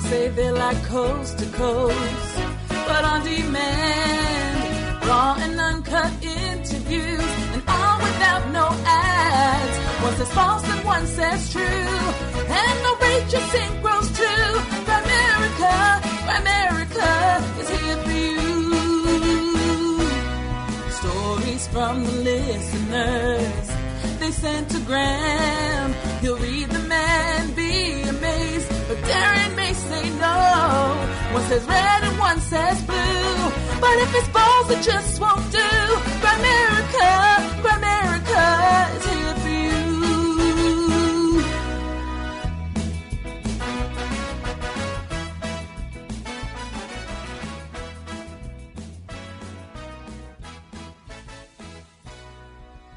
say they like coast to coast, but on demand, raw and uncut interviews, and all without no ads. One says false and one says true, and the rate you sing grows too. Grimerica is here for you. Stories from the listeners, they sent to Graham. He'll read them and be amazed, but Darren may say no. One says red and one says blue, but if it's balls it just won't do. Grimerica is here for you.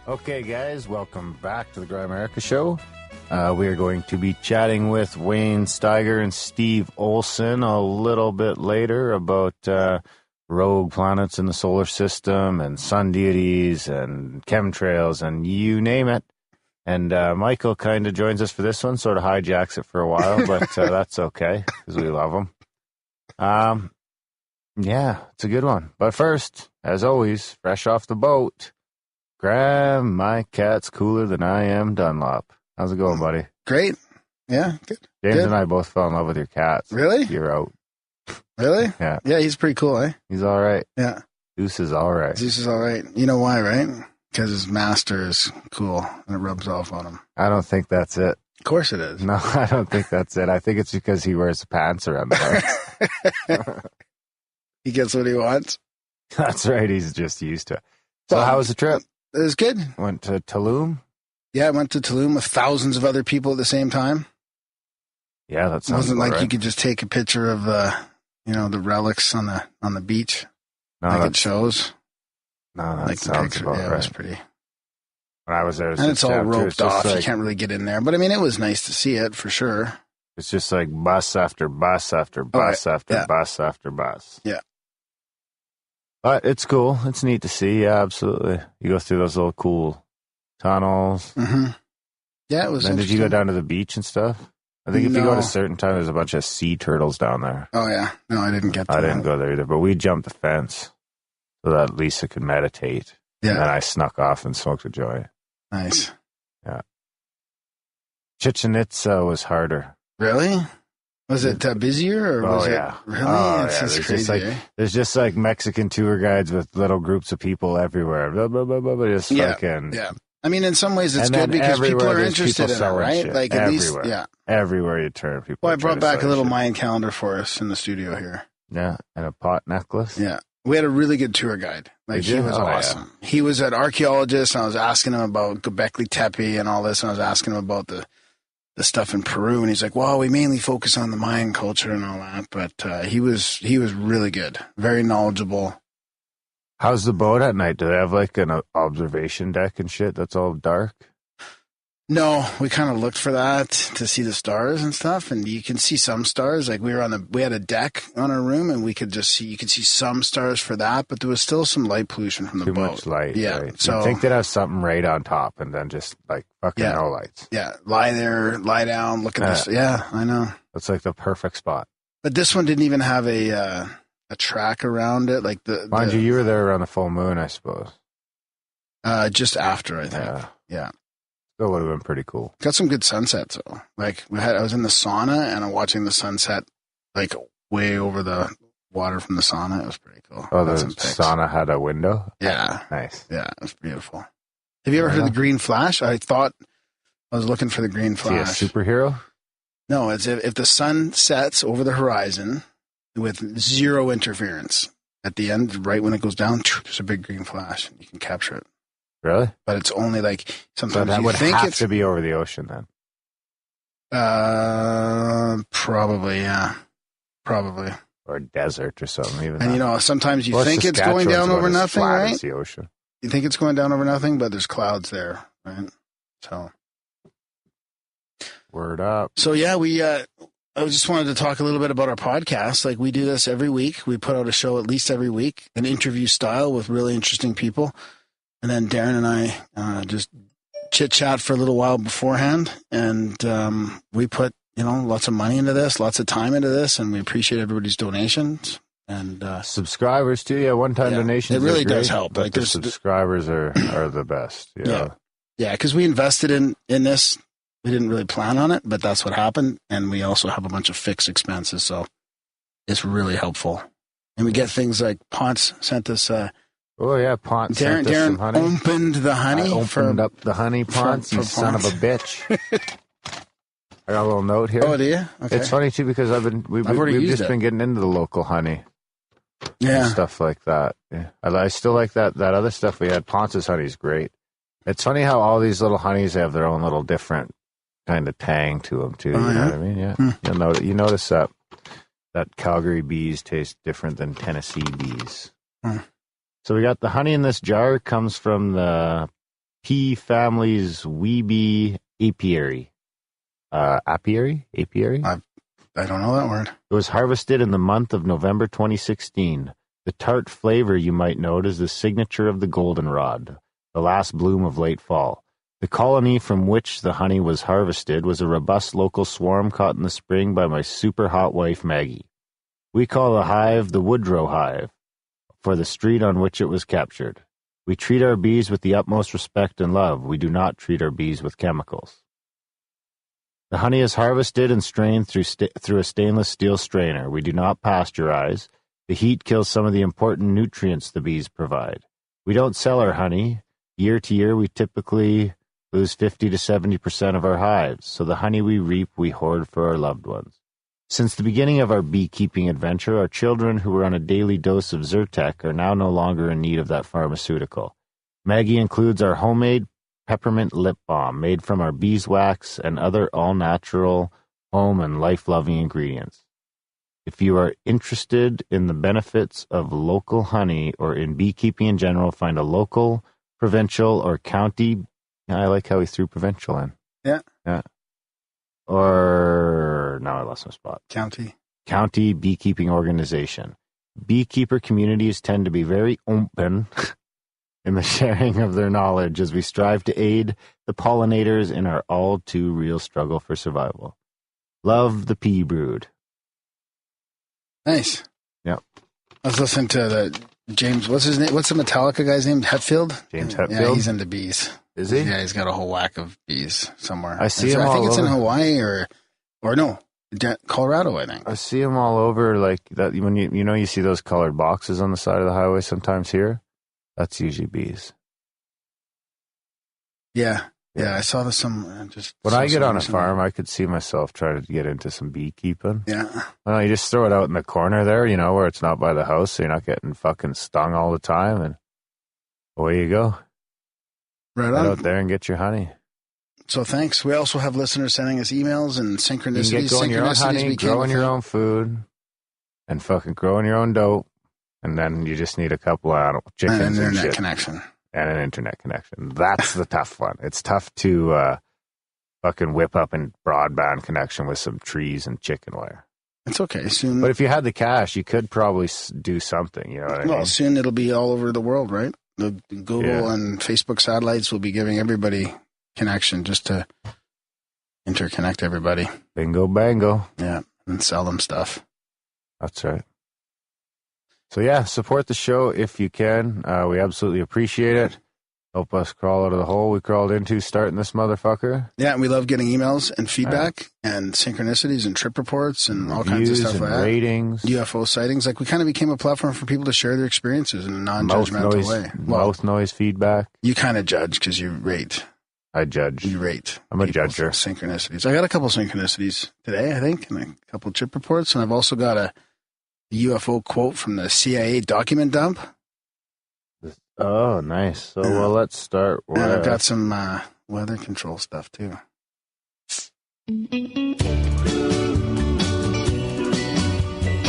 Okay, guys, welcome back to the Grimerica Show. We are going to be chatting with Wayne Steiger and Steve Olson a little bit later about rogue planets in the solar system and sun deities and chemtrails and you name it. And Michael kind of joins us for this one, sort of hijacks it for a while, but that's okay because we love him. Yeah, it's a good one. But first, as always, fresh off the boat, Graham, my cat's cooler than I am Dunlop. How's it going, buddy? Great. Yeah, good. James good. and I both fell in love with your cats. Really? You're out. Really? Yeah. Yeah, he's pretty cool, eh? He's all right. Yeah. Zeus is all right. Zeus is all right. You know why, right? Because his master is cool and it rubs off on him. I don't think that's it. Of course it is. No, I don't think that's it. I think it's because he wears the pants around the house. He gets what he wants. That's right. He's just used to it. So how was the trip? It was good. Went to Tulum? Yeah, I went to Tulum with thousands of other people at the same time. Yeah, that sounds It wasn't like right. you could just take a picture of, the relics on the beach. No, like it shows. No, that like the sounds picture. about Yeah, right. it was pretty. When I was there, And it's all roped off. You can't really get in there. But I mean, it was nice to see it for sure. It's just like bus after bus after bus after bus after bus. Yeah. But it's cool. It's neat to see. Yeah, absolutely. You go through those little cool tunnels. Mm-hmm. Yeah, it was. Then did you go down to the beach and stuff? I think if you go at a certain time, there's a bunch of sea turtles down there. Oh, yeah. No, I didn't get to I didn't go there either, but we jumped the fence so that Lisa could meditate. Yeah. And then I snuck off and smoked a joint. Nice. Yeah. Chichen Itza was harder. Really? Was it busier or was it really? Oh, it's yeah. just crazy. There's just like Mexican tour guides with little groups of people everywhere. Blah, blah, blah, blah, blah, just fucking. Yeah. I mean, in some ways it's and good because people are interested in it, right? Shit. Like at least, yeah. Everywhere you turn, people. Well, I brought back a little Mayan calendar for us in the studio here. Yeah, and a pot necklace. Yeah. We had a really good tour guide. Like he was awesome. Yeah. He was an archaeologist, and I was asking him about Göbekli Tepe and all this, and I was asking him about the stuff in Peru, and he's like, "Well, we mainly focus on the Mayan culture and all that." But he was really good, very knowledgeable. How's the boat at night? Do they have like an observation deck and shit that's all dark? No, we kind of looked for that to see the stars and stuff, and you can see some stars. Like we had a deck on our room, and you could see some stars for that, but there was still some light pollution from the boat. Too much light. Yeah. Right? So you'd think they'd have something right on top, and then just like fucking no lights. Yeah, lie there, lie down, look at this. Yeah, I know. That's like the perfect spot. But this one didn't even have a track around it. Like mind you were there around the full moon, I suppose. Just after, I think. Yeah. That would have been pretty cool. Got some good sunsets though. Like I was in the sauna and I'm watching the sunset like way over the water from the sauna. It was pretty cool. Oh, the sauna had a window? Yeah. Nice. Yeah, it was beautiful. Have you ever heard the green flash? I thought I was looking for the green flash. Is he a superhero? No, it's if the sun sets over the horizon with zero interference at the end, right when it goes down, there's a big green flash and you can capture it. Really? But it's only like sometimes that you would think have to be over the ocean then. Probably, yeah. Probably. Or a desert or something. Even and sometimes you think it's going down over nothing, right? The ocean. You think it's going down over nothing, but there's clouds there, right? So. Word up. So yeah, I just wanted to talk a little bit about our podcast. Like we do this every week. We put out a show at least every week, an interview style with really interesting people. And then Darren and I just chit-chat for a little while beforehand. And we put lots of money into this, lots of time into this, and we appreciate everybody's donations. And subscribers too. Yeah, one-time donations. It really are great, does help. But the subscribers are the best. Yeah, because we invested in this. We didn't really plan on it, but that's what happened. And we also have a bunch of fixed expenses, so it's really helpful. And we get things like Ponce sent us. Oh yeah, Ponce sent us some honey. Opened the honey. I opened up the honey, Ponce. You son of a bitch. I got a little note here. Oh, do you? Okay. It's funny too because we've just been getting into the local honey. Yeah. And stuff like that. Yeah. I still like that other stuff we had. Ponce's honey is great. It's funny how all these little honeys have their own little different kind of tang to them too. Oh, you know what I mean? Yeah. You notice that Calgary bees taste different than Tennessee bees. So we got the honey in this jar. Comes from the pea family's Weeby apiary. Apiary? I don't know that word. It was harvested in the month of November 2016. The tart flavor, you might note, is the signature of the goldenrod, the last bloom of late fall. The colony from which the honey was harvested was a robust local swarm caught in the spring by my super hot wife, Maggie. We call the hive the Woodrow Hive, for the street on which it was captured. We treat our bees with the utmost respect and love. We do not treat our bees with chemicals. The honey is harvested and strained through a stainless steel strainer. We do not pasteurize. The heat kills some of the important nutrients the bees provide. We don't sell our honey. Year to year, we typically lose 50 to 70% of our hives. So the honey we reap, we hoard for our loved ones. Since the beginning of our beekeeping adventure, our children who were on a daily dose of Zyrtec are now no longer in need of that pharmaceutical. Maggie includes our homemade peppermint lip balm made from our beeswax and other all-natural, home and life-loving ingredients. If you are interested in the benefits of local honey or in beekeeping in general, find a local, provincial, or county. I like how he threw provincial in. Yeah. Or, now I lost my spot. County beekeeping organization. Beekeeper communities tend to be very open in the sharing of their knowledge as we strive to aid the pollinators in our all-too-real struggle for survival. Love the pea brood. Nice. Yep. I was listening to the James, what's his name? What's the Metallica guy's name? Hetfield? James Hetfield? Yeah, he's into bees. Is he? Yeah, he's got a whole whack of bees somewhere. I see him all over. I think it's in Hawaii or no, Colorado, I think. I see him all over, like that. When you see those colored boxes on the side of the highway sometimes here? That's usually bees. Yeah. I saw this when I get on a farm, I could see myself trying to get into some beekeeping. Yeah. Well, you just throw it out in the corner there, where it's not by the house, so you're not getting fucking stung all the time, and away you go. Right Get on. out there and get your honey. So thanks. We also have listeners sending us emails and synchronicities. You can get going your own honey, growing your own food, and fucking growing your own dope, and then you just need a couple of chickens and an internet shit. connection. And an internet connection. That's the tough one. It's tough to fucking whip up a broadband connection with some trees and chicken wire. It's okay. Soon. But if you had the cash, you could probably do something. You know what I mean? Well, soon it'll be all over the world, right? The Google and Facebook satellites will be giving everybody connection just to interconnect everybody. Bingo, bango. Yeah, and sell them stuff. That's right. So yeah, support the show if you can. We absolutely appreciate it. Help us crawl out of the hole we crawled into starting this motherfucker. Yeah, and we love getting emails and feedback and synchronicities and trip reports and all kinds of stuff and like that. Ratings. UFO sightings. Like we kind of became a platform for people to share their experiences in a non-judgmental way. Mouth noise feedback. You kind of judge because you rate. I judge. You rate. I'm a judger. Synchronicities. I got a couple synchronicities today, I think, and a couple trip reports, and I've also got a UFO quote from the CIA document dump. Oh, nice. So, well, let's start with... And I've got some weather control stuff, too.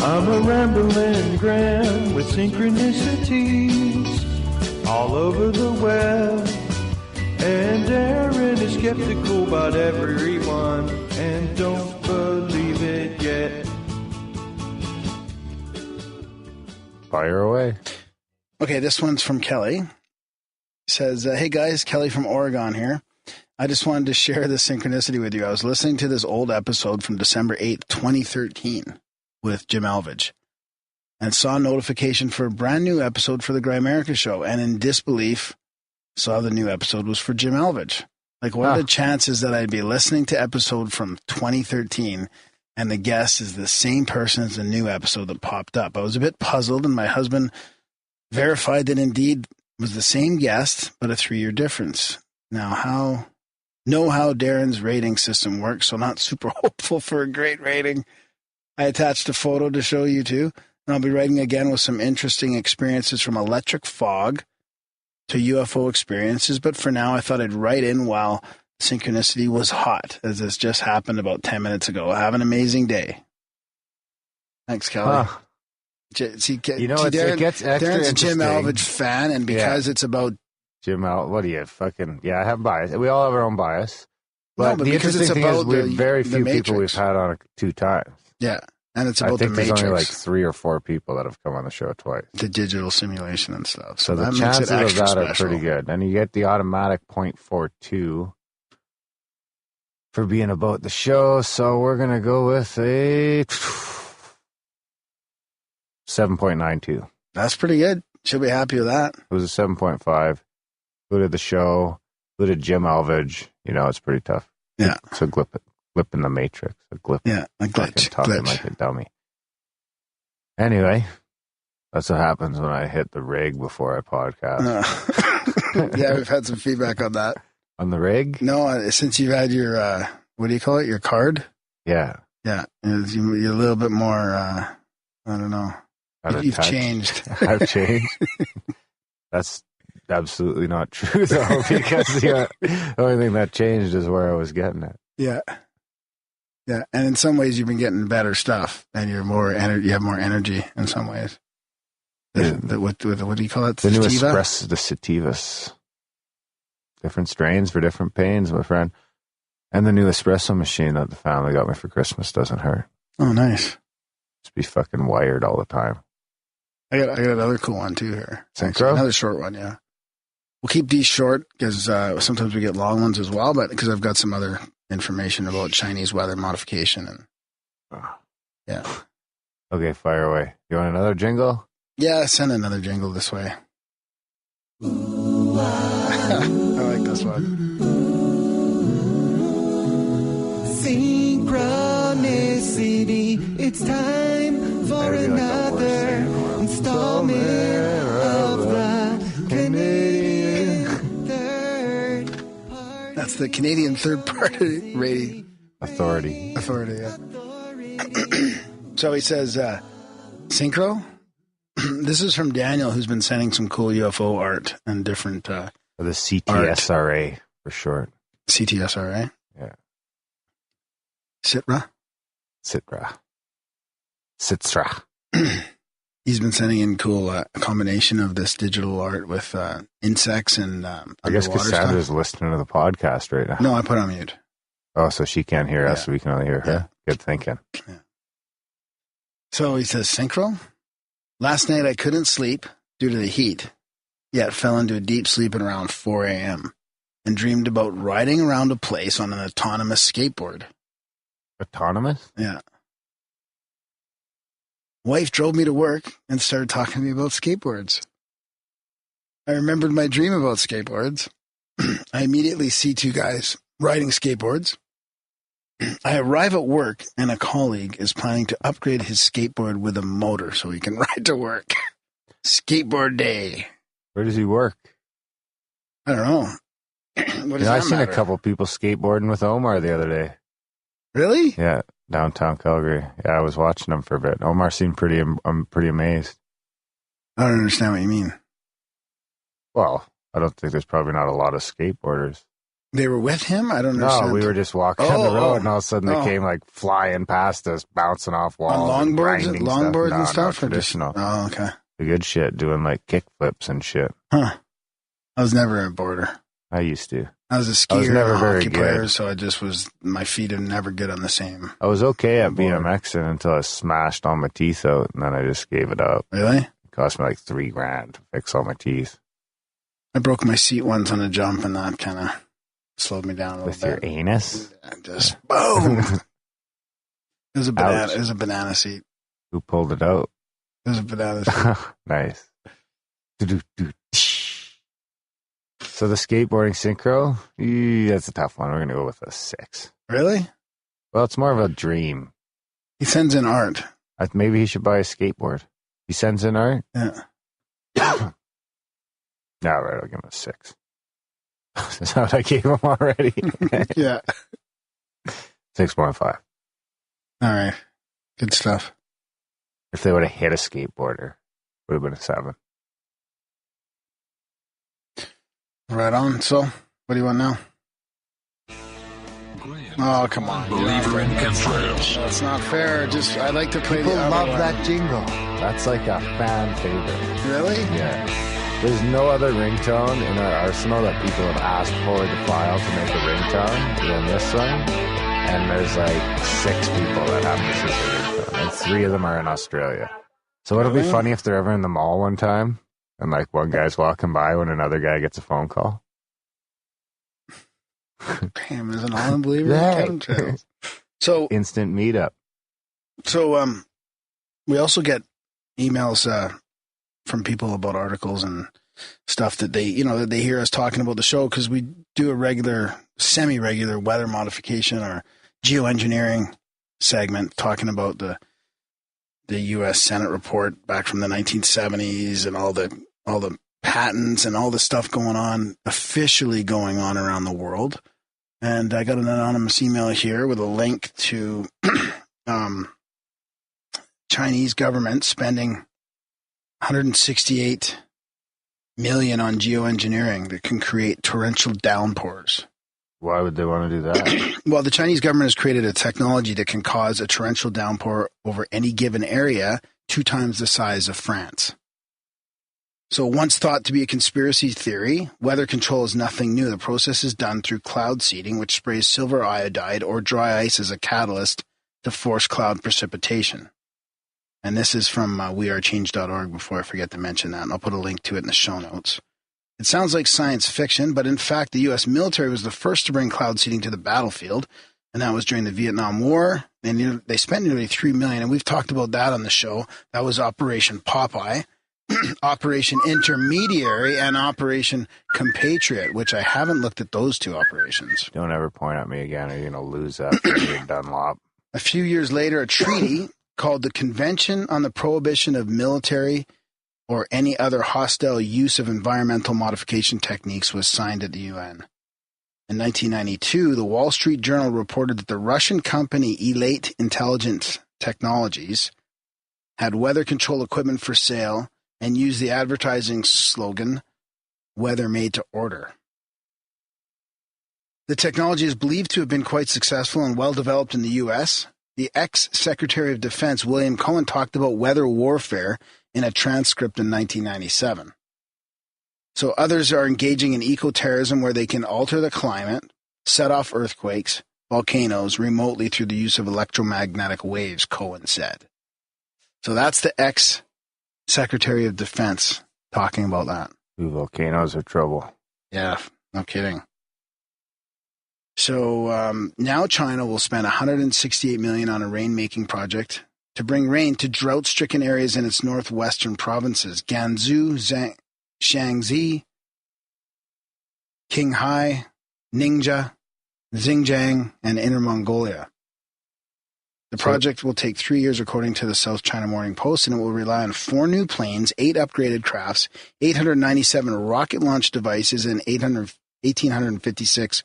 I'm a rambling gram with synchronicities all over the web. And Aaron is skeptical about everyone and don't believe it yet. Fire away. Okay, this one's from Kelly. It says, hey guys, Kelly from Oregon here. I just wanted to share this synchronicity with you. I was listening to this old episode from December 8th, 2013 with Jim Alvage and saw a notification for a brand new episode for the Grimerica show. And in disbelief, saw the new episode was for Jim Alvage. Like, what are the chances that I'd be listening to episode from 2013 and the guest is the same person as the new episode that popped up? I was a bit puzzled, and my husband verified that indeed was the same guest, but a 3-year difference. Now, how Darren's rating system works, so not super hopeful for a great rating. I attached a photo to show you too, and I'll be writing again with some interesting experiences from electric fog to UFO experiences, but for now I thought I'd write in while synchronicity was hot, as this just happened about 10 minutes ago. Have an amazing day. Thanks, Kelly. It gets extra Darren's a interesting. Jim Alvage fan, and because it's about Jim Al, what do you fucking? Yeah, I have bias. We all have our own bias. But, but the because interesting it's thing is, about we're very few Matrix. people we've had on 2 times. Yeah, and it's about I think the there's Matrix. only like 3 or 4 people that have come on the show twice. The digital simulation and stuff. So the that chances makes it of extra that are special. pretty good. And you get the automatic 0.42 for being about the show. So we're going to go with a 7.92. That's pretty good. She'll be happy with that. It was a 7.5. Included the show, included Jim Alvage. You know, it's pretty tough. Yeah. It's a glip in the Matrix. A glip. Yeah, a glitch. Talking like a dummy. Anyway, that's what happens when I hit the rig before I podcast. Yeah, we've had some feedback on that. On the rig? No, since you've had your, what do you call it, your card? Yeah. Yeah, you're a little bit more, I don't know. You've changed. I've changed. That's absolutely not true, though, because the only thing that changed is where I was getting it. Yeah. Yeah, and in some ways you've been getting better stuff, and you're more you have more energy in some ways. What do you call it? The new Sativa? espresso, the sativas. Different strains for different pains, my friend. And the new espresso machine that the family got me for Christmas doesn't hurt. Oh, nice. Just be fucking wired all the time. I got another cool one too here. Synchro? Another short one, yeah. We'll keep these short because sometimes we get long ones as well, but because I've got some other information about Chinese weather modification and yeah. Okay, fire away. You want another jingle? Yeah, send another jingle this way. I like this one. Synchronicity, it's time for another installment of the Canadian Third Party. That's the Canadian Third Party Rating Authority. yeah. So he says, Synchro? This is from Daniel, who's been sending some cool UFO art and different Or the CTSRA for short. CTSRA. Yeah. Sitra. Sitra. He's been sending in cool a combination of this digital art with insects and I guess underwater Cassandra's stuff. listening to the podcast right now. No, I put on mute. Oh, so she can't hear us. Yeah. We can only hear her. Yeah. Good thinking. Yeah. So he says, Synchro? Last night I couldn't sleep due to the heat, yet fell into a deep sleep at around 4 a.m. and dreamed about riding around a place on an autonomous skateboard. Autonomous? Yeah. Wife drove me to work and started talking to me about skateboards. I remembered my dream about skateboards. I immediately see 2 guys riding skateboards. I arrive at work and a colleague is planning to upgrade his skateboard with a motor so he can ride to work. Skateboard day. Where does he work? I don't know. What does I that seen matter? a couple people skateboarding with Omar the other day. Really? Yeah, downtown Calgary. Yeah, I was watching them for a bit. Omar seemed I'm pretty amazed. I don't understand what you mean. Well, I don't think there's probably not a lot of skateboarders. They were with him? I don't understand. No, we were just walking down the road, and all of a sudden they Oh. came like flying past us, bouncing off walls, On and longboards, grinding longboards stuff. and stuff? No, Or just- traditional. Oh, okay. The good shit, doing like kick flips and shit. Huh. I was never a boarder. I used to. I was a I skier was never and a very hockey good. player, so I just was, my feet are never good on the same. I was okay at Board. BMXing until I smashed all my teeth out, and then I just gave it up. Really? It cost me like $3,000 to fix all my teeth. I broke my seat once on a jump, and that kind of slowed me down a little With bit. your anus? And just boom. It was a banana. It was a banana seat. Who pulled it out? It was a banana seat. Nice. So the skateboarding synchro, that's a tough one. We're going to go with a 6. Really? Well, it's more of a dream. He sends in art. Maybe he should buy a skateboard. He sends in art? Yeah. No, right, I'll give him a 6. That's what I gave him already. Yeah. 6.5. All right. Good stuff. If they would have hit a skateboarder, it would have been a 7. Right on. So, what do you want now? Oh, come on. Believer in chemtrails. That's not fair. Just, I like to play People the other love one. that jingle. That's like a fan favorite. Really? Yeah. There's no other ringtone in our arsenal that people have asked for the file to make a ringtone than this one. And there's like 6 people that have this as a ringtone. And 3 of them are in Australia. So it'll be funny if they're ever in the mall one time and like one guy's walking by when another guy gets a phone call. Damn, is an unbeliever. Hey. So Instant meetup. So, we also get emails from people about articles and stuff that they, that they hear us talking about the show because we do a semi-regular weather modification or geoengineering segment talking about the U.S. Senate report back from the 1970s and all the patents and all the stuff officially going on around the world. And I got an anonymous email here with a link to Chinese government spending 168 million on geoengineering that can create torrential downpours. Why would they want to do that? Well, the Chinese government has created a technology that can cause a torrential downpour over any given area 2 times the size of France. So once thought to be a conspiracy theory, weather control is nothing new. The process is done through cloud seeding, which sprays silver iodide or dry ice as a catalyst to force cloud precipitation. And this is from wearechange.org before I forget to mention that, and I'll put a link to it in the show notes. It sounds like science fiction, but in fact, the U.S. military was the first to bring cloud seeding to the battlefield, and that was during the Vietnam War. And they spent nearly $3 million, and we've talked about that on the show. That was Operation Popeye, Operation Intermediary, and Operation Compatriot, which I haven't looked at those 2 operations. Don't ever point at me again or you're going to lose that for your Dunlop. A few years later, a treaty called the Convention on the Prohibition of Military or Any Other Hostile Use of Environmental Modification Techniques was signed at the UN. In 1992, the Wall Street Journal reported that the Russian company Elite Intelligent Technologies had weather control equipment for sale and used the advertising slogan, "Weather Made to Order." The technology is believed to have been quite successful and well developed in the U.S. The ex-Secretary of Defense, William Cohen, talked about weather warfare in a transcript in 1997. So others are engaging in eco-terrorism where they can alter the climate, set off earthquakes, volcanoes remotely through the use of electromagnetic waves, Cohen said. So that's the ex-Secretary of Defense talking about that. Ooh, volcanoes are trouble. Yeah, no kidding. So now China will spend $168 million on a rain-making project to bring rain to drought-stricken areas in its northwestern provinces, Gansu, Shaanxi, Qinghai, Ningxia, Xinjiang, and Inner Mongolia. The project will take 3 years, according to the South China Morning Post, and it will rely on 4 new planes, 8 upgraded crafts, 897 rocket launch devices, and 1,856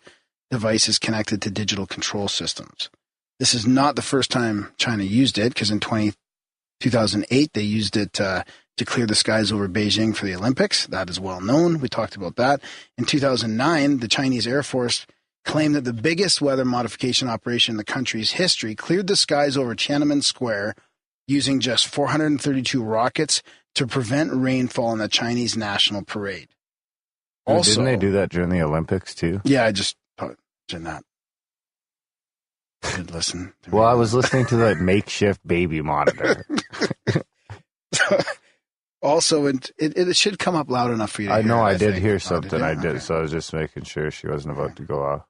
devices connected to digital control systems. This is not the first time China used it, because in 2008 they used it to clear the skies over Beijing for the Olympics. That is well known. We talked about that. In 2009, the Chinese Air Force claimed that the biggest weather modification operation in the country's history cleared the skies over Tiananmen Square using just 432 rockets to prevent rainfall in the Chinese National Parade. Also, didn't they do that during the Olympics too? Yeah, I just mentioned that. Did listen to me. Well, I was listening to the makeshift baby monitor. Also, it should come up loud enough for you to I hear. know I did think. hear Oh, something. you? I did, Okay. so I was just making sure she wasn't about to go off.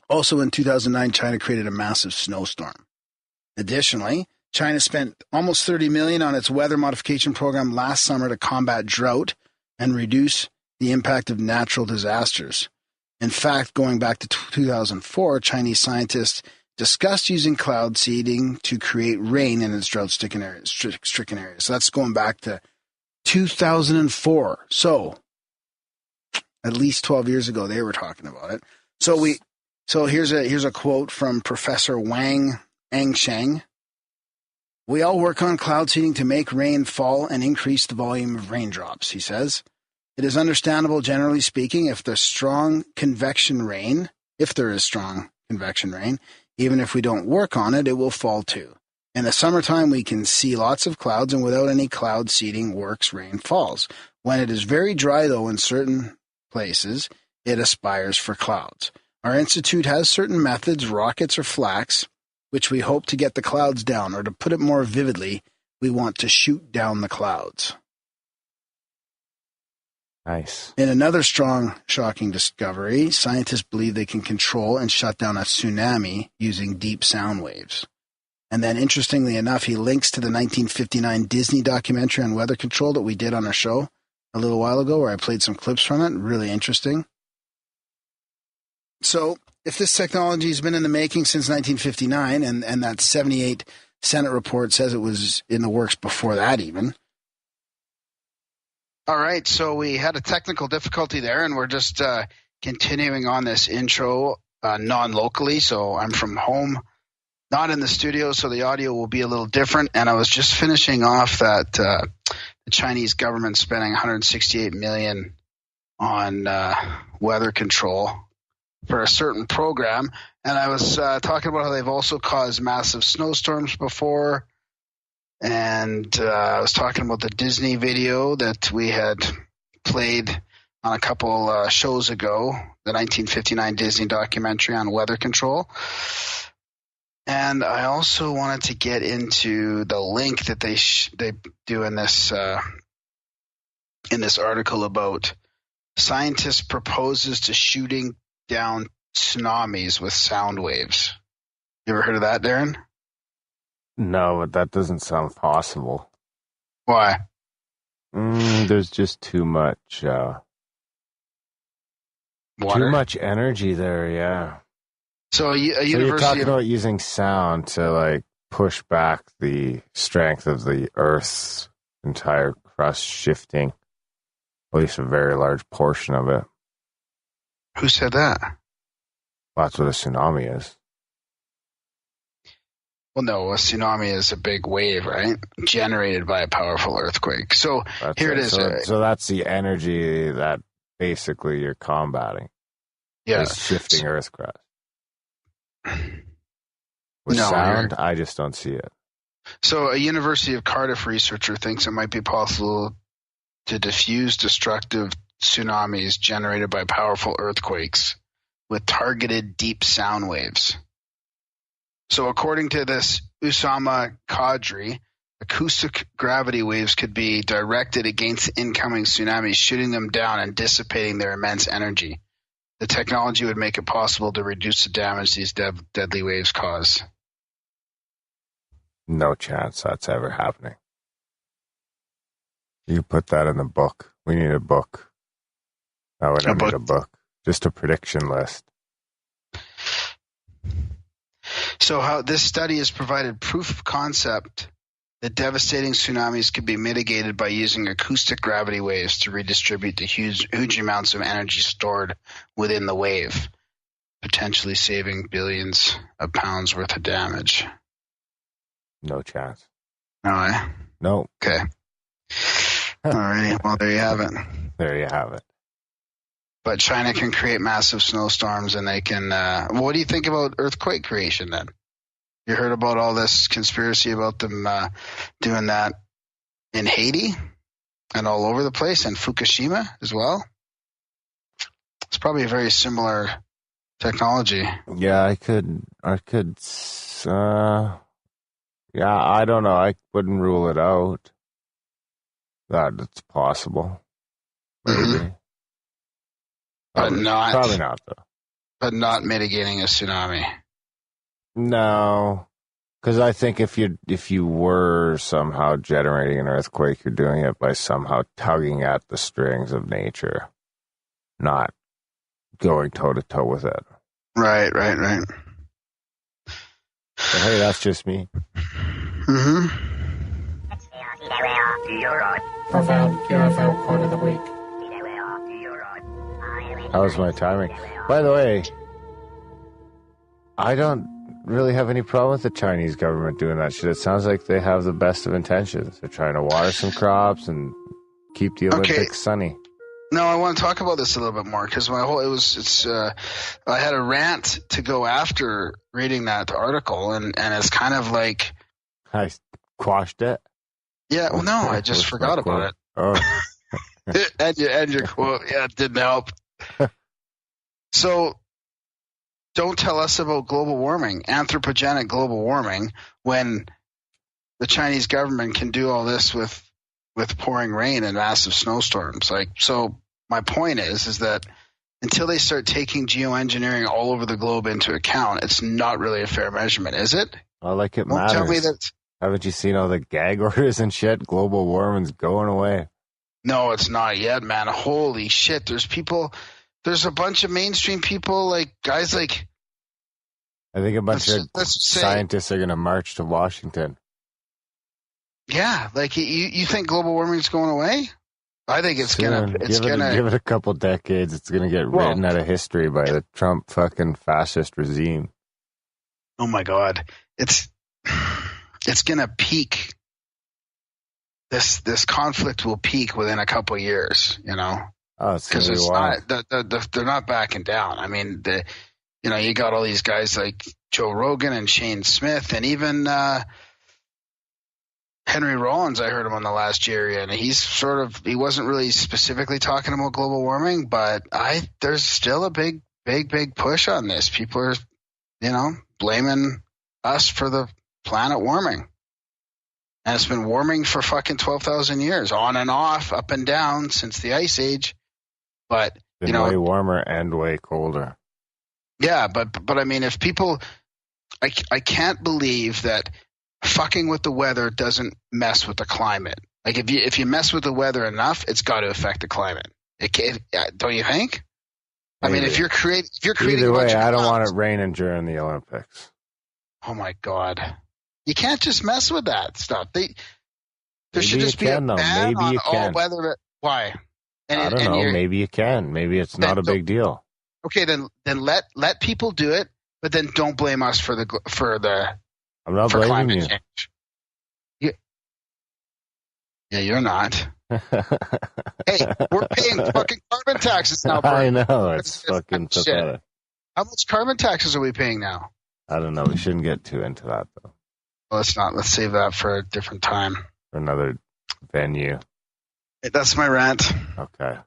Also, in 2009, China created a massive snowstorm. Additionally, China spent almost $30 million on its weather modification program last summer to combat drought and reduce the impact of natural disasters. In fact, going back to 2004, Chinese scientists discussed using cloud seeding to create rain in its drought-stricken areas. So that's going back to 2004. So at least 12 years ago, they were talking about it. So here's a quote from Professor Wang Angsheng. We all work on cloud seeding to make rain fall and increase the volume of raindrops, he says. It is understandable, generally speaking, if there is strong convection rain, even if we don't work on it, it will fall too. In the summertime, we can see lots of clouds, and without any cloud seeding works, rain falls. When it is very dry, though, in certain places, it aspires for clouds. Our institute has certain methods, rockets or flax, which we hope to get the clouds down, or to put it more vividly, we want to shoot down the clouds. Nice. In another shocking discovery, scientists believe they can control and shut down a tsunami using deep sound waves. And then, interestingly enough, he links to the 1959 Disney documentary on weather control that we did on our show a little while ago, where I played some clips from it. Really interesting. So, if this technology has been in the making since 1959, and that 78 Senate report says it was in the works before that even. All right, so we had a technical difficulty there, and we're just continuing on this intro non-locally. So I'm from home, not in the studio, so the audio will be a little different. And I was just finishing off that the Chinese government spending $168 million on weather control for a certain program. And I was talking about how they've also caused massive snowstorms before. And I was talking about the Disney video that we had played on a couple shows ago, the 1959 Disney documentary on weather control. And I also wanted to get into the link that they do in this article about scientists proposes to shooting down tsunamis with sound waves. You ever heard of that, Darren? No, but that doesn't sound possible. Why? There's just too much Water? too much energy there, yeah. So you're talking about using sound to like push back the strength of the Earth's entire crust shifting, at least a very large portion of it. Who said that? Well, that's what a tsunami is. Well, no, a tsunami is a big wave, right? Generated by a powerful earthquake. So here it is. So that's the energy that basically you're combating. Yeah. Is shifting Earth crust. With sound, I just don't see it. So a University of Cardiff researcher thinks it might be possible to diffuse destructive tsunamis generated by powerful earthquakes with targeted deep sound waves. So according to this Usama Qadri, acoustic gravity waves could be directed against incoming tsunamis, shooting them down and dissipating their immense energy. The technology would make it possible to reduce the damage these deadly waves cause. No chance that's ever happening. You put that in the book. We need a book. No, we don't need a book. Just a prediction list. So how this study has provided proof of concept that devastating tsunamis could be mitigated by using acoustic gravity waves to redistribute the huge amounts of energy stored within the wave, potentially saving billions of pounds worth of damage. No chance. No. No. Okay. All right. Well, there you have it. There you have it. But China can create massive snowstorms, and they can. What do you think about earthquake creation then? You heard about all this conspiracy about them doing that in Haiti and all over the place, and Fukushima as well? It's probably a very similar technology. Yeah, I could. Yeah, I don't know. I wouldn't rule it out. That's possible. Maybe. Mm-hmm. Probably not, though. But not mitigating a tsunami. No, because I think if you were somehow generating an earthquake, you're doing it by somehow tugging at the strings of nature, not going toe to toe with it. Right. But hey, that's just me. Mm-hmm. Profound UFO quote of the week. How was my timing? By the way, I don't really have any problem with the Chinese government doing that shit. It sounds like they have the best of intentions. They're trying to water some crops and keep the Olympics sunny. No, I want to talk about this a little bit more because I had a rant to go after reading that article, and it's kind of like I quashed it. Yeah, well, no, I just forgot about it. Oh, and your quote, yeah, it didn't help. So, don't tell us about global warming, anthropogenic global warming, when the Chinese government can do all this with pouring rain and massive snowstorms. So my point is that until they start taking geoengineering all over the globe into account, it's not really a fair measurement, is it? Well, like it matters. Tell me that. Haven't you seen all the gag orders and shit? Global warming's going away. No, it's not yet, man. Holy shit. There's a bunch of mainstream people, like guys like. I think a bunch of scientists are going to march to Washington. Yeah, like you think global warming is going away? I think it's Soon. Give it a couple decades. It's gonna get written out of history by the Trump fucking fascist regime. Oh my God, it's gonna peak. This conflict will peak within a couple of years. You know, because it's not they're not backing down. I mean, you got all these guys like Joe Rogan and Shane Smith, and even Henry Rollins. I heard him on the last Jerry, and he wasn't really specifically talking about global warming, but there's still a big push on this. People are, blaming us for the planet warming. And it's been warming for fucking 12,000 years, on and off, up and down since the Ice Age. But, way warmer and way colder. Yeah, but I mean, if people, I can't believe that fucking with the weather doesn't mess with the climate. Like if you mess with the weather enough, it's got to affect the climate. Don't you think? Maybe. I mean, if you're creating. Either way, I don't want it raining during the Olympics. Oh my God, you can't just mess with that stuff. There should maybe just be a ban on all weather. Why? I don't know. Maybe you can. Maybe it's not a big deal. Okay, then let people do it, but then don't blame us for the. I'm not blaming you. Change. Yeah, you're not. Hey, we're paying fucking carbon taxes now. I know, it's fucking pathetic. How much carbon taxes are we paying now? I don't know. We shouldn't get too into that, though. Well, let's not. Let's save that for a different time. For another venue. That's my rant. Okay.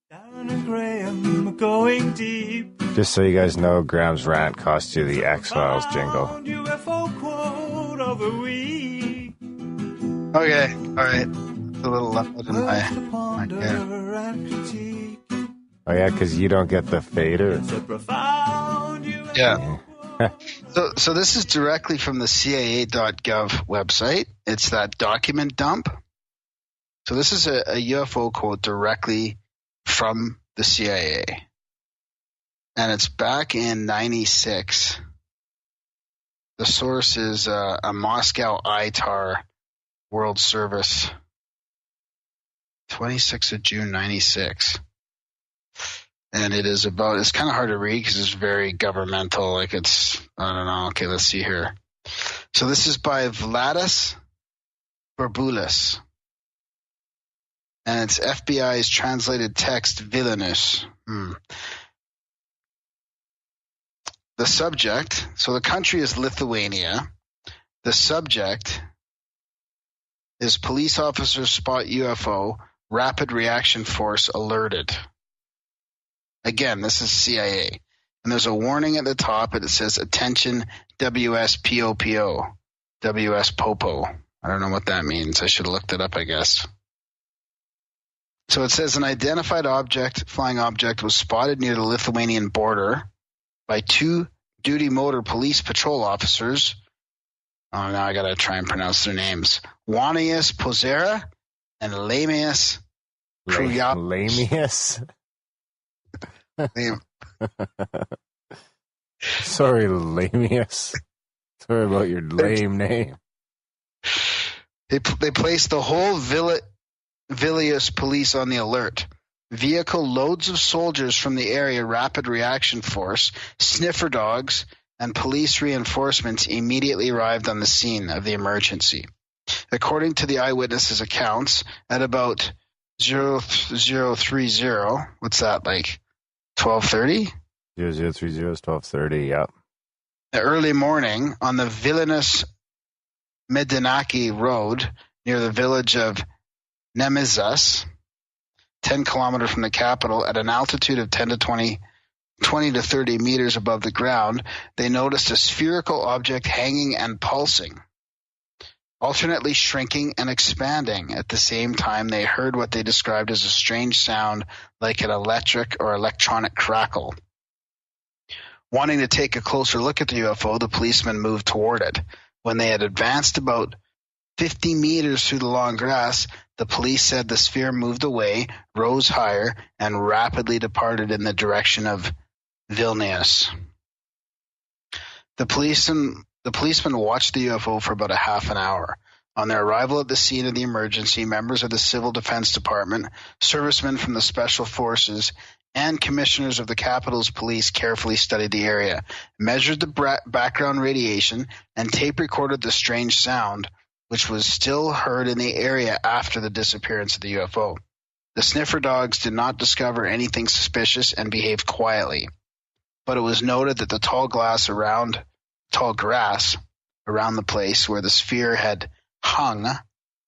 Down in Graham, going deep. Just so you guys know, Graham's rant cost you the X-Files jingle. UFO quote of the week. Okay, all right. It's a little loud in my Oh yeah, because you don't get the fader. Yeah. So this is directly from the CIA.gov website. It's that document dump. So this is a UFO quote directly from the CIA. And it's back in 96. The source is a Moscow ITAR World Service, 26th of June, 96. And it's kind of hard to read because it's very governmental. I don't know. Okay, let's see here. So this is by Vladis Barbulis. And it's FBI's translated text, Vilnius. The subject, so the country is Lithuania. The subject is police officers spot UFO, rapid reaction force alerted. Again, this is CIA. And there's a warning at the top, and it says, attention, WSPOPO. WSPOPO. I don't know what that means. I should have looked it up, I guess. So it says an identified flying object was spotted near the Lithuanian border by 2 duty motor police patrol officers. Oh, now I got to try and pronounce their names. Wanius Pozera and Lamius Lamius? Sorry, Lamius. Sorry about your lame name. They placed the whole Vilnius police on the alert. Vehicle loads of soldiers from the area rapid reaction force, sniffer dogs, and police reinforcements immediately arrived on the scene of the emergency. According to the eyewitnesses' accounts, at about 0030, what's that, like 12:30? 0030 is 12:30, yep. The early morning on the Vilnius Medinaki Road near the village of Nemizas, 10 kilometers from the capital, at an altitude of 20 to 30 meters above the ground, they noticed a spherical object hanging and pulsing, alternately shrinking and expanding. At the same time, they heard what they described as a strange sound like an electric or electronic crackle. Wanting to take a closer look at the UFO, the policemen moved toward it. When they had advanced about 50 meters through the long grass, the police said the sphere moved away, rose higher, and rapidly departed in the direction of Vilnius. The policemen watched the UFO for about a half an hour. On their arrival at the scene of the emergency, members of the Civil Defense Department, servicemen from the Special Forces, and commissioners of the capital's police carefully studied the area, measured the background radiation, and tape recorded the strange sound, which was still heard in the area after the disappearance of the UFO. The sniffer dogs did not discover anything suspicious and behaved quietly, but it was noted that the tall grass around the place where the sphere had hung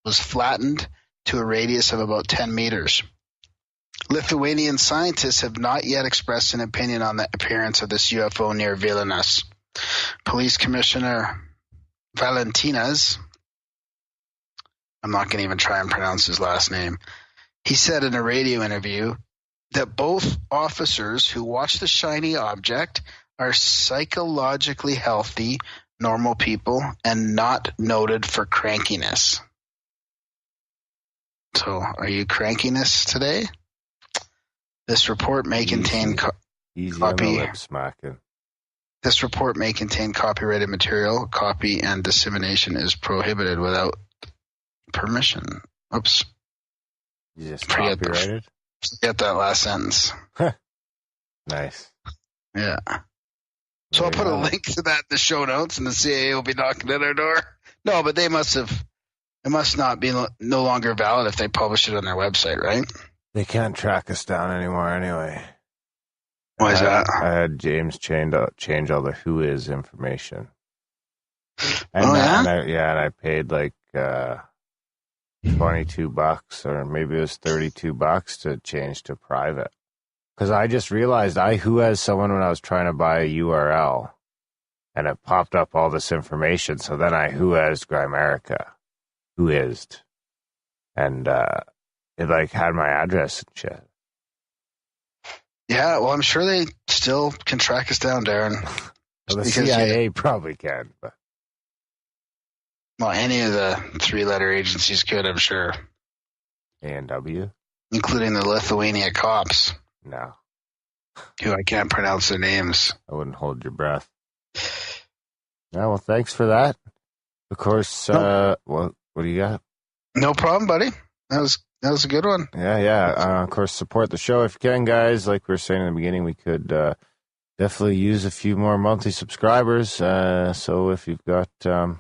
was flattened to a radius of about 10 meters. Lithuanian scientists have not yet expressed an opinion on the appearance of this UFO near Vilnius. Police Commissioner Valentinas, I'm not going to even try and pronounce his last name, he said in a radio interview that both officers who watched the shiny object are psychologically healthy, normal people, and not noted for crankiness. So, are you crankiness today? This report may contain This report may contain copyrighted material. Copy and dissemination is prohibited without permission. Oops. You just copyrighted? Forget that last sentence. Nice. Yeah. So I'll put a link to that in the show notes, and the CIA will be knocking at our door. No, but it must not be no longer valid if they publish it on their website, right? They can't track us down anymore anyway. Why is that? I had James change all the who is information. And and I paid like $22 or maybe it was $32 to change to private. Because I just realized who has someone when I was trying to buy a URL, and it popped up all this information. So then who has Grimerica, who is, and it like had my address and shit. Yeah, well, I'm sure they still can track us down, Darren. Well, the CIA probably can, but well, any of the 3-letter agencies could, I'm sure. A&W, including the Lithuania cops. No. Who I can't pronounce their names. I wouldn't hold your breath. Yeah, well, thanks for that. Of course, what do you got? No problem, buddy. That was a good one. Yeah. Of course, support the show if you can, guys. Like we were saying in the beginning, we could definitely use a few more monthly subscribers. So if you've gotten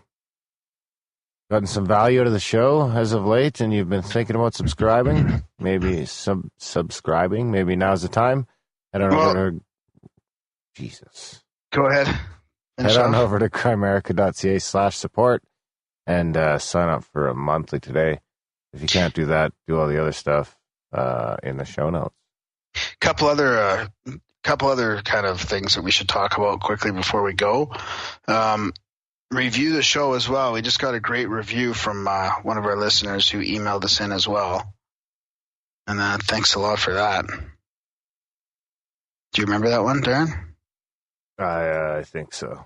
some value out of the show as of late and you've been thinking about subscribing, maybe subscribing, maybe now's the time. Head on over to Jesus. Go ahead. Head on over to Grimerica.ca/support and sign up for a monthly today. If you can't do that, do all the other stuff in the show notes. Couple other kind of things that we should talk about quickly before we go. Review the show as well. We just got a great review from one of our listeners who emailed us in as well. And thanks a lot for that. Do you remember that one, Darren? I think so.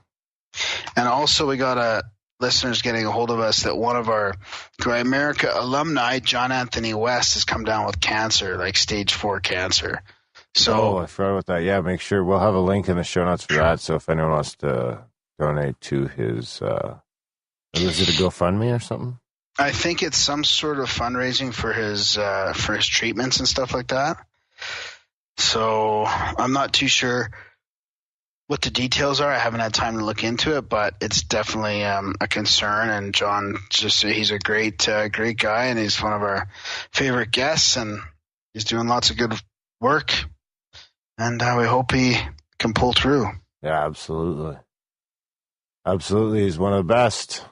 And also we got listeners getting a hold of us that one of our Grimerica alumni, John Anthony West, has come down with cancer, like stage 4 cancer. So I forgot about that. Yeah, make sure we'll have a link in the show notes for that. So if anyone wants to donate to his, is it a GoFundMe or something? I think it's some sort of fundraising for his treatments and stuff like that. So I'm not too sure what the details are. I haven't had time to look into it, but it's definitely a concern. And John, he's a great guy, and he's one of our favorite guests, and he's doing lots of good work. And we hope he can pull through. Yeah, absolutely. Absolutely. He's one of the best.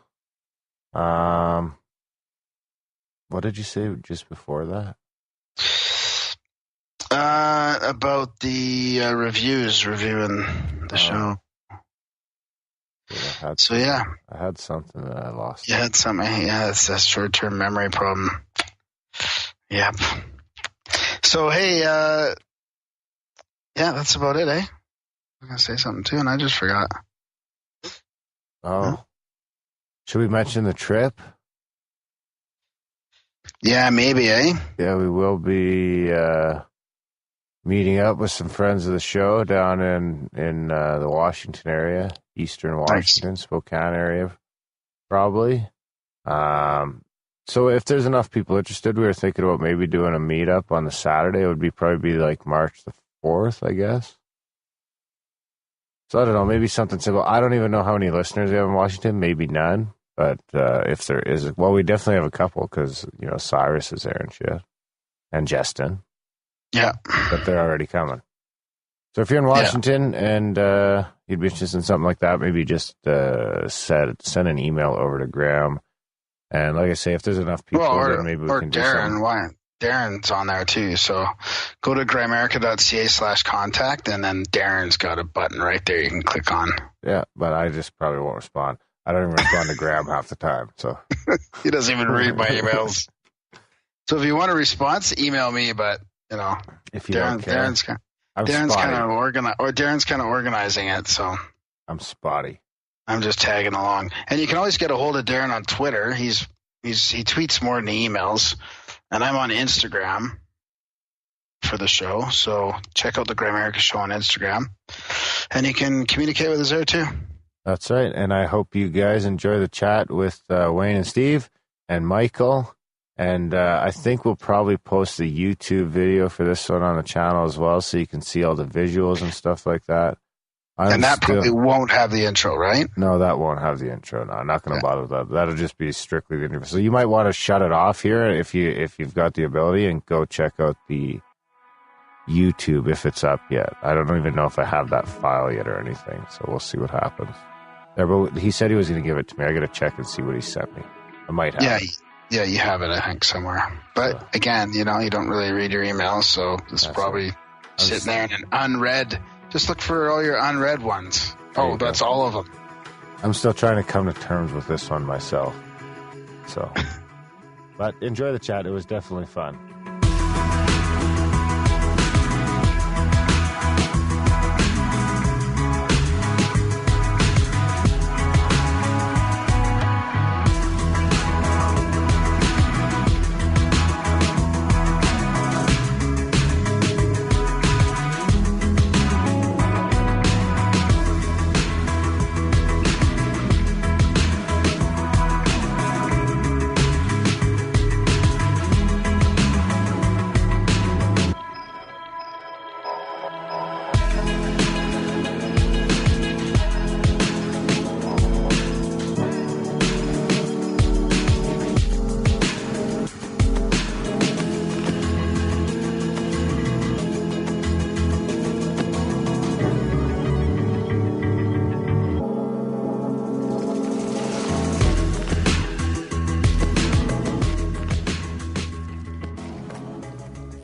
What did you say just before that? About the reviewing the show. Yeah, I had something that I lost. You had something. Yeah, it's a short-term memory problem. Yep. So, hey, yeah, that's about it, eh? I'm going to say something, too, and I just forgot. Oh. Huh? Should we mention the trip? Yeah, maybe, eh? Yeah, we will be meeting up with some friends of the show down in the Washington area, Eastern Washington, nice. Spokane area, probably. So if there's enough people interested, we were thinking about maybe doing a meetup on the Saturday. It would probably be like March the 4th, I guess. So I don't know, maybe something simple. I don't even know how many listeners we have in Washington, maybe none. But if there is, well, we definitely have a couple because, Cyrus is there and shit. And Justin. Yeah. But they're already coming. So if you're in Washington and you'd be interested in something like that, maybe just send an email over to Graham. And like I say, if there's enough people, then maybe we can do something. Or Darren, Darren's on there too. So go to grimerica.ca/contact, and then Darren's got a button right there you can click on. Yeah, but I just probably won't respond. I don't even respond to Graham half the time. So he doesn't even read my emails. So if you want a response, email me. But if you don't care, Darren's kind of organizing it. So I'm spotty. I'm just tagging along, and you can always get a hold of Darren on Twitter. He tweets more than he emails, and I'm on Instagram for the show. So check out the Grimerica Show on Instagram, and you can communicate with us there too. That's right, and I hope you guys enjoy the chat with Wayne and Steve and Michael. And I think we'll probably post the YouTube video for this one on the channel as well, so you can see all the visuals and stuff like that. And that probably won't have the intro, right? No, that won't have the intro. No, I'm not going to bother with that. That'll just be strictly the interview. So you might want to shut it off here if you've got the ability, and go check out the YouTube if it's up yet. I don't even know if I have that file yet or anything, so we'll see what happens. But he said he was going to give it to me. I got to check and see what he sent me. I might have it. Yeah, you have it, I think, somewhere. But again, you don't really read your emails, so it's probably sitting there in an unread. Just look for all your unread ones. Oh, that's all of them. I'm still trying to come to terms with this one myself. So, but enjoy the chat. It was definitely fun.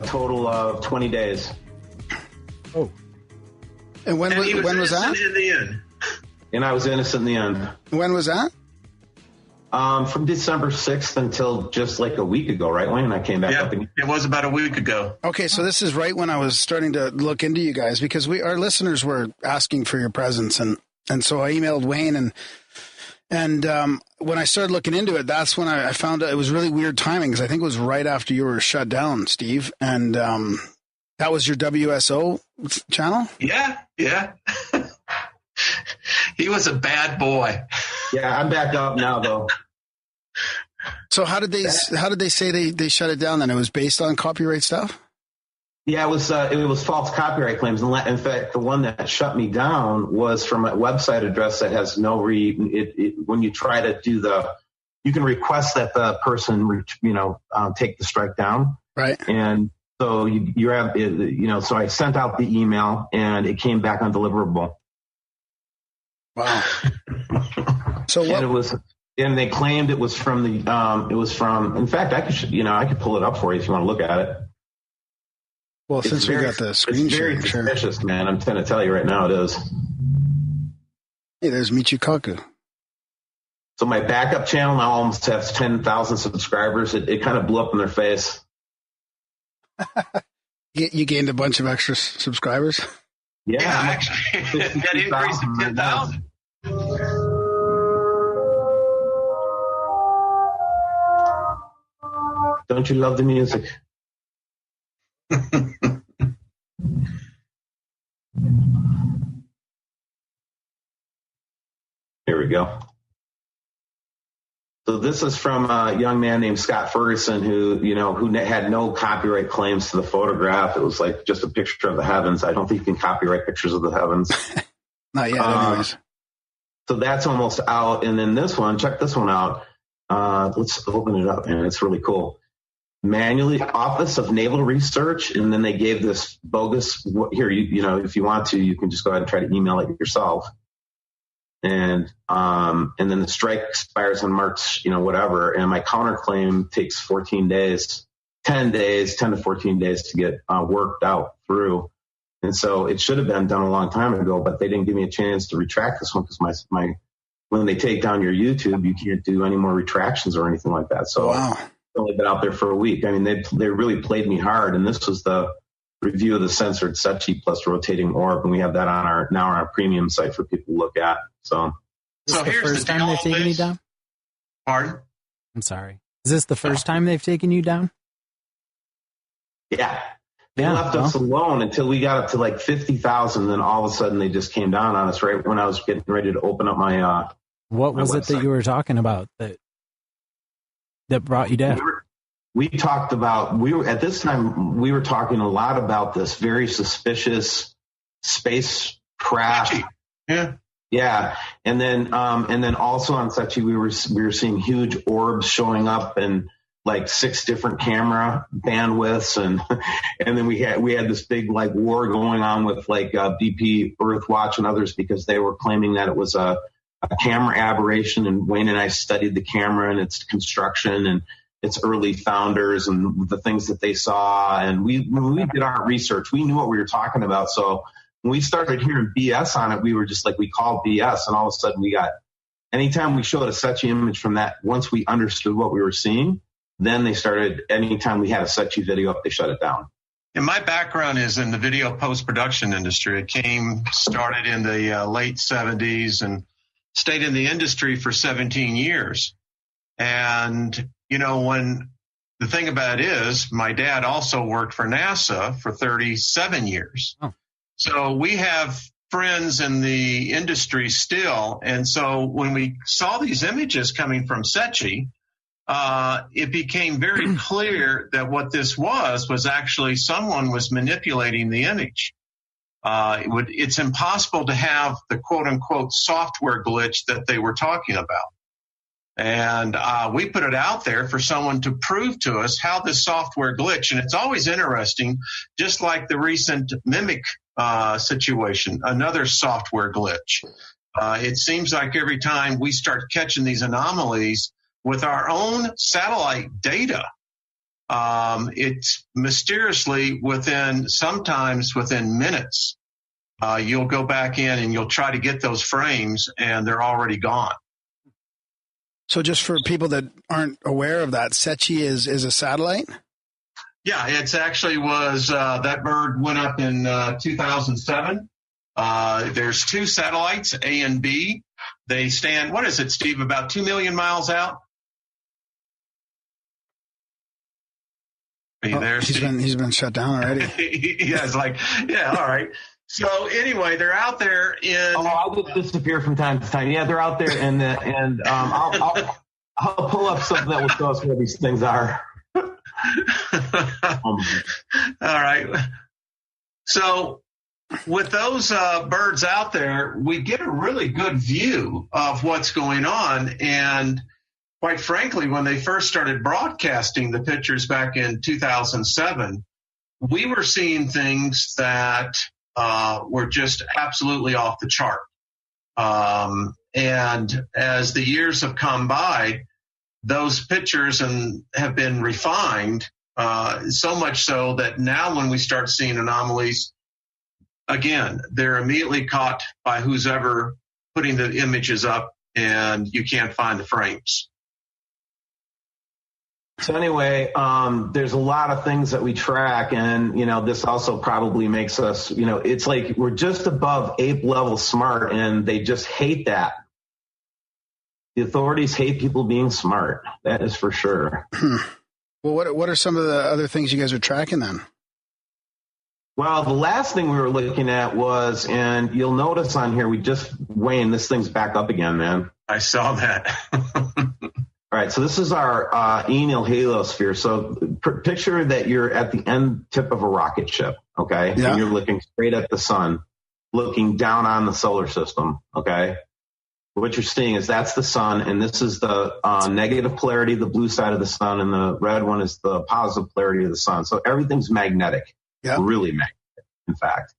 Total of 20 days. Oh. And when was that? In the end. And I was innocent in the end. When was that? From December 6th until just like a week ago, right, Wayne? I came back up again. It was about a week ago. Okay, so this is right when I was starting to look into you guys, because our listeners were asking for your presence, and so I emailed Wayne, and when I started looking into it, that's when I found out it was really weird timing, because I think it was right after you were shut down, Steve, and that was your WSO channel? Yeah. He was a bad boy. Yeah, I'm back up now, though. So how did they say they shut it down then? It was based on copyright stuff? Yeah, it was false copyright claims. In fact, the one that shut me down was from a website address that has no when you try to do you can request that the person, take the strike down. Right. And so so I sent out the email and it came back undeliverable. Wow. So what? And they claimed it was from in fact, I could pull it up for you if you want to look at it. Well, since we got the screen share. It's very suspicious, man. I'm trying to tell you right now, it is. Hey, there's Michikaku. So my backup channel now almost has 10,000 subscribers. It kind of blew up in their face. You gained a bunch of extra subscribers? Yeah, actually. That increase of 10,000. Don't you love the music? Here we go. So this is from a young man named Scott Ferguson who had no copyright claims to the photograph. It was like just a picture of the heavens. I don't think you can copyright pictures of the heavens. Not yet, anyways. So that's almost out. And then this one, check this one out. Let's open it up, man. It's really cool. Manually, Office of Naval Research, and then they gave this bogus. Here, if you want to, you can just go ahead and try to email it yourself. And then the strike expires on March, whatever. And my counterclaim takes 10 to 14 days to get worked out through. And so it should have been done a long time ago, but they didn't give me a chance to retract this one because when they take down your YouTube, you can't do any more retractions or anything like that. So wow. I've only been out there for a week. I mean, they really played me hard. And this was the review of the censored Sechi plus rotating orb, and we have that on our premium site for people to look at. So is this the first time they've taken you down? Pardon? I'm sorry. Is this the first time they've taken you down? Yeah. They left us alone until we got up to like 50,000. Then all of a sudden they just came down on us right when I was getting ready to open up my what was it that you were talking about that brought you down? We talked about, at this time, we were talking a lot about this very suspicious spacecraft. Yeah. And then also on Sechi, we were seeing huge orbs showing up and like 6 different camera bandwidths. And then we had this big like war going on with like BP Earthwatch and others because they were claiming that it was a camera aberration. And Wayne and I studied the camera and its construction and its early founders and the things that they saw. And when we did our research, we knew what we were talking about. So when we started hearing BS on it, we were just like, we called BS. And all of a sudden anytime we showed a Sechi image from that, once we understood what we were seeing, then they started, anytime we had a Sechi video up, they shut it down. And my background is in the video post-production industry. It started in the late 70s and stayed in the industry for 17 years. And, when the thing about it is my dad also worked for NASA for 37 years. Oh. So we have friends in the industry still. And so when we saw these images coming from Sechi, it became very clear that what this was actually someone was manipulating the image. It's impossible to have the quote unquote software glitch that they were talking about. And we put it out there for someone to prove to us how this software glitch, and it's always interesting, just like the recent Mimic situation, another software glitch. It seems like every time we start catching these anomalies with our own satellite data, it's mysteriously sometimes within minutes, you'll go back in and you'll try to get those frames and they're already gone. So just for people that aren't aware of that, Sechi is a satellite? Yeah, it's actually was that bird went up in 2007. There's 2 satellites, A and B. They stand, what is it, Steve, about 2 million miles out? Are you there, Steve? He's been shut down already. Yeah, it's like, yeah, all right. So anyway, they're out there in. Oh, I'll just disappear from time to time. Yeah, they're out there, and I'll pull up something that will show us where these things are. All right. So with those birds out there, we get a really good view of what's going on. And quite frankly, when they first started broadcasting the pictures back in 2007, we were seeing things that were just absolutely off the chart. And as the years have come by, those pictures have been refined, so much so that now when we start seeing anomalies, again, they're immediately caught by who's ever putting the images up, and you can't find the frames. So anyway, there's a lot of things that we track, and, this also probably makes us, it's like we're just above ape level smart, and they just hate that. The authorities hate people being smart. That is for sure. Well, what are some of the other things you guys are tracking then? Well, the last thing we were looking at was, and you'll notice on here, Wayne, this thing's back up again, man. I saw that. All right, so this is our Enel halosphere. So picture that you're at the end tip of a rocket ship, okay? Yeah. And you're looking straight at the sun, looking down on the solar system, okay? What you're seeing is that's the sun, and this is the negative polarity, the blue side of the sun, and the red one is the positive polarity of the sun. So everything's magnetic, really magnetic, in fact.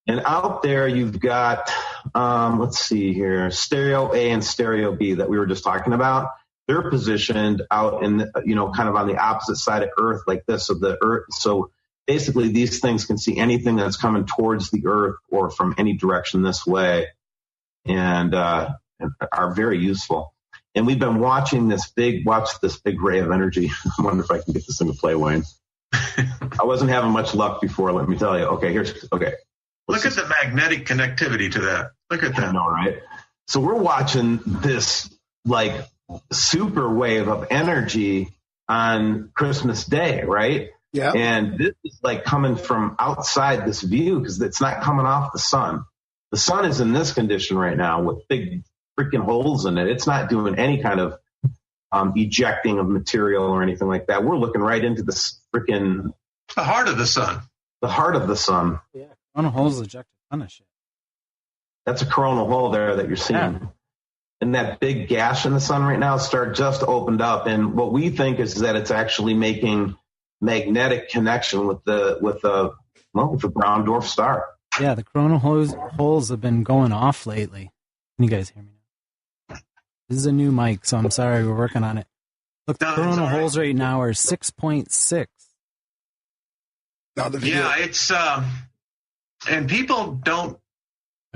And out there you've got, let's see here, stereo A and stereo B that we were just talking about. They're positioned out in, kind of on the opposite side of Earth like this of the Earth. So basically these things can see anything that's coming towards the Earth or from any direction this way. And are very useful. And we've been watching this big ray of energy. I wonder if I can get this thing to play, Wayne. I wasn't having much luck before, let me tell you. Okay. Look at the magnetic connectivity to that. Look at that. I know, right? So we're watching this like super wave of energy on Christmas Day, right? Yeah. And this is like coming from outside this view because it's not coming off the sun. The sun is in this condition right now with big freaking holes in it. It's not doing any kind of ejecting of material or anything like that. We're looking right into the freaking... The heart of the sun. The heart of the sun. Yeah, coronal holes eject a ton of shit. That's a coronal hole there that you're seeing. Yeah. And that big gash in the sun right now just opened up. And what we think is that it's actually making magnetic connection with the brown dwarf star. Yeah, the coronal holes have been going off lately. Can you guys hear me now? This is a new mic, so I'm sorry, we're working on it. Look, the coronal holes right now are 6.6. Yeah, it's and people don't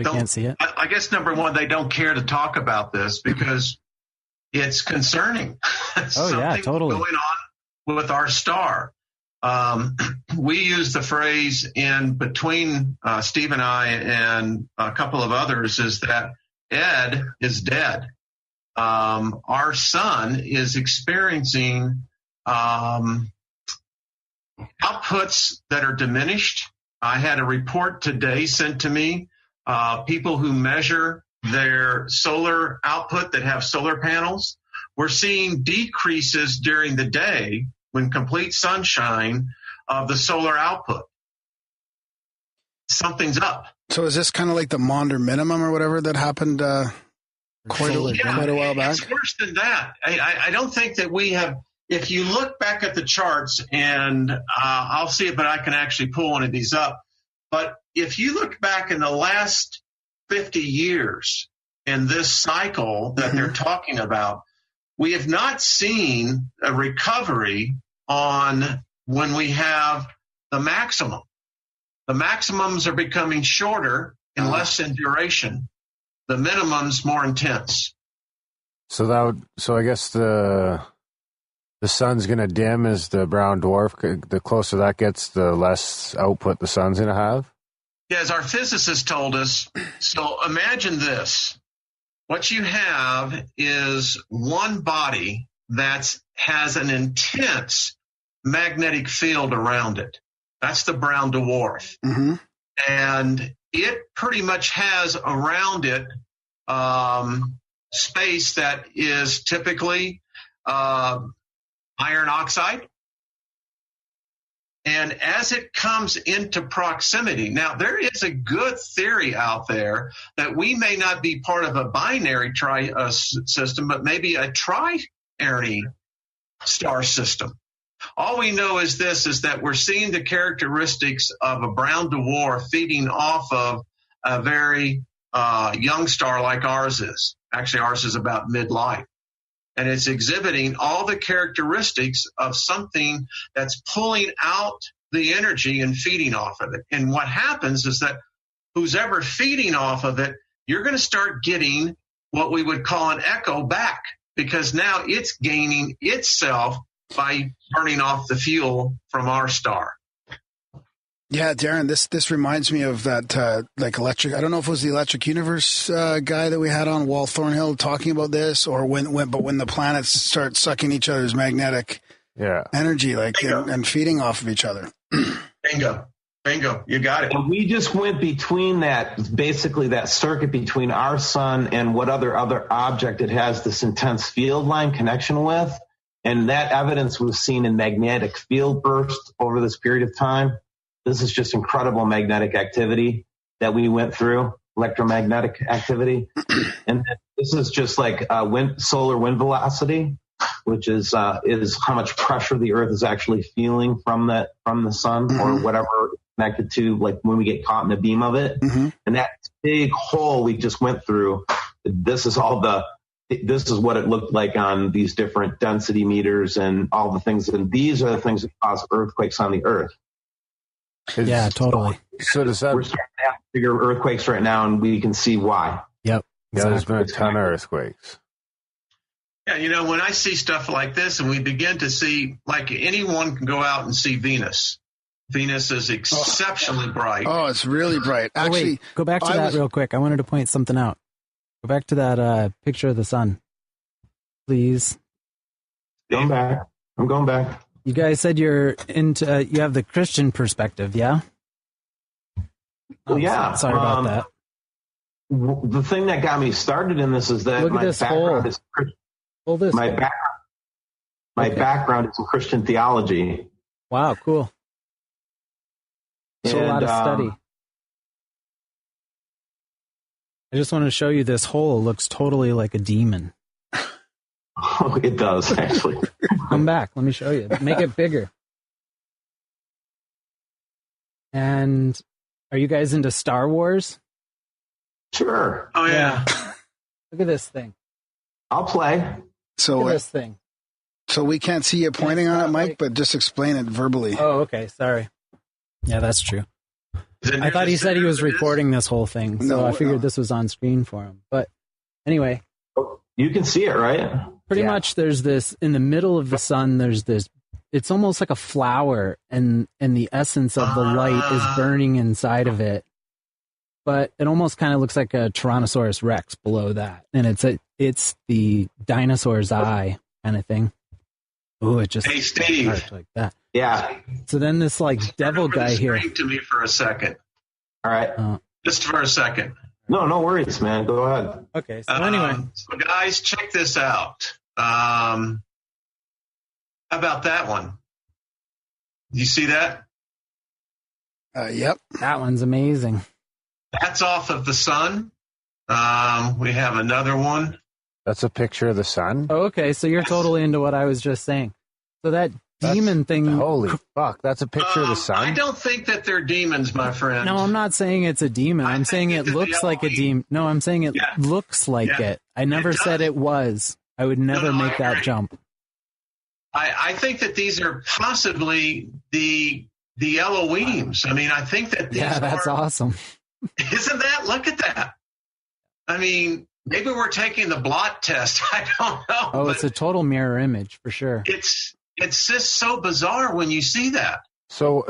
can't see it. I guess number one, they don't care to talk about this because it's concerning. Yeah, totally. Going on with our star. We use the phrase in between Steve and I and a couple of others is that Ed is dead. Our sun is experiencing outputs that are diminished. I had a report today sent to me. People who measure their solar output that have solar panels, we're seeing decreases during the day when complete sunshine of the solar output. Something's up. So is this kind of like the Maunder minimum or whatever that happened quite a while back? It's worse than that. I don't think that we have. If you look back at the charts, and I'll see it, but I can actually pull one of these up. But if you look back in the last 50 years in this cycle that they're talking about, we have not seen a recovery on when we have the maximum. The maximums are becoming shorter and less in duration. The minimums more intense. So I guess the sun's going to dim as the brown dwarf. The closer that gets, the less output the sun's going to have. Yeah, as our physicist told us. So imagine this. What you have is one body that has an intense magnetic field around it. That's the brown dwarf. Mm-hmm. And it pretty much has around it space that is typically iron oxide. And as it comes into proximity, now there is a good theory out there that we may not be part of a binary system, but maybe a trinary star system. All we know is that we're seeing the characteristics of a brown dwarf feeding off of a very young star like ours is. Actually, ours is about midlife. And it's exhibiting all the characteristics of something that's pulling out the energy and feeding off of it. And what happens is that who's ever feeding off of it, you're going to start getting what we would call an echo back, because now it's gaining itself by burning off the fuel from our star. Yeah, Darren, this reminds me of that like electric. I don't know if it was the Electric Universe guy that we had on, Walt Thornhill, talking about this, or when the planets start sucking each other's magnetic energy, like and feeding off of each other. Bingo, you got it. And we just went between that, basically that circuit between our sun and what other object it has this intense field line connection with, and that evidence was seen in magnetic field bursts over this period of time. This is just incredible magnetic activity that we went through, electromagnetic activity. And this is just like solar wind velocity, which is how much pressure the Earth is actually feeling from the sun or whatever it's connected to, like when we get caught in a beam of it. Mm-hmm. And that big hole we just went through, this is what it looked like on these different density meters and all the things. And these are the things that cause earthquakes on the Earth. Yeah, totally. So does that? We're starting to have bigger earthquakes right now, and we can see why. Yep. Yeah, there's been a ton of earthquakes. Yeah, when I see stuff like this, and we begin to see, like anyone can go out and see Venus. Venus is exceptionally bright. Oh, it's really bright. Actually, wait, go back to that real quick. I wanted to point something out. Go back to that picture of the sun, please. I'm going back. You guys said you're into, you have the Christian perspective, yeah? Well, yeah. Sorry about that. The thing that got me started in this is that my background is Christian. My background is in Christian theology. Wow, cool. So a lot of study. I just want to show you this hole. It looks totally like a demon. Oh, it does, actually. Come back. Let me show you. Make it bigger. And are you guys into Star Wars? Sure. Oh, yeah. Look at this thing. I'll play. So Look at this thing. So we can't see you pointing on it, Mike, but just explain it verbally. Oh, okay. Sorry. Yeah, that's true. I thought he said he was recording this whole thing, so I figured this was on screen for him. But anyway. You can see it, right? Pretty much there's this, in the middle of the sun, there's this, it's almost like a flower, and the essence of the light is burning inside of it. But it almost kind of looks like a Tyrannosaurus Rex below that. And it's the dinosaur's eye kind of thing. Oh, it just Steve. Like that. Yeah. So then this like devil guy here. To me for a second. All right. Just for a second. No worries, man. Go ahead. Okay. So anyway. So guys, check this out. How about that one? You see that? Yep. That one's amazing. That's off of the sun. We have another one. That's a picture of the sun? Oh, okay, so you're totally into what I was just saying. So that demon thing... Holy fuck, that's a picture of the sun? I don't think that they're demons, my friend. No, I'm not saying it's a demon. I'm saying it looks like a demon. No, I'm saying it looks like it. I never said it was. I would never make that jump. I think that these are possibly the Elohims. I mean, I think that these that's awesome. Isn't that? Look at that. I mean, Maybe we're taking the blot test. I don't know. Oh, it's a total mirror image for sure. It's just so bizarre when you see that. So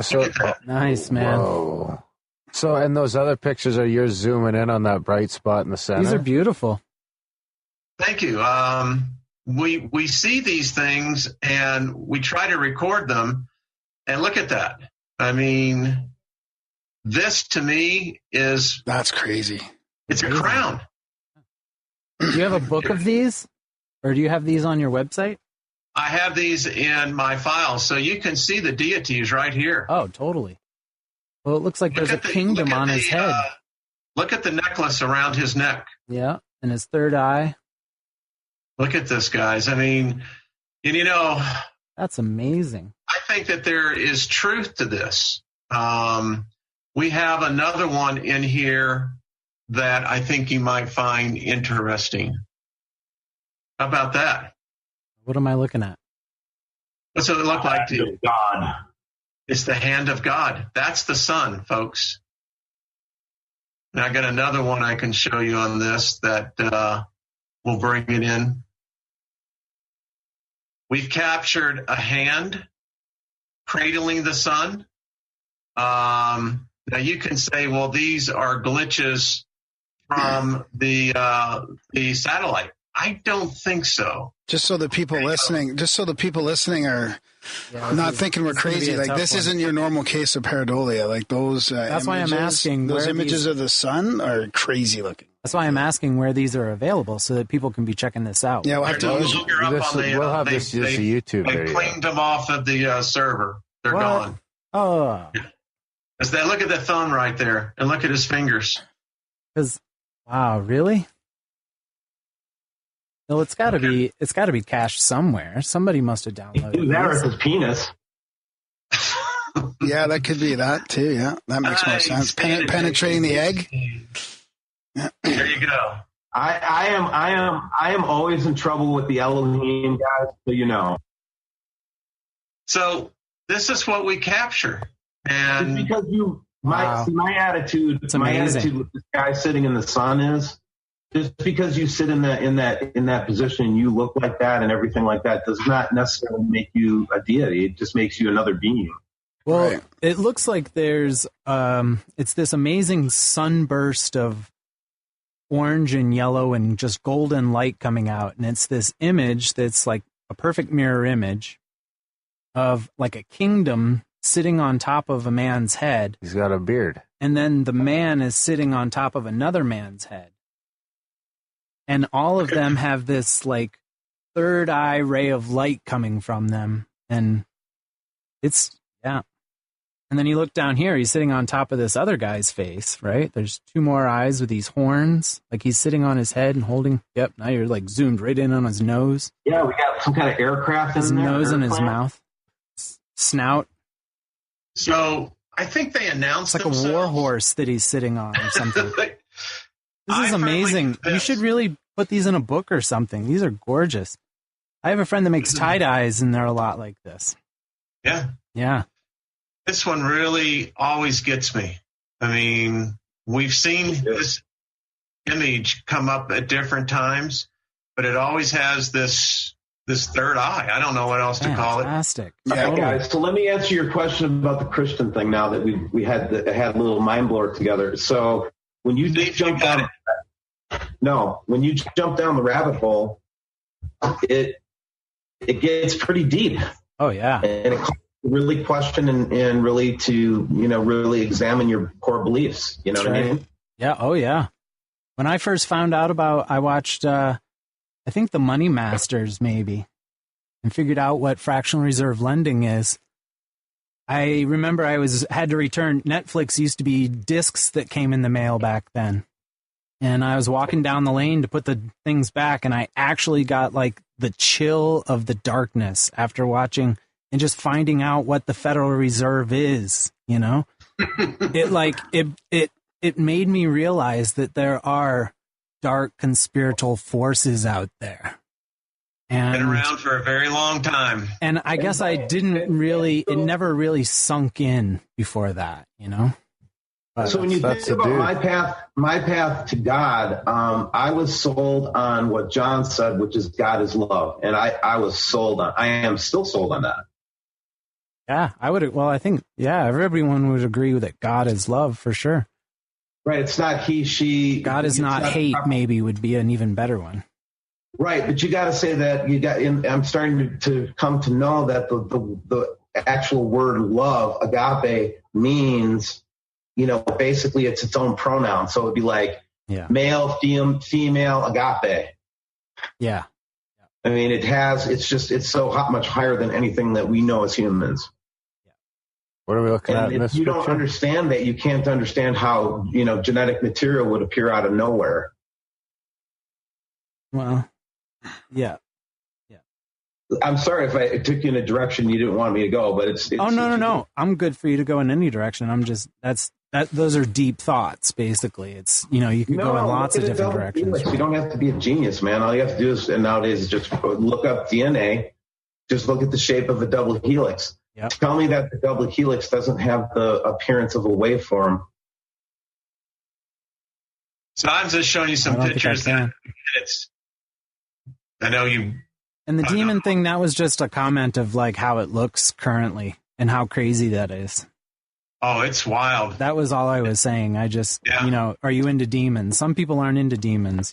nice, man. Whoa. So, and those other pictures are yours zooming in on that bright spot in the center? These are beautiful. Thank you. We see these things and we try to record them, and look at that. I mean, this to me is... That's crazy. It's a crown. Do you have a book of these? Or do you have these on your website? I have these in my files, so you can see the deities right here. Oh, totally. Well, it looks like there's a kingdom on his head. Look at the necklace around his neck. Yeah, and his third eye. Look at this, guys. I mean, and you know... That's amazing. I think that there is truth to this. We have another one in here that I think you might find interesting. How about that? What am I looking at? What's it look like to you? God. It's the hand of God. That's the sun, folks. And I got another one I can show you on this that will bring it in. We've captured a hand cradling the sun. Now you can say, well, these are glitches from the satellite. I don't think so. Just so the people listening are not thinking we're crazy. Like, this isn't your normal case of pareidolia. Like those. That's why I'm asking. Those images of the sun are crazy looking. That's why I'm asking where these are available so that people can be checking this out. Yeah, we'll have to. We'll have this as a YouTube video. They cleaned them off of the server. They're gone. Oh. Look at the thumb right there, and look at his fingers. Wow, really? Well, it's got to be cached somewhere. Somebody must have downloaded. That was his penis. Yeah, that could be that too. Yeah, that makes more sense. Penetrating the egg. There you go. I am always in trouble with the Elohim guys, so you know. So this is what we capture, and it's because my attitude with this guy sitting in the sun is just because you sit in that position and you look like that and everything like that does not necessarily make you a deity. It just makes you another being. Well, It looks like there's it's this amazing sunburst of orange and yellow and just golden light coming out, and it's this image that's like a perfect mirror image of like a kingdom sitting on top of a man's head. He's got a beard. And then the man is sitting on top of another man's head. And all of them have this like third eye ray of light coming from them. And it's, yeah. And then you look down here, he's sitting on top of this other guy's face, right? There's two more eyes with these horns. Like he's sitting on his head and holding, yep, now you're like zoomed right in on his nose. Yeah, we got some kind of aircraft his in there. His nose and his mouth. Snout. So I think they announced it's like themselves. A war horse that he's sitting on or something. This is amazing. You should really put these in a book or something. These are gorgeous. I have a friend that makes tie-dyes, and they're a lot like this. Yeah. Yeah. This one really always gets me. I mean, we've seen this image come up at different times, but it always has this third eye. I don't know what else to call it. Fantastic. Yeah, guys. So let me answer your question about the Christian thing. Now that we had a little mind blower together. So when you jump down, when you jump down the rabbit hole, it gets pretty deep. Oh yeah, and it really question and really to really examine your core beliefs. You know what I mean? Yeah. Oh yeah. When I first found out I watched. I think the Money Masters maybe, and figured out what fractional reserve lending is. I remember I had to return. Netflix used to be discs that came in the mail back then. And I was walking down the lane to put the things back, and I actually got like the chill of the darkness after watching and just finding out what the Federal Reserve is, It made me realize that there are dark conspiratorial forces out there. And been around for a very long time. And I guess it never really sunk in before that, So when you think about my path to God, I was sold on what John said, which is God is love. And I was sold on, I am still sold on that. Yeah, I would. Well, I think, everyone would agree that God is love for sure. Right. It's not he, she. God is not hate, maybe would be an even better one. Right. But you got to say that I'm starting to come to know that the actual word love, agape, means, basically it's its own pronoun. So it'd be like male, female, agape. Yeah. I mean, it's so much higher than anything that we know as humans. What are we looking at in this If you picture? don't understand that, you can't understand how, genetic material would appear out of nowhere. Well, yeah. I'm sorry if I took you in a direction you didn't want me to go, but it's no. I'm good for you to go in any direction. I'm just, those are deep thoughts, basically. It's, you can go in lots of different directions. You don't have to be a genius, man. All you have to do is, nowadays, is just look up DNA. Just look at the shape of a double helix. Yep. Tell me that the double helix doesn't have the appearance of a waveform. So I'm just showing you some pictures. I know you. And the demon thing, that was just a comment of like how it looks currently and how crazy that is. Oh, it's wild. That was all I was saying. I just, are you into demons? Some people aren't into demons,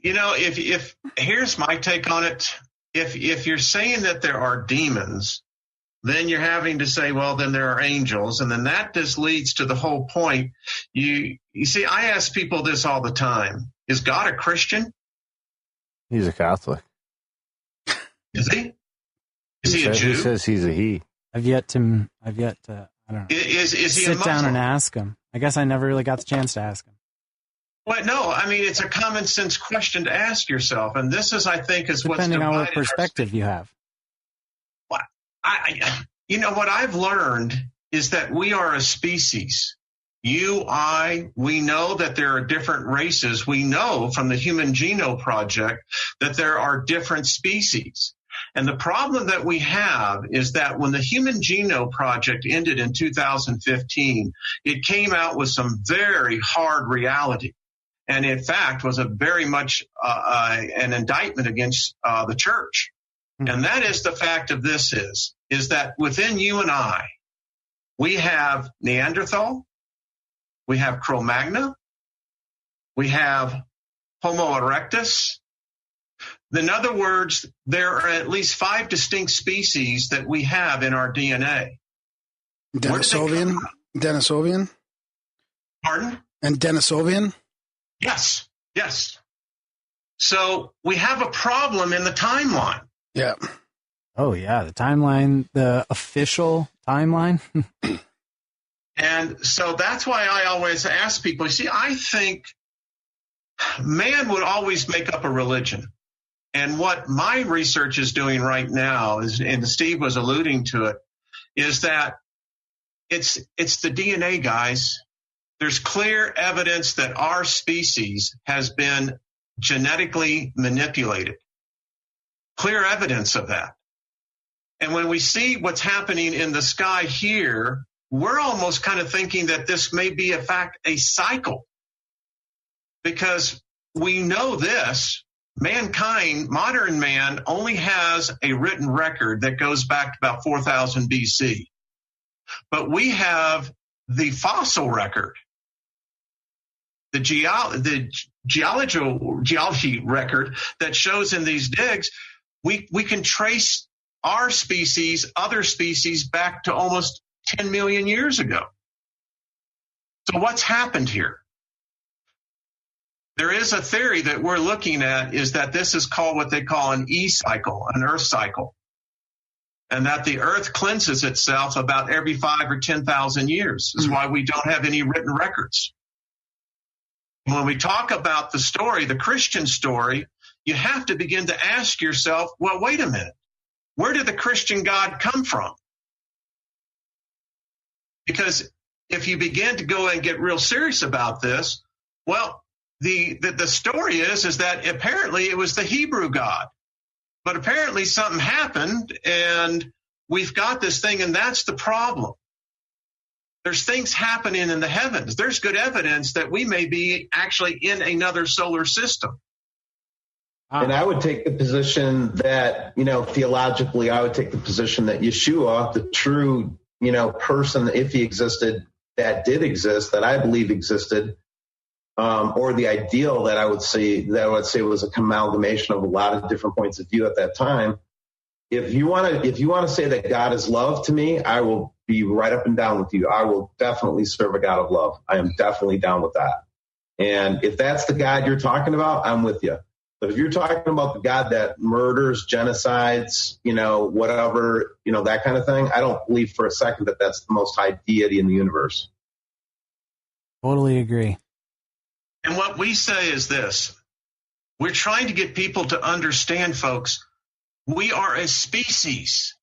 if here's my take on it. If you're saying that there are demons, then you're having to say, well, then there are angels. And then that just leads to the whole point. You see, I ask people this all the time. Is God a Christian? He's a Catholic. Is he? Is he a Jew? He says he's a he. I've yet to, I don't know. Is he sit down and ask him? I guess I never really got the chance to ask him. Well, no, I mean, it's a common sense question to ask yourself. And this is, I think, is what's depending on what perspective you have. Well, what I've learned is that we are a species. You, I, we know that there are different races. We know from the Human Genome Project that there are different species. And the problem that we have is that when the Human Genome Project ended in 2015, it came out with some very hard reality. And in fact, was a very much an indictment against the church. Mm-hmm. And that is the fact of this is that within you and I, we have Neanderthal, we have Cro-Magnon, we have Homo erectus. In other words, there are at least 5 distinct species that we have in our DNA. Denisovian? Pardon? And Denisovian? Yes. So we have a problem in the timeline. Yeah. Oh, yeah. The timeline, the official timeline. And so that's why I always ask people, see, I think man would always make up a religion. And what my research is doing right now is, and Steve was alluding to it, is that it's the DNA, guys. There's clear evidence that our species has been genetically manipulated. Clear evidence of that. And when we see what's happening in the sky here, we're almost kind of thinking that this may be, in fact, a cycle. Because we know this, mankind, modern man, only has a written record that goes back to about 4000 BC. But we have the fossil record, the geology record that shows in these digs, we can trace our species, other species, back to almost 10 million years ago. So what's happened here? There is a theory that we're looking at is that this is called what they call an E-cycle, an Earth cycle, and that the Earth cleanses itself about every 5 or 10,000 years. This is why we don't have any written records. When we talk about the story, the Christian story, you have to begin to ask yourself, well, wait a minute. Where did the Christian God come from? Because if you begin to go and get real serious about this, well, the story is that apparently it was the Hebrew God. But apparently something happened and we've got this thing, and that's the problem. There's things happening in the heavens. There's good evidence that we may be actually in another solar system. And I would take the position that, theologically, I would take the position that Yeshua, the true, person, if he existed, that did exist, that I believe existed, or the ideal that I would say was a amalgamation of a lot of different points of view at that time. If you want to say that God is love to me, I will be right up and down with you. I will definitely serve a God of love. I am definitely down with that. And if that's the God you're talking about, I'm with you. But if you're talking about the God that murders, genocides, whatever, that kind of thing, I don't believe for a second that that's the most high deity in the universe. Totally agree. And what we say is this. We're trying to get people to understand, folks, we are a species.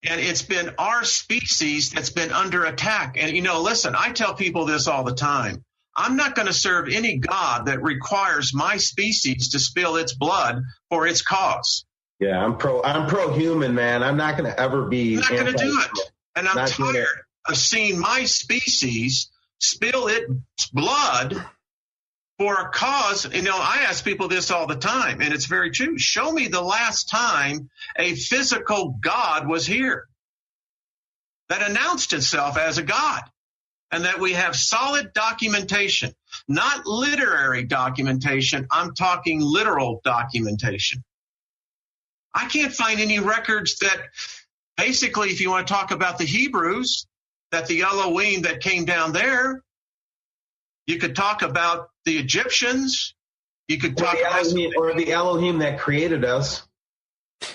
And it's been our species that's been under attack. And, listen, I tell people this all the time. I'm not going to serve any God that requires my species to spill its blood for its cause. Yeah, I'm pro-human, man. I'm not going to ever be. I'm not going to do it. And I'm tired of seeing my species spill its blood for a cause. I ask people this all the time, and it's very true. Show me the last time a physical God was here that announced itself as a God. And that we have solid documentation, not literary documentation. I'm talking literal documentation. I can't find any records that basically, if you want to talk about the Hebrews, that the Elohim that came down there, you could talk about the Egyptians. You could talk about the Elohim that created us.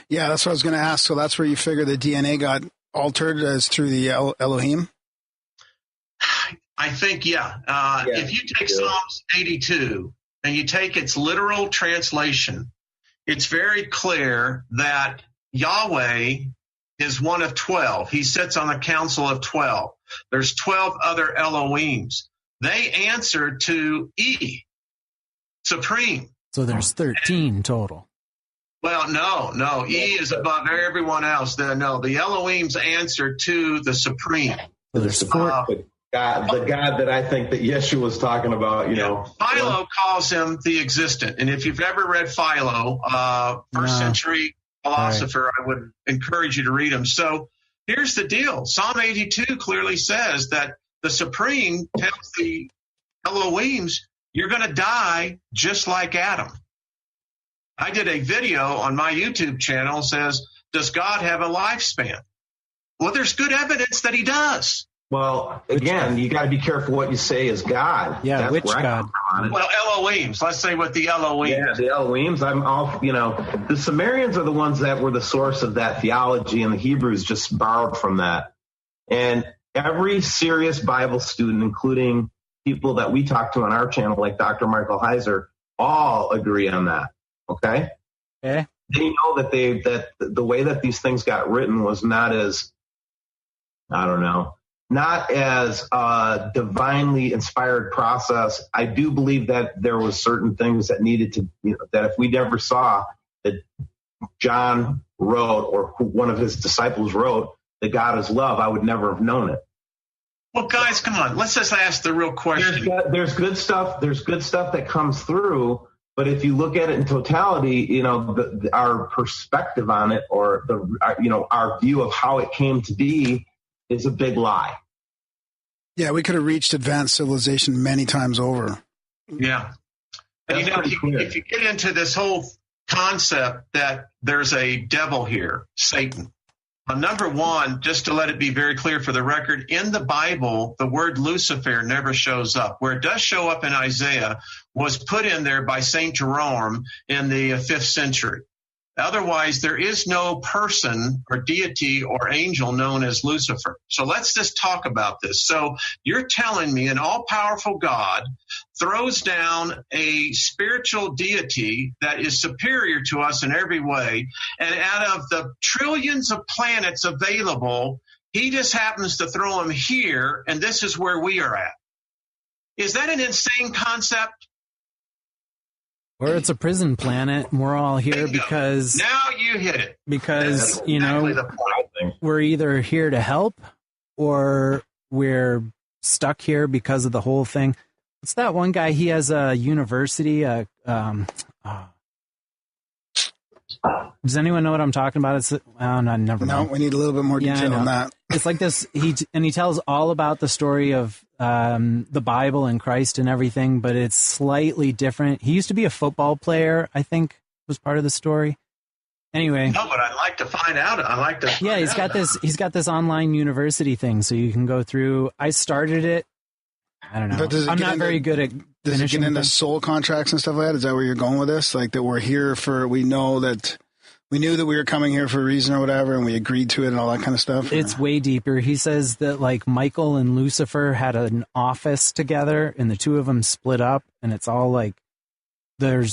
Yeah, that's what I was going to ask. So that's where you figure the DNA got altered as through the Elohim? I think, if you take Psalms 82 and you take its literal translation, it's very clear that Yahweh is one of 12. He sits on a council of 12. There's 12 other Elohims. They answer to E, Supreme. So there's 13 total. Well, no. E is above everyone else. The Elohims answer to the Supreme. So there's 4. The God that I think that Yeshua was talking about, Philo calls him the existent. And if you've ever read Philo, first century philosopher, right, I would encourage you to read him. So here's the deal. Psalm 82 clearly says that the Supreme tells the Elohims, you're going to die just like Adam. I did a video on my YouTube channel says, does God have a lifespan? Well, there's good evidence that he does. Well, again, you got to be careful what you say is God. Yeah, that's which God? Well, Elohims. Let's say with the Elohims. Yeah, the Elohims. I'm all, the Sumerians are the ones that were the source of that theology, and the Hebrews just borrowed from that. And every serious Bible student, including people that we talk to on our channel, like Dr. Michael Heiser, all agree on that. Okay? Okay. They know that the way that these things got written was not as, not as a divinely inspired process. I do believe that there was certain things that needed to, that if we never saw that John wrote or one of his disciples wrote that God is love, I would never have known it. Well, guys, come on. Let's just ask the real question. There's good stuff. There's good stuff that comes through. But if you look at it in totality, our perspective on it, or our view of how it came to be, is a big lie. Yeah, we could have reached advanced civilization many times over. Yeah. And if you get into this whole concept that there's a devil here, Satan. Number one, just to let it be very clear for the record, in the Bible, the word Lucifer never shows up. Where it does show up in Isaiah was put in there by St. Jerome in the 5th century. Otherwise, there is no person or deity or angel known as Lucifer. So let's just talk about this. So you're telling me an all-powerful God throws down a spiritual deity that is superior to us in every way, and out of the trillions of planets available, he just happens to throw them here, and this is where we are at. Is that an insane concept? Or it's a prison planet, and we're all here Bingo. Because... Now you hit it. Because, we're either here to help, or we're stuck here because of the whole thing. What's that one guy? He has a university. Does anyone know what I'm talking about? It's no, never mind. No, we need a little bit more detail on that. It's like this. He tells all about the story of the Bible and Christ and everything, but it's slightly different. He used to be a football player, I think, was part of the story. Anyway, no, but I'd like to find out. Yeah, he's got this. He's got this online university thing, so you can go through. I started it. I don't know. I'm not very good at. Does it get into soul contracts and stuff like that? Is that where you're going with this? Like that we're here for, we knew that we were coming here for a reason or whatever, and we agreed to it and all that kind of stuff? It's way deeper. He says that like Michael and Lucifer had an office together and the two of them split up, and it's all like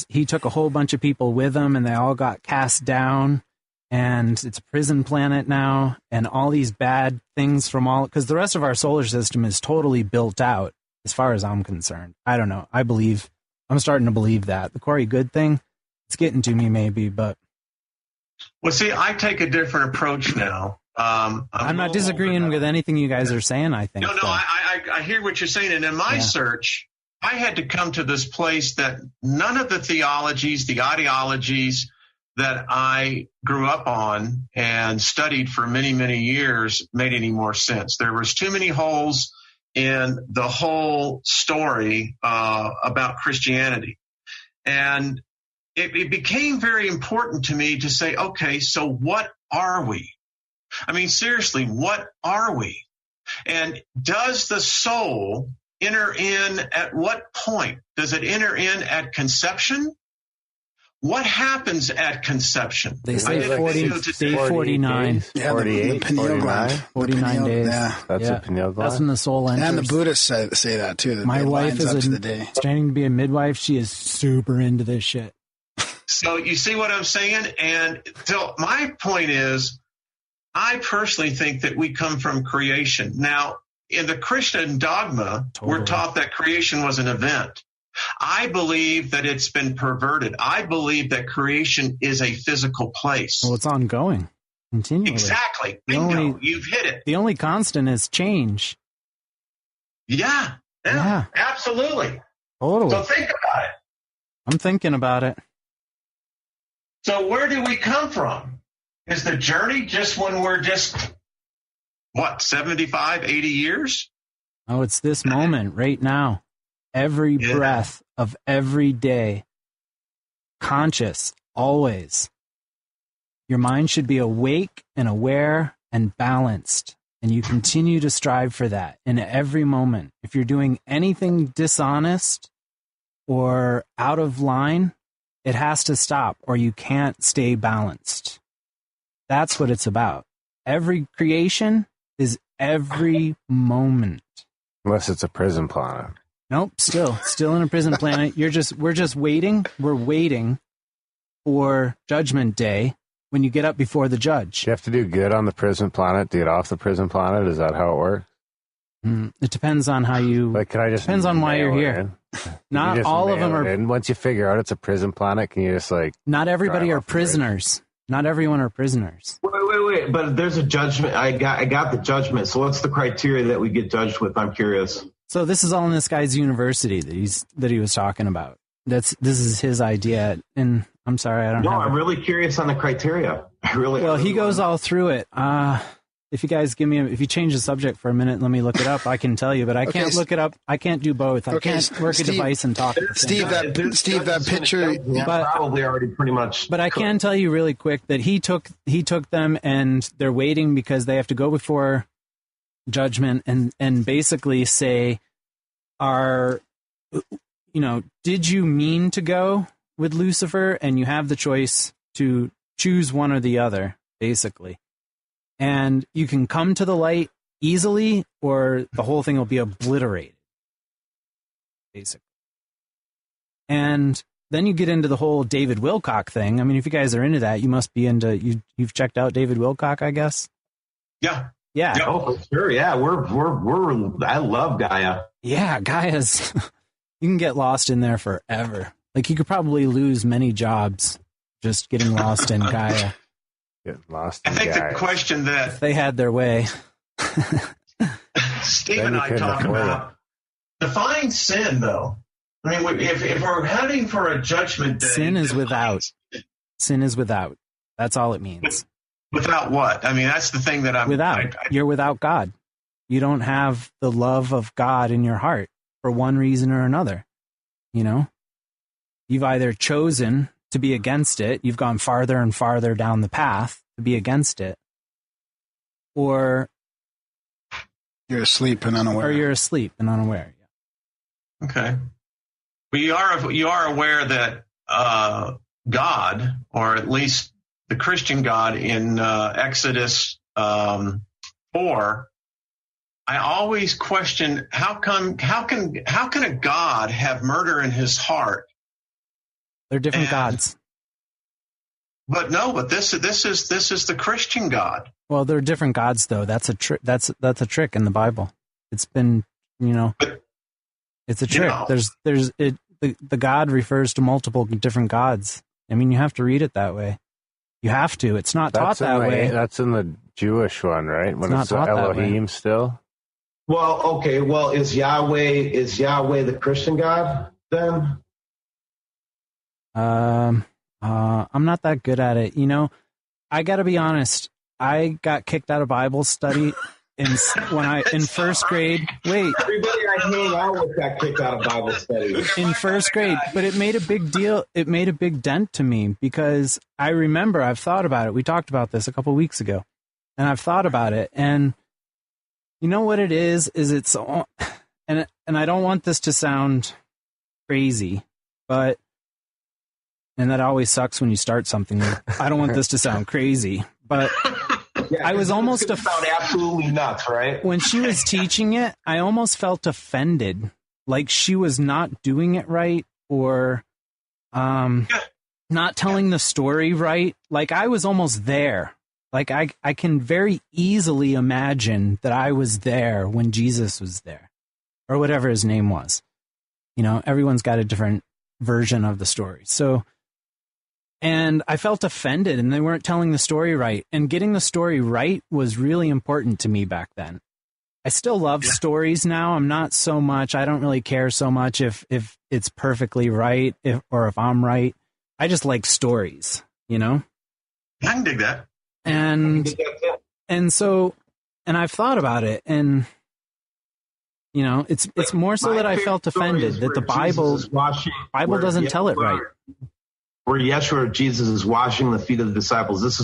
he took a whole bunch of people with him and they all got cast down, and it's a prison planet now, and all these bad things from because the rest of our solar system is totally built out. As far as I'm concerned, I don't know. I'm starting to believe that the Corey Good thing, it's getting to me maybe, but. Well, see, I take a different approach now. I'm not disagreeing with anything you guys are saying, I think. No, I hear what you're saying. And in my search, I had to come to this place that none of the theologies, the ideologies that I grew up on and studied for many, many years made any more sense. There was too many holes in the whole story about Christianity. And it became very important to me to say, okay, so what are we? I mean, seriously, what are we? And does the soul enter in at what point? Does it enter in at conception? What happens at conception? They say day 49. Yeah, 48, the pineal gland. 49 days. Yeah. That's a pineal gland. That's when the soul enters. And the Buddhists say that too. That my wife is training to be a midwife. She is super into this shit. So you see what I'm saying? And so my point is, I personally think that we come from creation. Now, in the Christian dogma, we're taught that creation was an event. I believe that it's been perverted. I believe that creation is a physical place. Well, it's ongoing, continually. Exactly. Bingo. You've hit it. The only constant is change. Yeah. Absolutely. Totally. So think about it. I'm thinking about it. So where do we come from? Is the journey just when we're just, 75, 80 years? Oh, it's this moment right now. Every breath of every day. Conscious, always. Your mind should be awake and aware and balanced. And you continue to strive for that in every moment. If you're doing anything dishonest or out of line, it has to stop or you can't stay balanced. That's what it's about. Every creation is every moment. Unless it's a prison planet. Nope, still in a prison planet. We're just waiting. We're waiting for Judgment Day when you get up before the judge. You have to do good on the prison planet to get off the prison planet. Is that how it works? It depends on how you. Like, can I just depends on why you're here. Not all of them are. And once you figure out it's a prison planet, can you just like? Not everybody are prisoners. Not everyone are prisoners. Wait. But there's a judgment. I got the judgment. So what's the criteria that we get judged with? I'm curious. So this is all in this guy's university that he was talking about. This is his idea, and I'm sorry I don't. I'm really curious on the criteria. He goes all through it. If you guys if you change the subject for a minute, let me look it up. I can tell you, but I can't look it up. I can't do both. I can't work a device and talk. Steve, that picture, probably already pretty much. But I can tell you really quick that he took them, and they're waiting because they have to go before judgment and basically say, did you mean to go with Lucifer? And you have the choice to choose one or the other, basically. And you can come to the light easily, or the whole thing will be obliterated, basically. And then you get into the whole David Wilcock thing. I mean, if you guys are into that, you must be into. You've checked out David Wilcock, I guess. Yeah. Yeah. Oh, for sure. Yeah, I love Gaia. Yeah, Gaia's. You can get lost in there forever. Like, you could probably lose many jobs just getting lost in Gaia. Get lost in I think Gaia. the question that if they had their way. Steve and I talk about define sin, though. I mean, if we're heading for a judgment day, sin is without. Sin is without. That's all it means. Without what? I mean, that's the thing that I'm without. You're without God. You don't have the love of God in your heart for one reason or another. You know, you've either chosen to be against it. You've gone farther and farther down the path to be against it, or you're asleep and unaware. Or you're asleep and unaware. Yeah. Okay. But you are aware that God, or at least the Christian God in Exodus 4, I always question how can a God have murder in his heart? They're different gods. But this is the Christian God. Well, they're different gods, though. That's a trick. That's a trick in the Bible. It's been, it's a trick. The God refers to multiple different gods. I mean, you have to read it that way. You have to. It's not taught that way. That's in the Jewish one, right? When it's Elohim still. Well, okay. Well, is Yahweh the Christian God then? I'm not that good at it. I got to be honest. I got kicked out of Bible study in first grade. Wait, everybody I hang out with got kicked out of Bible study in first grade, but it made a big deal. It made a big dent to me because I remember I've thought about it. We talked about this a couple of weeks ago, and I've thought about it. And you know what it is it's and I don't want this to sound crazy, but. And that always sucks when you start something. I don't want this to sound crazy, but yeah, I was almost sound absolutely nuts, right? When she was teaching it, I almost felt offended, like she was not doing it right or not telling the story right. Like I was almost there. Like I can very easily imagine that I was there when Jesus was there, or whatever his name was. Everyone's got a different version of the story. So. And I felt offended, and they weren't telling the story right. And getting the story right was really important to me back then. I still love stories now. I'm not so much. I don't really care so much if it's perfectly right or if I'm right. I just like stories, I can dig that. And so I've thought about it, and it's more so that I felt offended that the Bible doesn't tell it right. Where Yeshua, Jesus, is washing the feet of the disciples. This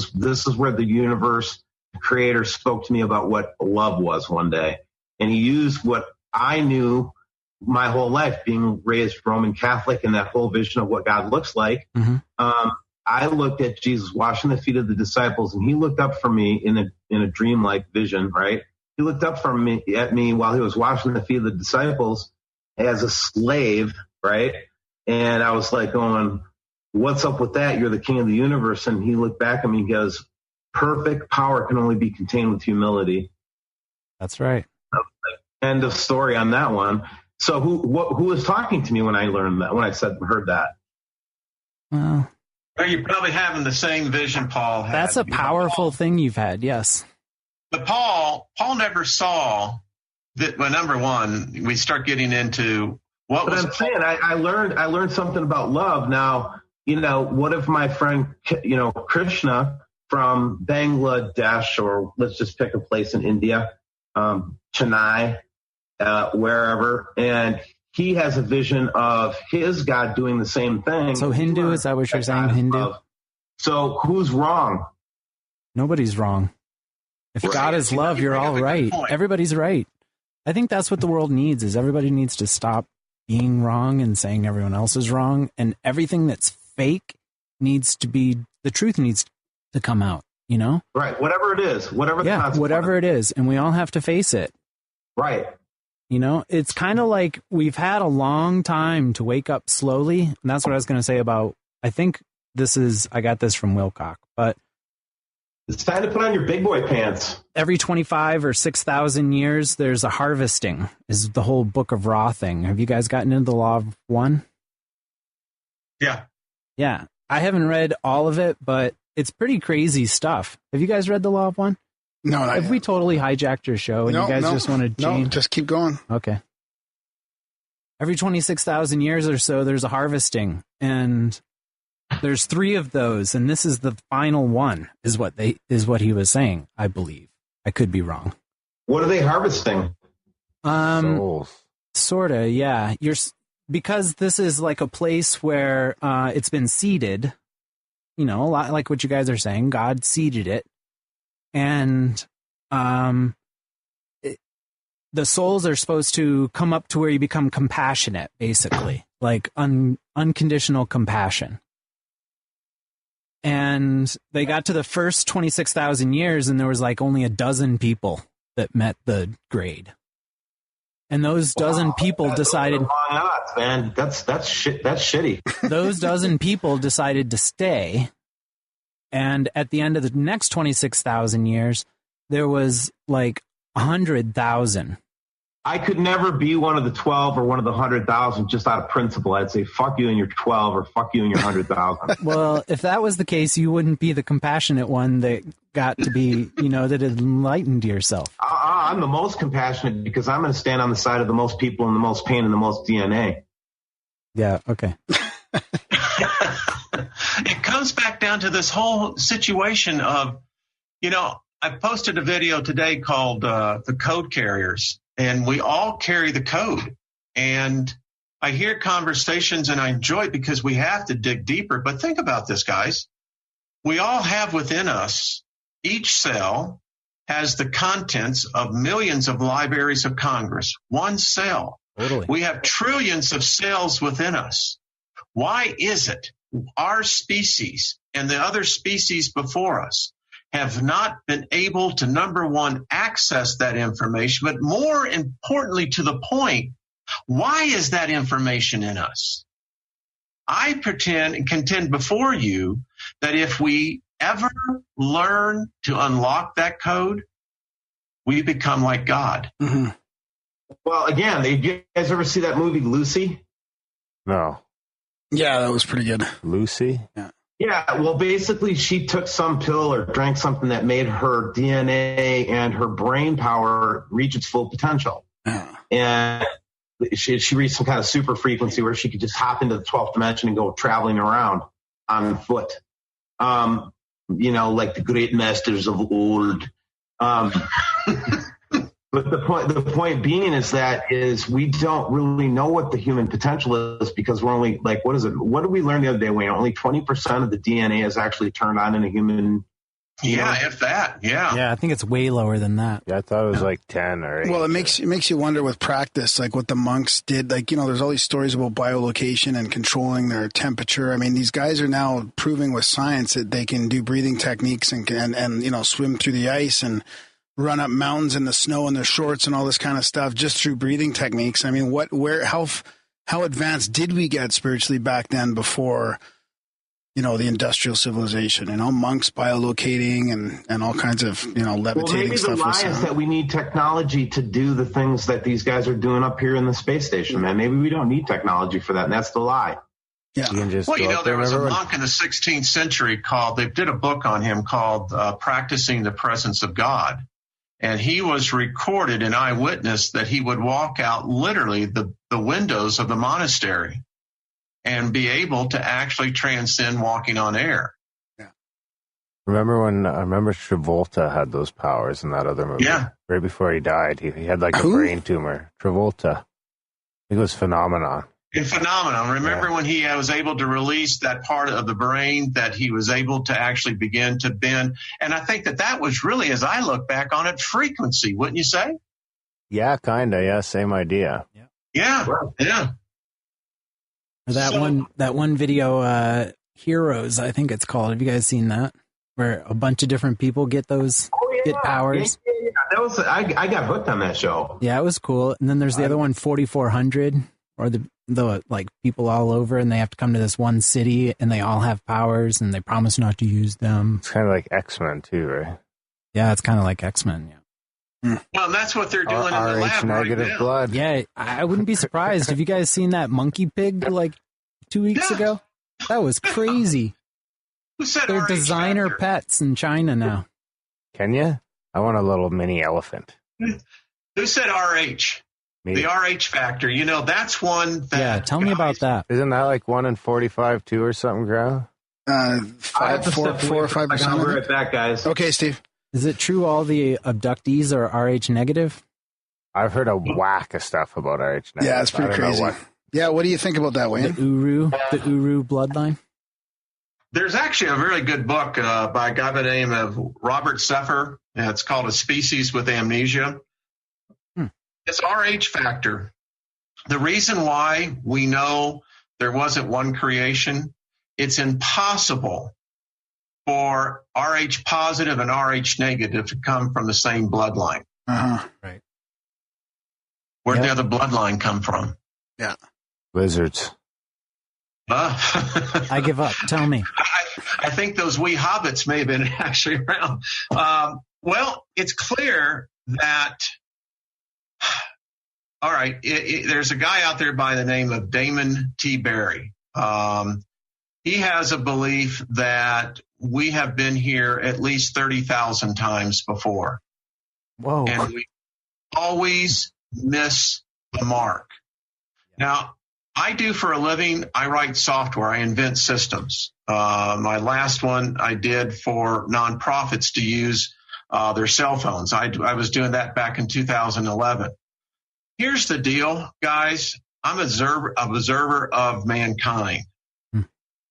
is where the universe creator spoke to me about what love was one day. And he used what I knew my whole life, being raised Roman Catholic, and that whole vision of what God looks like. Mm-hmm. I looked at Jesus washing the feet of the disciples, and he looked up from me in a dreamlike vision, right? He looked up at me while he was washing the feet of the disciples as a slave, right? And I was like going, what's up with that? You're the king of the universe. And he looked back at me and goes, perfect power can only be contained with humility. That's right. End of story on that one. So who was talking to me when I learned that, when I heard that? Well, you're probably having the same vision Paul had. That's a powerful thing you've had. Yes. But Paul never saw that. Well, number one, we start getting into what but was. I'm saying I learned something about love. Now, what if my friend, Krishna from Bangladesh, or let's just pick a place in India, Chennai, wherever, and he has a vision of his God doing the same thing. So Hindu, is that what you're saying, Hindu? Love. So who's wrong? Nobody's wrong. If God is love, you're all right. Everybody's right. I think that's what the world needs, is everybody needs to stop being wrong and saying everyone else is wrong, and everything that's fake needs to be, the truth needs to come out, Right. Whatever it is, whatever it is. And we all have to face it. Right. It's kind of like we've had a long time to wake up slowly. And that's what I was going to say about, I think I got this from Wilcock, but it's time to put on your big boy pants. Every 25 or 6,000 years, there's a harvesting, is the whole Book of Ra thing. Have you guys gotten into the Law of One? Yeah. Yeah. I haven't read all of it, but it's pretty crazy stuff. Have you guys read the Law of One? No, not Have yet. we totally hijacked your show and you guys just want to change? No, just keep going. Okay. Every 26,000 years or so, there's a harvesting, and there's 3 of those, and this is the final one, is what he was saying, I believe. I could be wrong. What are they harvesting? Souls. Sorta, yeah. Because this is like a place where it's been seeded, a lot like what you guys are saying. God seeded it. And the souls are supposed to come up to where you become compassionate, basically, like unconditional compassion. And they got to the first 26,000 years, and there was like only a dozen people that met the grade. And those dozen people decided, odds, man. That's shitty. Those dozen people decided to stay. And at the end of the next 26,000 years, there was like 100,000. I could never be one of the 12 or one of the 100,000 just out of principle. I'd say, fuck you and your 12 or fuck you and your 100,000. Well, if that was the case, you wouldn't be the compassionate one that got to be, that enlightened yourself. I'm the most compassionate because I'm going to stand on the side of the most people and the most pain and the most DNA. Yeah, okay. It comes back down to this whole situation of, I posted a video today called The Code Carriers, and we all carry the code. And I hear conversations and I enjoy it because we have to dig deeper. But think about this, guys. We all have within us, each cell has the contents of millions of libraries of Congress. One cell. Totally. We have trillions of cells within us. Why is it our species and the other species before us have not been able to, number one, access that information, but more importantly to the point, why is that information in us? I contend before you that if we ever learn to unlock that code, we become like God. Mm-hmm. Well, again, did you guys ever see that movie Lucy? No. Yeah, that was pretty good. Lucy? Yeah. Yeah, well, basically, she took some pill or drank something that made her DNA and her brain power reach its full potential. Yeah. And she reached some kind of super frequency where she could just hop into the 12th dimension and go traveling around on foot. Like the great masters of old. But the point being is we don't really know what the human potential is because we're only like, what is it? What did we learn the other day, Wayne? Only 20% of the DNA is actually turned on in a human. Yeah, if that. Yeah. Yeah, I think it's way lower than that. Yeah, I thought it was like 10 or 8. Well, it makes you wonder with practice, like what the monks did. Like, there's all these stories about biolocation and controlling their temperature. I mean, these guys are now proving with science that they can do breathing techniques and swim through the ice and run up mountains in the snow in their shorts and all this kind of stuff just through breathing techniques. I mean, how advanced did we get spiritually back then before, the industrial civilization, monks biolocating and all kinds of, levitating well, maybe stuff. The lie is that we need technology to do the things that these guys are doing up here in the space station, man. Maybe we don't need technology for that. And that's the lie. Yeah. There was a monk in the 16th century they did a book on him called Practicing the Presence of God. And he was recorded an eyewitness that he would walk out literally the windows of the monastery and be able to actually transcend walking on air. Yeah. I remember Travolta had those powers in that other movie. Yeah. Right before he died, he had like a brain tumor. Travolta. I think it was Phenomenon. In Phenomenon, remember when he was able to release that part of the brain that he was able to actually begin to bend? And I think that was really, as I look back on it, frequency, wouldn't you say? Yeah, kind of. Yeah, same idea. Yeah. That one video, Heroes, I think it's called. Have you guys seen that? Where a bunch of different people get those powers. Yeah. That was I got hooked on that show. Yeah, it was cool. And then there's the other one, 4400, or the like people all over, and they have to come to this one city, and they all have powers, and they promise not to use them. It's kind of like X-Men too, right? Yeah, it's kind of like X-Men. Yeah. Well, that's what they're doing in the lab negative right now. blood. Yeah, I wouldn't be surprised. Have you guys seen that monkey pig like 2 weeks ago? That was crazy. Who said They're RH designer factor? pets in China now. Can you? I want a little mini elephant. Who said RH? Me. The RH factor. You know, that's one that... Yeah, tell me about that. Isn't that like 1 in 45 too or something, Graham? 4 or 5%. I'll be right back, guys. Okay, Steve. Is it true all the abductees are RH negative? I've heard a whack of stuff about RH negative. Yeah, it's pretty crazy. Yeah, what do you think about that, Wayne? The Uru bloodline? There's actually a really good book by a guy by the name of Robert Seffer. And it's called A Species with Amnesia. It's RH factor. The reason why we know there wasn't one creation, it's impossible for RH positive and RH negative to come from the same bloodline. Right. Where'd the other bloodline come from? Yeah. Lizards. I give up. Tell me. I think those wee hobbits may have been actually around. Well, it's clear that, all right, there's a guy out there by the name of Damon T. Berry. He has a belief that we have been here at least 30,000 times before. Whoa. And we always miss the mark. Now, I do for a living, I write software. I invent systems. My last one I did for nonprofits to use their cell phones. I was doing that back in 2011. Here's the deal, guys. I'm an observer of mankind.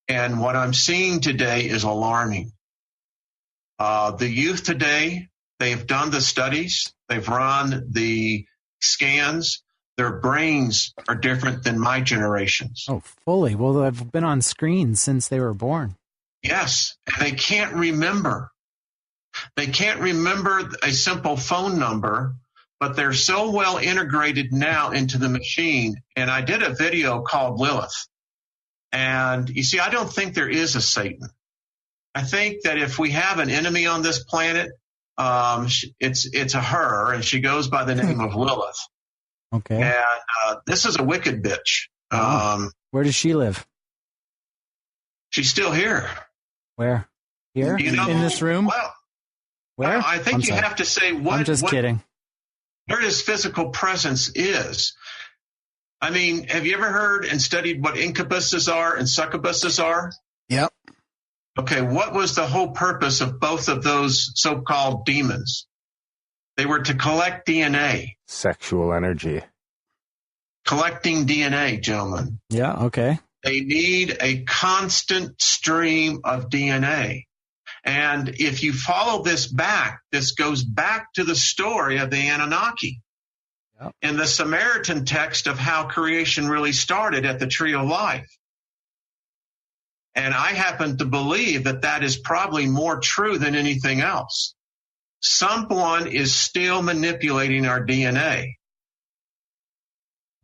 And what I'm seeing today is alarming. The youth today, they've done the studies. They've run the scans. Their brains are different than my generation's. Oh, fully. Well, they've been on screens since they were born. Yes. And they can't remember. They can't remember a simple phone number, but they're so well integrated now into the machine. And I did a video called Lilith. And you see, I don't think there is a Satan. I think that if we have an enemy on this planet, it's a her, and she goes by the name of Lilith. Okay. And this is a wicked bitch. Where does she live? She's still here. Where? Here? You know, in this room? Well, where? I think you have to say what. I'm just kidding. Where his physical presence is. I mean, have you ever heard and studied what incubuses are and succubuses are? Yep. Okay, what was the whole purpose of both of those so-called demons? They were to collect DNA. Sexual energy. Collecting DNA, gentlemen. Yeah, okay. They need a constant stream of DNA. And if you follow this back, this goes back to the story of the Anunnaki. Yep. In the Samaritan text of how creation really started at the Tree of Life. And I happen to believe that that is probably more true than anything else. Someone is still manipulating our DNA.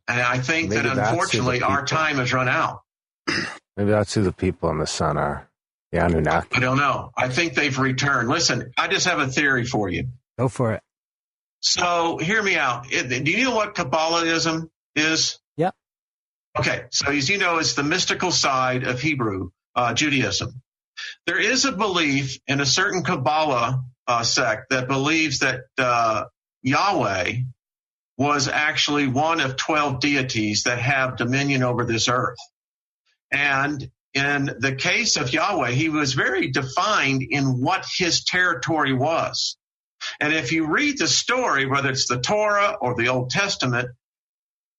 And I think that unfortunately our time has run out. Maybe that's who the people in the sun are. The Anunnaki. I don't know. I think they've returned. Listen, I just have a theory for you. Go for it. So hear me out. Do you know what Kabbalism is? Yeah. Okay. So as you know, it's the mystical side of Hebrew Judaism. There is a belief in a certain Kabbalah sect that believes that Yahweh was actually one of 12 deities that have dominion over this earth. And in the case of Yahweh, he was very defined in what his territory was. And if you read the story, whether it's the Torah or the Old Testament,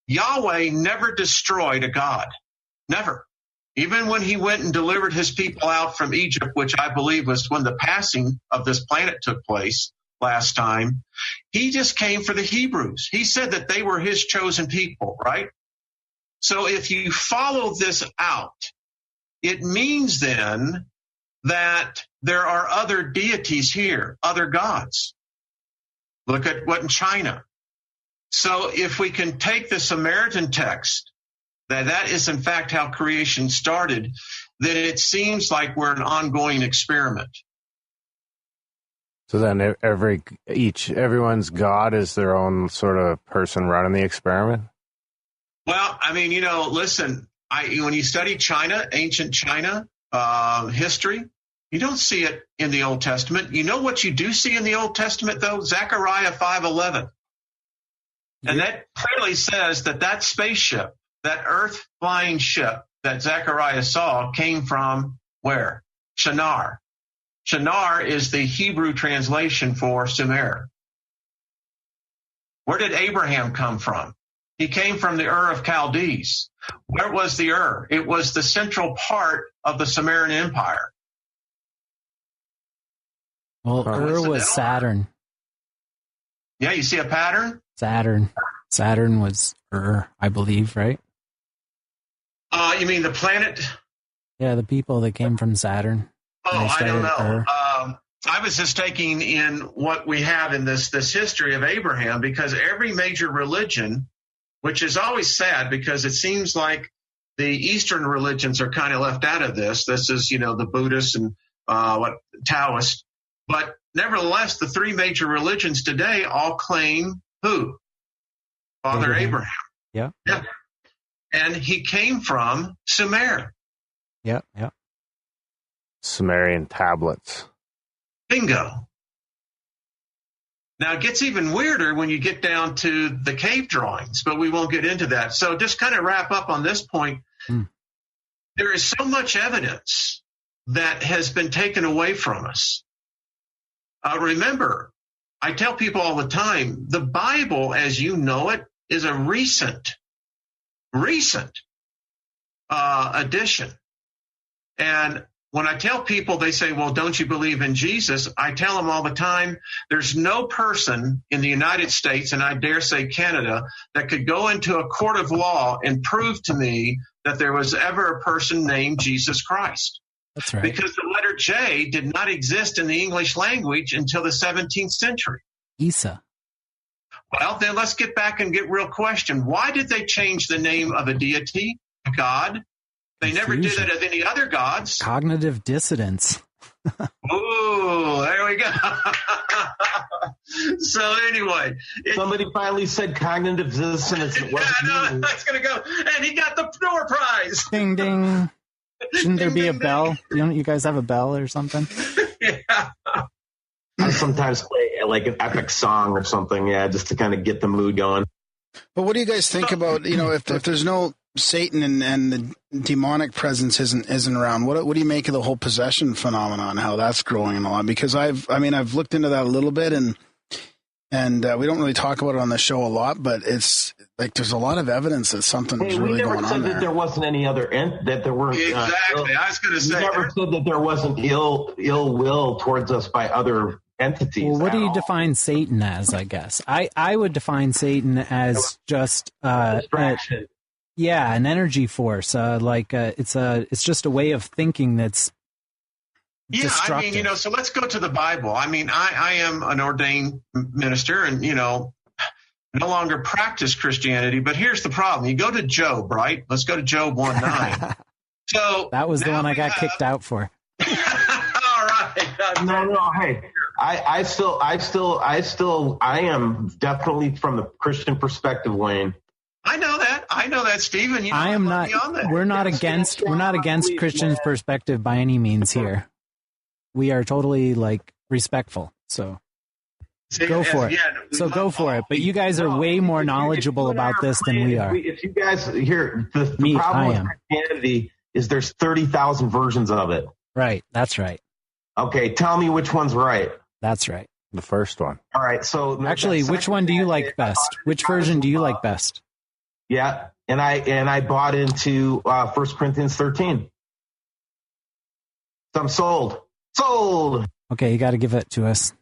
Yahweh never destroyed a god. Never. Even when he went and delivered his people out from Egypt, which I believe was when the passing of this planet took place last time, he just came for the Hebrews. He said that they were his chosen people, right? So if you follow this out, it means then that there are other deities here, other gods. Look at what in China. So if we can take the Samaritan text, that is in fact how creation started, then it seems like we're an ongoing experiment. So then everyone's God is their own sort of person running the experiment? Well, I mean, listen, when you study China, ancient China history, You don't see it in the Old Testament. You know what you do see in the Old Testament, though? Zechariah 5:11. And that clearly says that spaceship, that earth-flying ship that Zechariah saw came from where? Shinar. Shinar is the Hebrew translation for Sumer. Where did Abraham come from? He came from the Ur of Chaldees. Where was the Ur? It was the central part of the Sumerian Empire. Well, Ur was Saturn. Yeah, you see a pattern? Saturn was Ur, I believe, right? You mean the planet? Yeah, the people that came from Saturn. Oh, I don't know. I was just taking in what we have in this history of Abraham, because every major religion, which is always sad because it seems like the Eastern religions are kind of left out of this. This is, the Buddhists and Taoists. But nevertheless, the three major religions today all claim who? Father Abraham. Yeah. And he came from Sumer. Yeah. Sumerian tablets. Bingo. Now, it gets even weirder when you get down to the cave drawings, but we won't get into that. So just kind of wrap up on this point. There is so much evidence that has been taken away from us. Remember, I tell people all the time, the Bible, as you know it, is a recent addition. And when I tell people, they say, well, don't you believe in Jesus? I tell them all the time, there's no person in the United States, and I dare say Canada, that could go into a court of law and prove to me that there was ever a person named Jesus Christ. That's right. Because the letter J did not exist in the English language until the 17th century. Isa. Well, then let's get back and get real question. Why did they change the name of a deity, a god? They never did it of any other gods. Cognitive dissonance. Ooh, there we go. So anyway. Somebody finally said cognitive dissonance. That's going to go. And he got the door prize. Ding, ding. Shouldn't there be a bell? You guys have a bell or something? Yeah. I sometimes play like an epic song or something, just to kind of get the mood going. But what do you guys think about, if there's no Satan and the demonic presence isn't around, what do you make of the whole possession phenomenon, how that's growing a lot? Because I've looked into that a little bit, and we don't really talk about it on the show a lot, but it's like there's a lot of evidence that something's really going on there. We never said that there wasn't any other that there weren't. Exactly. I was going to say. We never said that there wasn't ill will towards us by other entities. Well, what do you define Satan as, I guess? I would define Satan as just distraction. An energy force. It's just a way of thinking that's destructive. So let's go to the Bible. I am an ordained minister and, no longer practice Christianity, but here's the problem. You go to Job, right? Let's go to Job 1:9. So that was the one I got kicked out for. All right. No. Hey, I am definitely from the Christian perspective, Wayne. I know that, Stephen. I am not. We're not against Christian's perspective by any means here. We are totally respectful. So go for it. Go for it. But you guys are way more knowledgeable about this than we are. If you guys here, the problem with Christianity is there's 30,000 versions of it. Right. That's right. Okay. Tell me which one's right. That's right. The first one. All right. So actually, which one do you like best? Which version do you like best? Yeah, and I bought into 1 Corinthians 13. So I'm sold. Okay, you got to give it to us.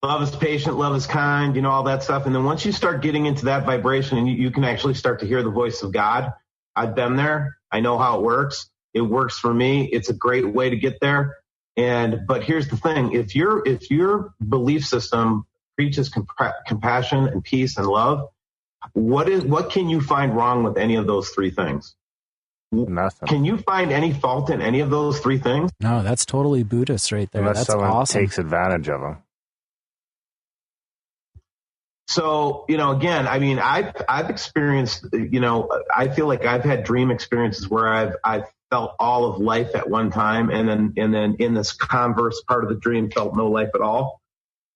Love is patient, love is kind, all that stuff. And then once you start getting into that vibration and you can actually start to hear the voice of God, I've been there. I know how it works. It works for me. It's a great way to get there. But here's the thing. If your belief system preaches compassion and peace and love, what can you find wrong with any of those three things? Nothing. Can you find any fault in any of those three things? No, that's totally Buddhist right there. Unless that's someone awesome. takes advantage of them. So, again, I mean, I've experienced, I feel like I've had dream experiences where I've felt all of life at one time, and then in this converse part of the dream felt no life at all.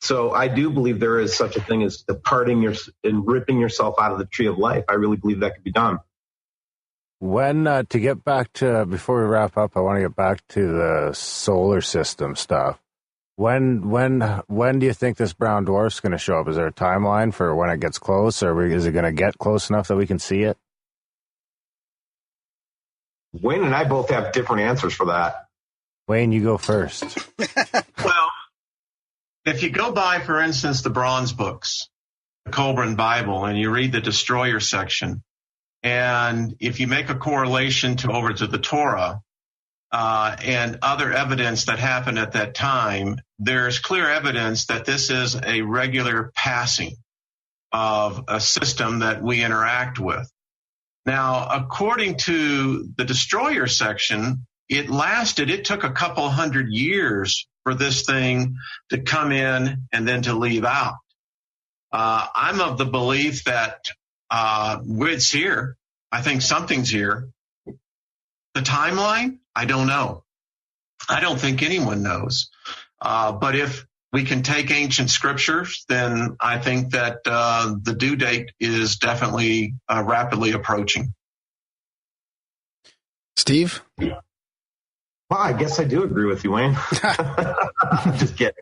So I do believe there is such a thing as departing and ripping yourself out of the tree of life. I really believe that could be done. When to get back to, before we wrap up, I want to get back to the solar system stuff. When do you think this brown dwarf's going to show up? Is there a timeline for when it gets close, or is it going to get close enough that we can see it? Wayne and I both have different answers for that. Wayne, you go first. Well, if you go by, for instance, the Bronze Books, the Colburn Bible, and you read the Destroyer section, and if you make a correlation over to the Torah and other evidence that happened at that time, there's clear evidence that this is a regular passing of a system that we interact with. Now, according to the Destroyer section, it took a couple hundred years for this thing to come in and then to leave out. I'm of the belief that it's here. I think something's here. The timeline, I don't know. I don't think anyone knows. But if we can take ancient scriptures, then I think that the due date is definitely rapidly approaching. Steve? Well, I guess I do agree with you, Wayne. Just kidding.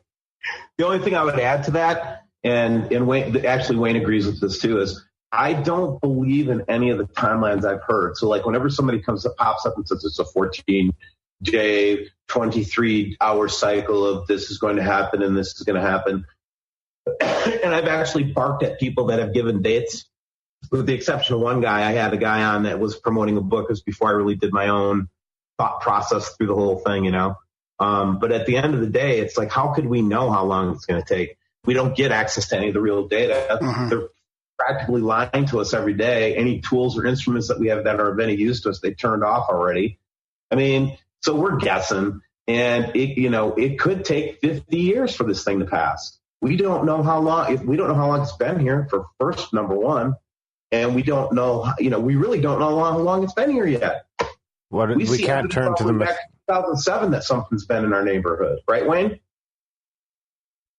The only thing I would add to that, and Wayne agrees with this too, is I don't believe in any of the timelines I've heard. So, like, whenever somebody pops up and says it's a 14-day, 23-hour cycle of this is going to happen and this is going to happen, and I've actually barked at people that have given dates, with the exception of one guy. I had a guy on that was promoting a book. It was before I really did my own thought process through the whole thing, But at the end of the day, it's like, how could we know how long it's going to take? We don't get access to any of the real data. Mm-hmm. They're practically lying to us every day. Any tools or instruments that we have that are of any use to us, they turned off already. I mean, so we're guessing, and it could take 50 years for this thing to pass. We don't know how long. We don't know how long it's been here. For first, number one, and we don't know. We really don't know how long it's been here yet. We can't turn to the back 2007 that something's been in our neighborhood, right, Wayne?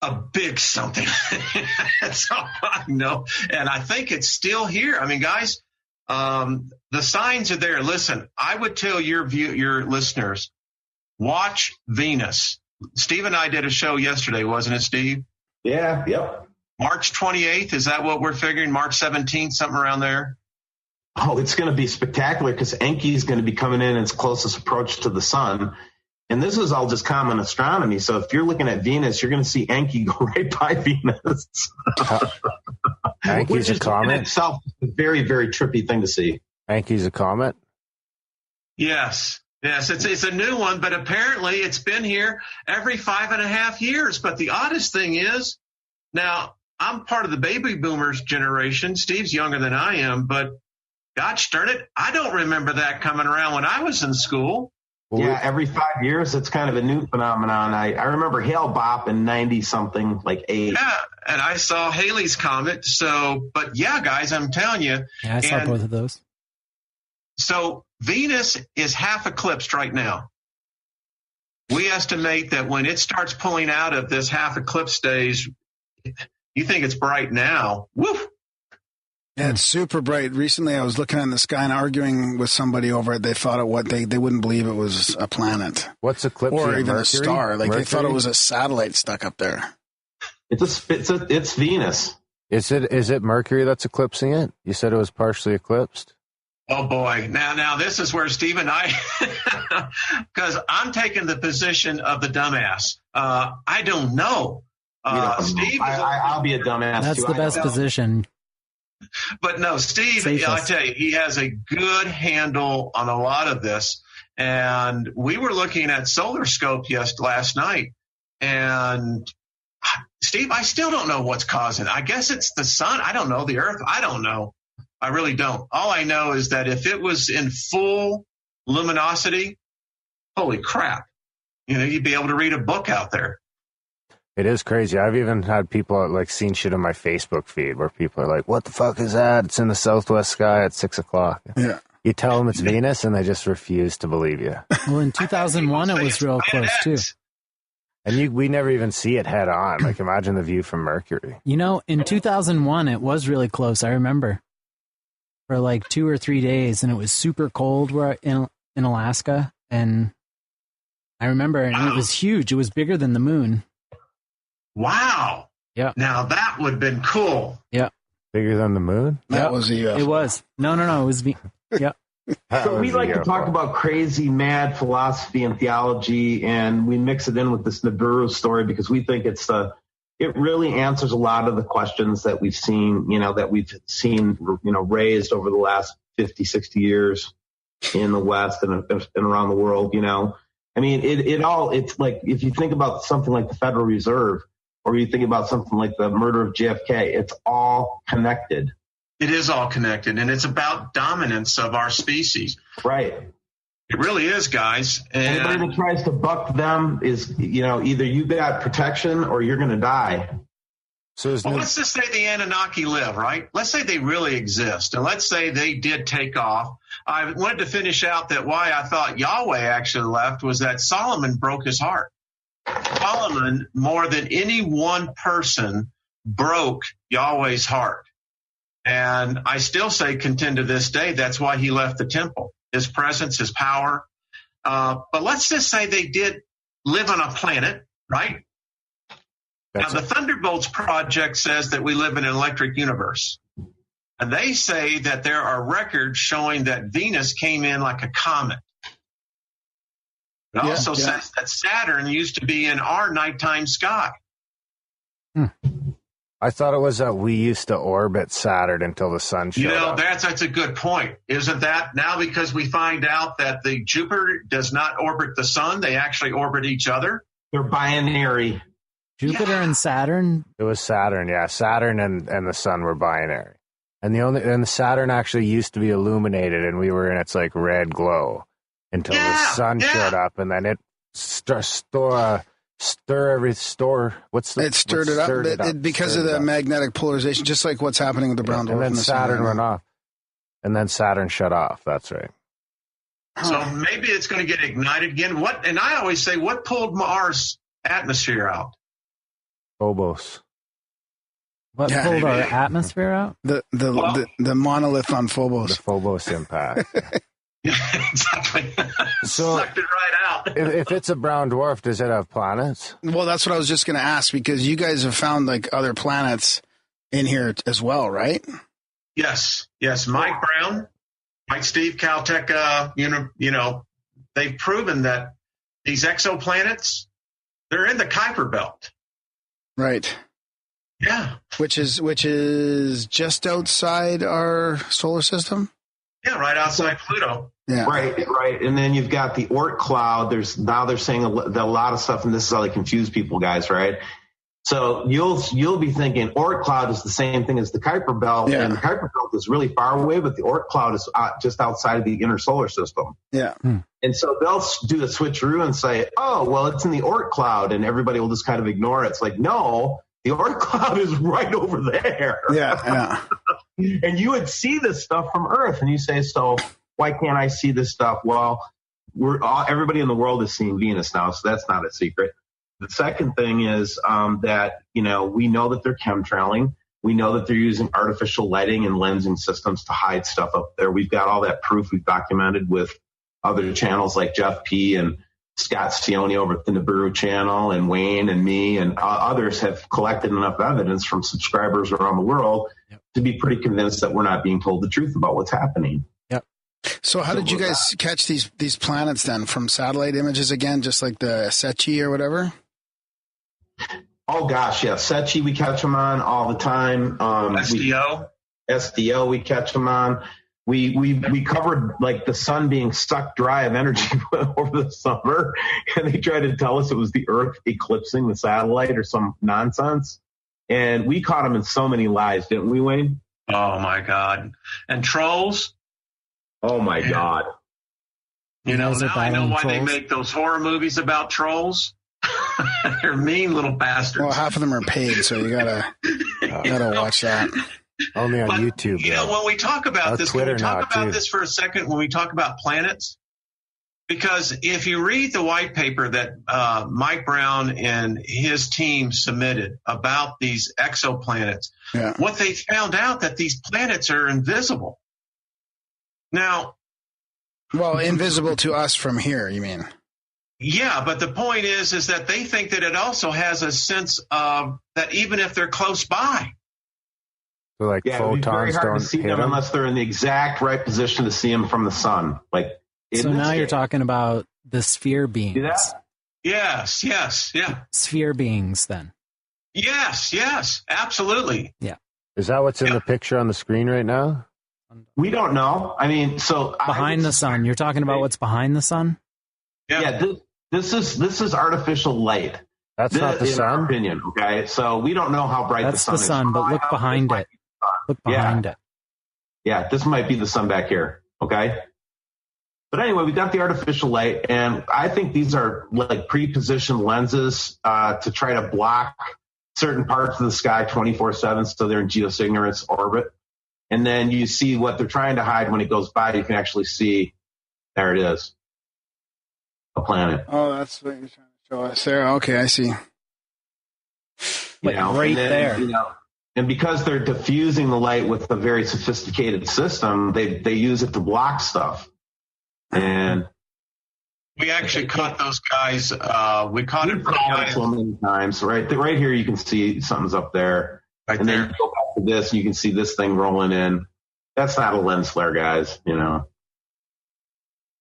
A big something. That's all I know. And I think it's still here. I mean, guys, the signs are there. Listen, I would tell your listeners, watch Venus. Steve and I did a show yesterday, wasn't it, Steve? Yeah, yep. March 28th, is that what we're figuring? March 17th, something around there? Oh, it's going to be spectacular because Enki is going to be coming in its closest approach to the sun. And this is all just common astronomy. So if you're looking at Venus, you're going to see Enki go right by Venus. Enki's a comet? In itself a very, very trippy thing to see. Enki's a comet? Yes, it's a new one, but apparently it's been here every 5.5 years. But the oddest thing is, now I'm part of the baby boomers generation. Steve's younger than I am, but gosh darn it, I don't remember that coming around when I was in school. Yeah, every 5 years, it's kind of a new phenomenon. I remember Hale Bopp in 90-something, like 8. Yeah, and I saw Halley's Comet. So, but yeah, guys, I'm telling you. Yeah, I saw both of those. So Venus is half eclipsed right now. We estimate that when it starts pulling out of this half eclipse stage, you think it's bright now. Woof! Yeah, it's super bright. Recently, I was looking in the sky and arguing with somebody over it. They thought they wouldn't believe it was a planet. What's eclipse? Or even Mercury? a star. Like Mercury? They thought it was a satellite stuck up there. It's Venus. Is it Mercury that's eclipsing it? You said it was partially eclipsed. Oh boy! Now this is where Steve and I, because I'm taking the position of the dumbass. I don't know. Steve, I'll be a dumbass. That's too. the best position. But no, Steve, I tell you, he has a good handle on a lot of this. And we were looking at Solar Scope last night. And Steve, I still don't know what's causing it. I guess it's the sun. I don't know. The Earth. I don't know. I really don't. All I know is that if it was in full luminosity, holy crap, you'd be able to read a book out there. It is crazy. I've even had people like seen shit on my Facebook feed where people are like, "What the fuck is that? It's in the southwest sky at 6:00." Yeah. You tell them it's Venus, and they just refuse to believe you. Well, in 2001, it was real close too. And we never even see it head on. Like, imagine the view from Mercury. You know, in 2001, it was really close. I remember for like 2 or 3 days, and it was super cold in Alaska, and I remember, and it was huge. It was bigger than the moon. Wow. Yeah. Now that would have been cool. Yeah. Bigger than the moon? That was a UFO. It was. No. It was. Yeah. So we like to talk about crazy, mad philosophy and theology, and we mix it in with this Nibiru story because we think it really answers a lot of the questions that we've seen, raised over the last 50, 60 years in the West and around the world, I mean, it's like, if you think about something like the Federal Reserve, or you think about something like the murder of JFK, it's all connected. It is all connected, and it's about dominance of our species. Right. It really is, guys. And anybody that tries to buck them is, either you got protection or you're going to die. So let's just say the Anunnaki live, right? Let's say they really exist, and let's say they did take off. I wanted to finish out that why I thought Yahweh actually left was that Solomon broke his heart. Solomon, more than any one person, broke Yahweh's heart. And I still contend to this day, that's why he left the temple, his presence, his power. But let's just say they did live on a planet, right? Now, the Thunderbolts Project says that we live in an electric universe. And they say that there are records showing that Venus came in like a comet. It also says that Saturn used to be in our nighttime sky. I thought it was that we used to orbit Saturn until the sun showed up. That's a good point. Isn't that now because we find out that the Jupiter does not orbit the sun, they actually orbit each other? They're binary. Jupiter and Saturn? It was Saturn, yeah. Saturn and the sun were binary. And the Saturn actually used to be illuminated, and we were in its like red glow until the sun showed up, and then it stirred it up because of the magnetic polarization, just like what's happening with the brown dwarf. And then Saturn went off, and then Saturn shut off. That's right. So maybe it's going to get ignited again. And I always say, what pulled Mars' atmosphere out? Phobos. What pulled our atmosphere out? The monolith on Phobos. The Phobos impact. Exactly. So, sucked it right out. if it's a brown dwarf, does it have planets? Well, that's what I was just going to ask, because you guys have found like other planets in here as well, right? Yes. Mike Brown, Mike Steve, Caltech. They've proven that these exoplanets, they're in the Kuiper Belt. Right. Yeah. Which is just outside our solar system. Yeah, right outside Pluto. Yeah. Right. And then you've got the Oort cloud. They're saying a lot of stuff, and this is how they confuse people, guys, right? So you'll be thinking Oort cloud is the same thing as the Kuiper Belt, and the Kuiper Belt is really far away, but the Oort cloud is just outside of the inner solar system. Yeah. And so they'll do the switcheroo and say, oh, well, it's in the Oort cloud, and everybody will just kind of ignore it. It's like, no, the Oort cloud is right over there. Yeah. And you would see this stuff from Earth, and you say, so why can't I see this stuff? Well, everybody in the world is seeing Venus now, so that's not a secret. The second thing is that, we know that they're chemtrailing. We know that they're using artificial lighting and lensing systems to hide stuff up there. We've got all that proof we've documented with other channels like Jeff P. and Scott Stione over at the Nibiru channel, and Wayne and me and others have collected enough evidence from subscribers around the world to be pretty convinced that we're not being told the truth about what's happening. Yep. So how did you guys catch these planets then? From satellite images again, just like the Sechi or whatever? Oh gosh, yeah. Sechi, we catch them on all the time. SDO, we catch them on. We covered like the sun being sucked dry of energy over the summer, and they tried to tell us it was the Earth eclipsing the satellite or some nonsense. And we caught them in so many lies, didn't we, Wayne? Oh my God. And trolls? Oh my God. Now I know why they make those horror movies about trolls. They're mean little bastards. Well, half of them are paid, so you gotta watch that. Only on YouTube. You know, when we talk about this, Twitter can we talk about this for a second when we talk about planets? Because if you read the white paper that Mike Brown and his team submitted about these exoplanets, what they found out that these planets are invisible. Now, well, invisible to us from here, you mean? Yeah, but the point is that they think that it also has a sense of that even if they're close by. So like photons very hard don't to see hit them unless they're in the exact right position to see them from the sun. Like, so now you're talking about the sphere beings. See that? Yes, yeah. Sphere beings, then. Yes, absolutely. Yeah. Is that what's in the picture on the screen right now? We don't know. I mean, so behind the sun. You're talking about what's behind the sun? Yeah. This is artificial light. That's not the sun. In our opinion, okay. So we don't know how bright That's the sun is. That's the sun, but look behind it. Look behind it. Yeah, this might be the sun back here. Okay. But anyway, we got the artificial light, and I think these are like pre-positioned lenses to try to block certain parts of the sky 24/7, so they're in geosynchronous orbit. And then you see what they're trying to hide when it goes by. You can actually see, there it is, a planet. Oh, that's what you're trying to show us there. Okay, I see. Right there. You know, and because they're diffusing the light with a very sophisticated system, they use it to block stuff. And we actually caught those guys. We caught it so many times. Right here, you can see something's up there. Right and there. Then you go back to this, and you can see this thing rolling in. That's not a lens flare, guys. You know.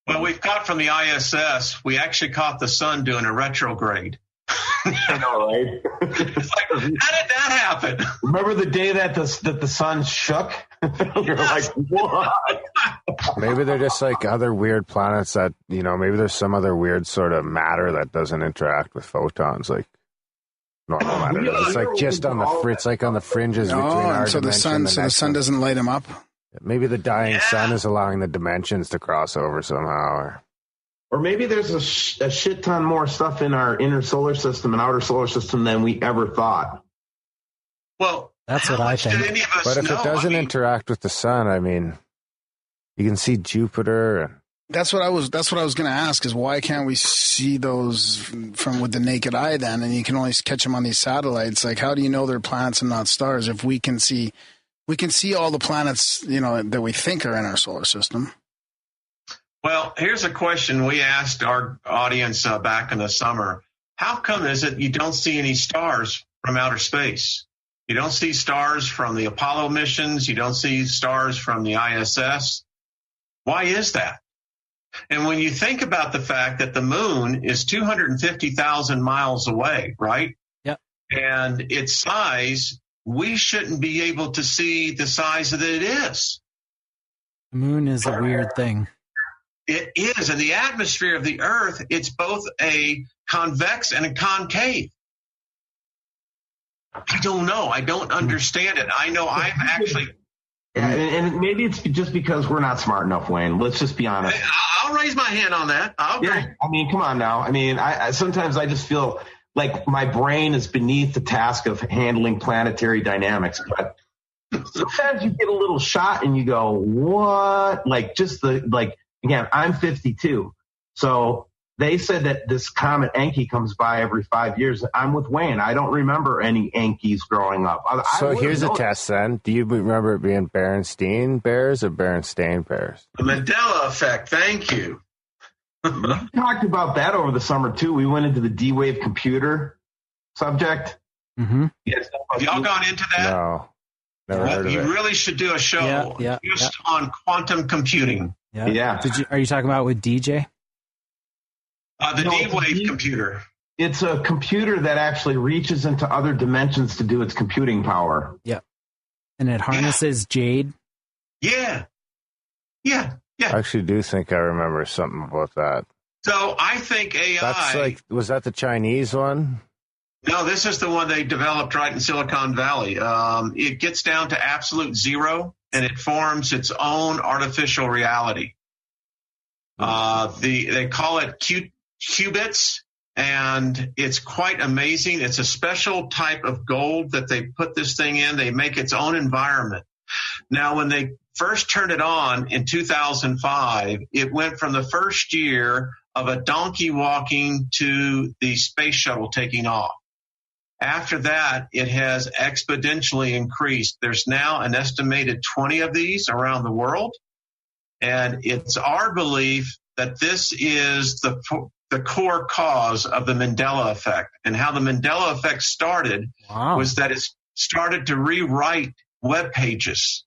Well, we've caught from the ISS. We actually caught the sun doing a retrograde. I know, right? It's like, how did that happen? Remember the day that the sun shook? You're like, what? Maybe they're just like other weird planets that, you know, maybe there's some other weird sort of matter that doesn't interact with photons, like normal matter. It's like just on the it's like on the fringes between our so dimension. The sun doesn't light them up. Maybe the dying sun is allowing the dimensions to cross over somehow, or maybe there's a shit ton more stuff in our inner solar system and outer solar system than we ever thought. Well, that's what I think. But if it doesn't interact with the sun, I mean, you can see Jupiter. And that's what I was going to ask: is why can't we see those from with the naked eye then? And you can only catch them on these satellites. Like, how do you know they're planets and not stars if we can see? We can see all the planets, you know, that we think are in our solar system. Well, here's a question we asked our audience back in the summer. How come is it you don't see any stars from outer space? You don't see stars from the Apollo missions. You don't see stars from the ISS. Why is that? And when you think about the fact that the moon is 250,000 miles away, right? Yep. And its size, we shouldn't be able to see the size that it is. The moon is a weird thing. It is. In the atmosphere of the Earth, it's both a convex and a concave. I don't know. I don't understand it. I know I'm actually... Yeah, and maybe it's just because we're not smart enough, Wayne. Let's just be honest. I'll raise my hand on that. Yeah, I mean, come on now. I mean, I sometimes I just feel like my brain is beneath the task of handling planetary dynamics. But sometimes you get a little shot and you go, what? Again, I'm 52. So they said that this comet Enki comes by every 5 years. I'm with Wayne. I don't remember any Enkis growing up. So here's a test then. Do you remember it being Berenstain Bears or Berenstain Bears? The Mandela effect. Thank you. We talked about that over the summer, too. We went into the D-Wave computer subject. Mm-hmm. Have y'all gone into that? No. Never heard of you it. really should do a show just on quantum computing. Yeah. Are you talking about with DJ? The D-Wave computer. It's a computer that actually reaches into other dimensions to do its computing power. Yep. And it harnesses jade. Yeah. I actually do think I remember something about that. So I think AI... That's was that the Chinese one? No, this is the one they developed right in Silicon Valley. It gets down to absolute zero, and it forms its own artificial reality. They call it qubits, and it's quite amazing. It's a special type of gold that they put this thing in. They make its own environment. Now, when they first turned it on in 2005, it went from the first year of a donkey walking to the space shuttle taking off. After that, it has exponentially increased. There's now an estimated 20 of these around the world. And it's our belief that this is the core cause of the Mandela effect. And how the Mandela effect started was that it started to rewrite web pages.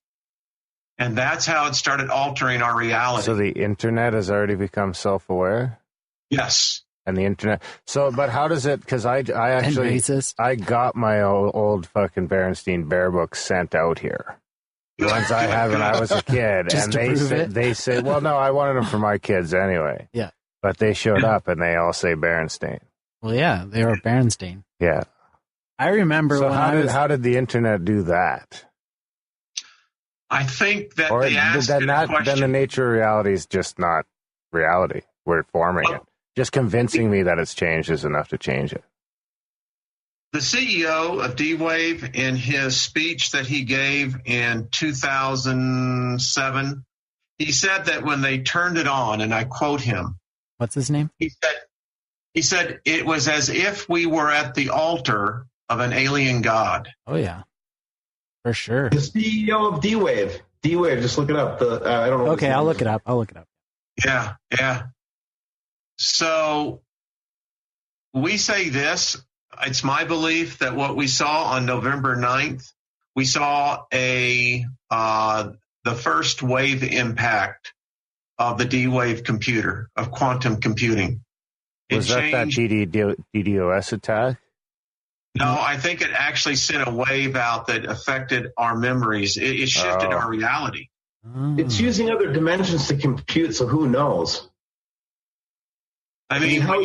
And that's how it started altering our reality. So the internet has already become self-aware? Yes. And the internet. So, but how does it, because I actually, I got my old fucking Berenstein Bear books sent out here. The ones I had when I was a kid. Just and they say, well, no, I wanted them for my kids anyway. Yeah. But they showed up and they all say Berenstain. Well, yeah, they were Berenstain. Yeah. I remember so how did the internet do that? I think that or they asked then the nature of reality is just not reality. We're forming it. Just convincing me that it's changed is enough to change it. The CEO of Dwave, in his speech that he gave in 2007, he said that when they turned it on, and I quote him. What's his name? He said it was as if we were at the altar of an alien god. Oh, yeah. For sure. The CEO of D-Wave. D-Wave, just look it up. I don't know. Okay, I'll look it up. Yeah, yeah. So we say this. It's my belief that what we saw on November 9th, we saw the first wave impact of the D-Wave computer, of quantum computing. Was that DDoS attack? No, I think it actually sent a wave out that affected our memories. It shifted our reality. It's using other dimensions to compute, so who knows? I mean, how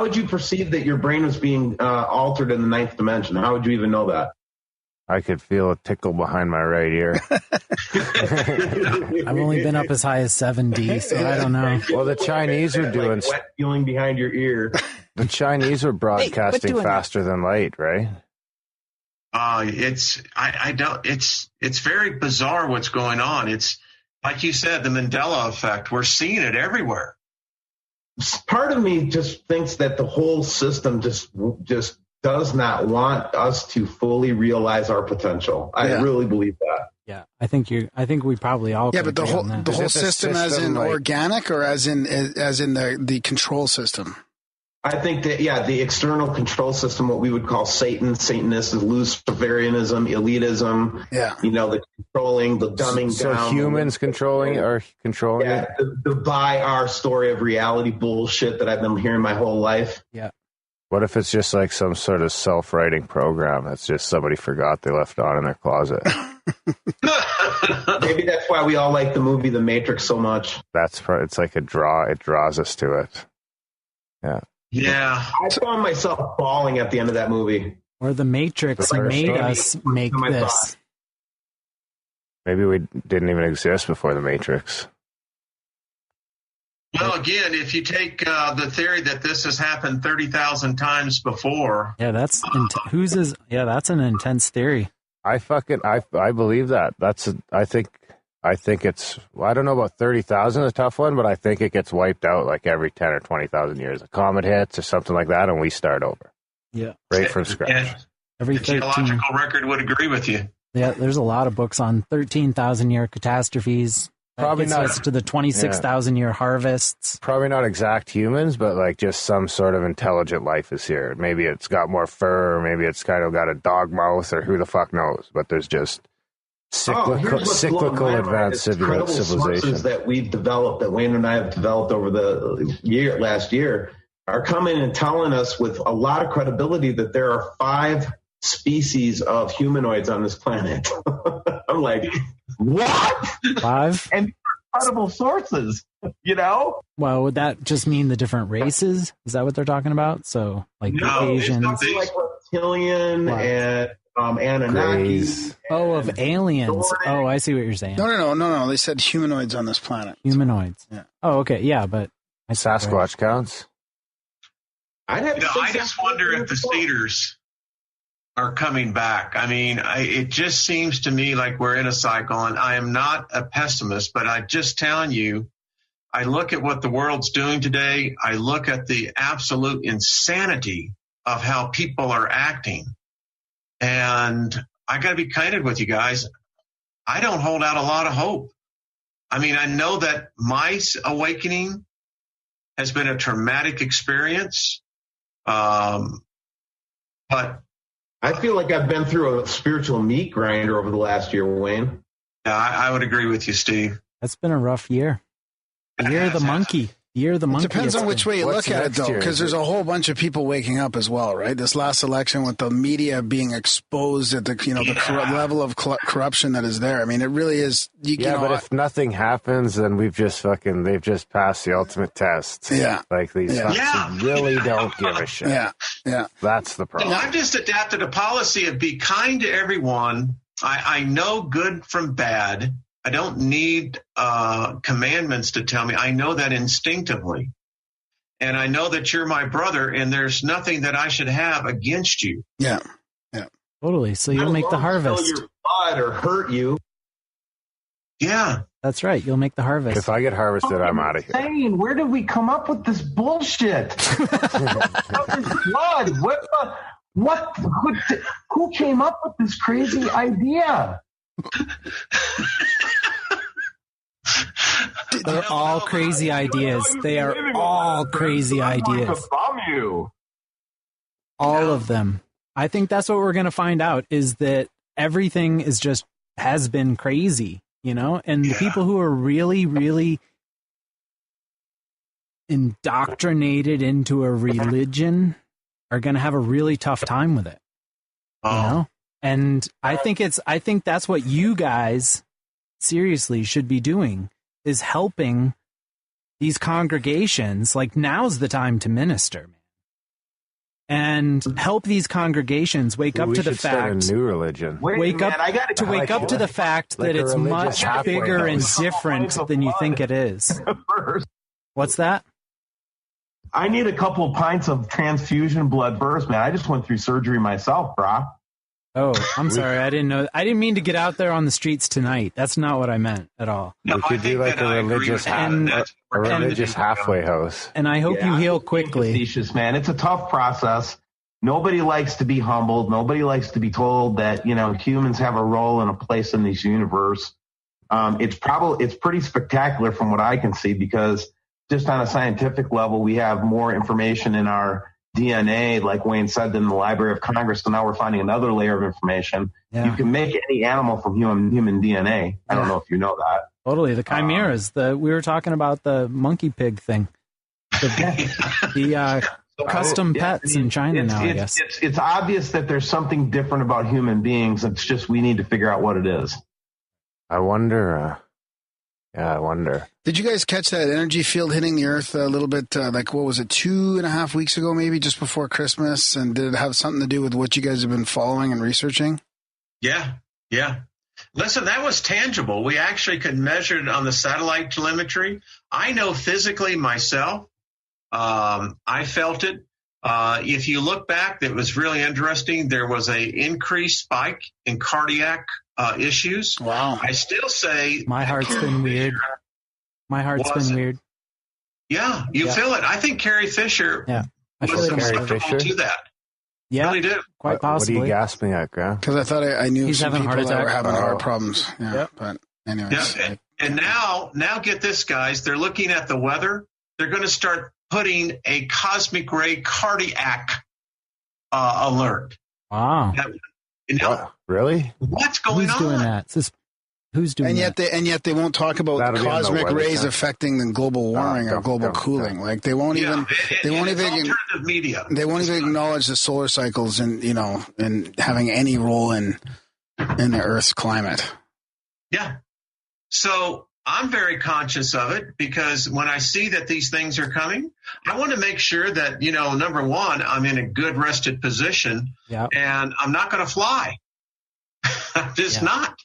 would you perceive that your brain was being altered in the ninth dimension? How would you even know that? I could feel a tickle behind my right ear. I've only been up as high as 7D, so I don't know. Well, the Chinese were doing wet feeling behind your ear. The Chinese were broadcasting faster than light, right? It's very bizarre what's going on. It's like you said, the Mandela effect. We're seeing it everywhere. Part of me just thinks that the whole system just does not want us to fully realize our potential. I really believe that. Yeah, I think we probably all. Yeah, but the whole system, as in like, organic, or as in the control system. I think that the external control system, what we would call Satanism, Luciferianism, elitism. Yeah, the controlling, the dumbing down. So humans controlling it. The by our story of reality bullshit that I've been hearing my whole life. Yeah. What if it's just like some sort of self-writing program that's just somebody forgot they left on in their closet? Maybe that's why we all like the movie The Matrix so much. It's like a draw. It draws us to it. Yeah. Yeah. I found myself bawling at the end of that movie. Or The Matrix made us make this. Maybe we didn't even exist before The Matrix. Well, again, if you take the theory that this has happened 30,000 times before. Yeah, that's that's an intense theory. I believe that. I think it's, I don't know about 30,000, a tough one, but I think it gets wiped out like every 10 or 20,000 years. A comet hits or something like that, and we start over. Yeah. Right from scratch. Yeah. Every the geological record would agree with you. Yeah, there's a lot of books on 13,000-year catastrophes. Probably not to the 26,000-year harvests. Probably not exact humans, but like just some sort of intelligent life is here. Maybe it's got more fur, or maybe it's kind of got a dog mouth, or who the fuck knows. But there's just cyclical advanced civilization that we've developed, that Wayne and I have developed over the last year, are coming and telling us with a lot of credibility that there are 5 species of humanoids on this planet. I'm like, what? 5? And incredible sources, Well, would that just mean the different races? Is that what they're talking about? So, like the Asians, like reptilian and Anunnaki. Oh, of aliens. Oh, I see what you're saying. No. They said humanoids on this planet. Humanoids. Yeah. Oh, okay. Yeah, but Sasquatch counts. I just wonder if the cedars are coming back. I mean, it just seems to me like we're in a cycle, and I am not a pessimist, but I'm just telling you, I look at what the world's doing today. I look at the absolute insanity of how people are acting. And I got to be candid with you guys. I don't hold out a lot of hope. I mean, I know that my awakening has been a traumatic experience. But I feel like I've been through a spiritual meat grinder over the last year, Wayne. Yeah, I would agree with you, Steve. That's been a rough year. The year of the monkey. It depends on which way you look at it, though, because there's a whole bunch of people waking up as well, right? This last election with the media being exposed at the level of corruption that is there. I mean, it really is. But if nothing happens, then they've just passed the ultimate test. Yeah. Like these fucks really don't give a shit. Yeah. That's the problem. I've just adapted a policy of be kind to everyone. I know good from bad. I don't need commandments to tell me. I know that instinctively. And I know that you're my brother, and there's nothing that I should have against you. Yeah. Totally. So you'll make the harvest. Your blood or hurt you. Yeah. That's right. You'll make the harvest. If I get harvested, I'm out of here. Where did we come up with this bullshit? Blood. What? Who came up with this crazy idea? They're all crazy ideas. They are all crazy ideas. All of them. I think that's what we're going to find out, is that everything has been crazy, and the people who are really, really indoctrinated into a religion are going to have a really tough time with it, And I think that's what you guys seriously should be doing, is helping these congregations. Like, now's the time to minister, man. And help these congregations wake up to the fact. Start a new religion. Wake up to the fact that it's much bigger and different than you think it is. What's that? I need a couple of pints of transfusion blood first, man. I just went through surgery myself, brah. Oh, I'm sorry. I didn't know. I didn't mean to get out there on the streets tonight. That's not what I meant at all. We could do like a religious halfway house. And I hope you heal quickly. Facetious, man. It's a tough process. Nobody likes to be humbled. Nobody likes to be told that, humans have a role and a place in this universe. It's pretty spectacular from what I can see, because just on a scientific level, we have more information in our DNA, like Wayne said, than the Library of Congress. So now we're finding another layer of information. Yeah. You can make any animal from human DNA. I don't know if you know that. Totally. The chimeras. We were talking about the monkey pig thing. The custom pets in China now, I guess. It's obvious that there's something different about human beings. It's just we need to figure out what it is. I wonder. I wonder. Did you guys catch that energy field hitting the Earth a little bit, what was it, 2.5 weeks ago, maybe, just before Christmas? And did it have something to do with what you guys have been following and researching? Yeah. Listen, that was tangible. We actually could measure it on the satellite telemetry. I know physically myself. I felt it. If you look back, that was really interesting. There was a increased spike in cardiac issues. Wow. I still say my heart's been weird. Yeah, you feel it. I think Carrie Fisher I was susceptible to that. Yeah, really do. Quite possibly. What are you gasping at, Graham? Because I thought I knew He's some having people that were having heart attack. problems. Yeah, but anyways. Yeah. And now get this, guys. They're looking at the weather. They're going to start putting a cosmic ray cardiac alert. Wow. Really? What's going on? Who's doing that? Who's doing that? And yet they won't talk about the cosmic rays affecting the global warming or global cooling. Like they won't even alternative media. They won't even acknowledge the solar cycles and and having any role in the Earth's climate. Yeah. So I'm very conscious of it, because when I see that these things are coming, I want to make sure that, number one, I'm in a good rested position, and I'm not going to fly. I'm just not.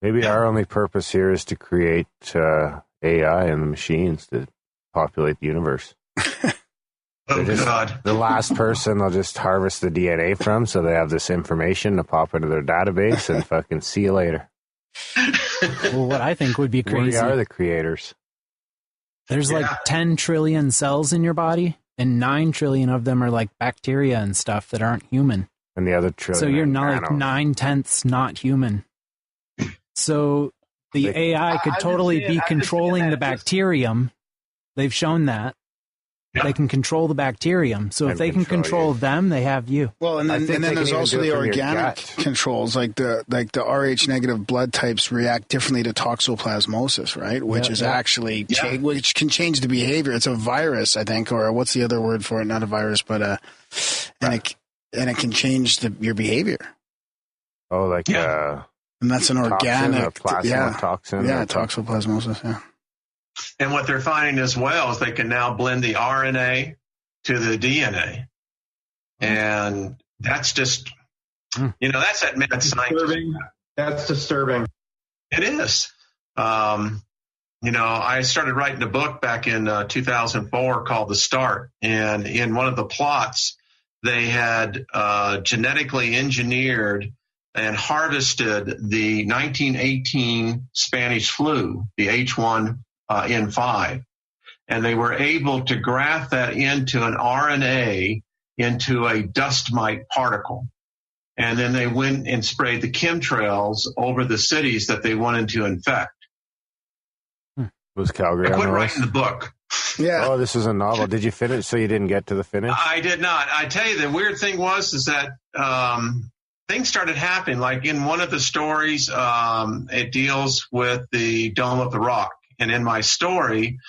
Maybe our only purpose here is to create AI and the machines to populate the universe. God. The last person they'll just harvest the DNA from, so they have this information to pop into their database and fucking see you later. Well, what I think would be crazy. We are the creators. There's like 10 trillion cells in your body, and 9 trillion of them are like bacteria and stuff that aren't human. And the other trillion. So you're not like 9/10 not human. So the AI could totally be controlling the bacterium. They've shown that. They can control the bacterium. So if they can control them, they have you. Well, and then there's also the organic controls, like the Rh negative blood types react differently to toxoplasmosis, right? Which is actually which can change the behavior. It's a virus, I think, or what's the other word for it? Not a virus, but and it can change your behavior. Oh, like and that's an organic toxin. Yeah, toxoplasmosis. Yeah. And what they're finding as well is they can now blend the RNA to the DNA. And that's just, that's that mad science. That's disturbing. It is. I started writing a book back in 2004 called The Start. And in one of the plots, they had genetically engineered and harvested the 1918 Spanish flu, the H1N5, and they were able to graft that into an RNA into a dust mite particle. And then they went and sprayed the chemtrails over the cities that they wanted to infect. Was Calgary? I quit writing the book. Yeah. Oh, this is a novel. Did you finish? So you didn't get to the finish? I did not. I tell you, the weird thing was that things started happening. Like in one of the stories, it deals with the Dome of the Rock. And in my story,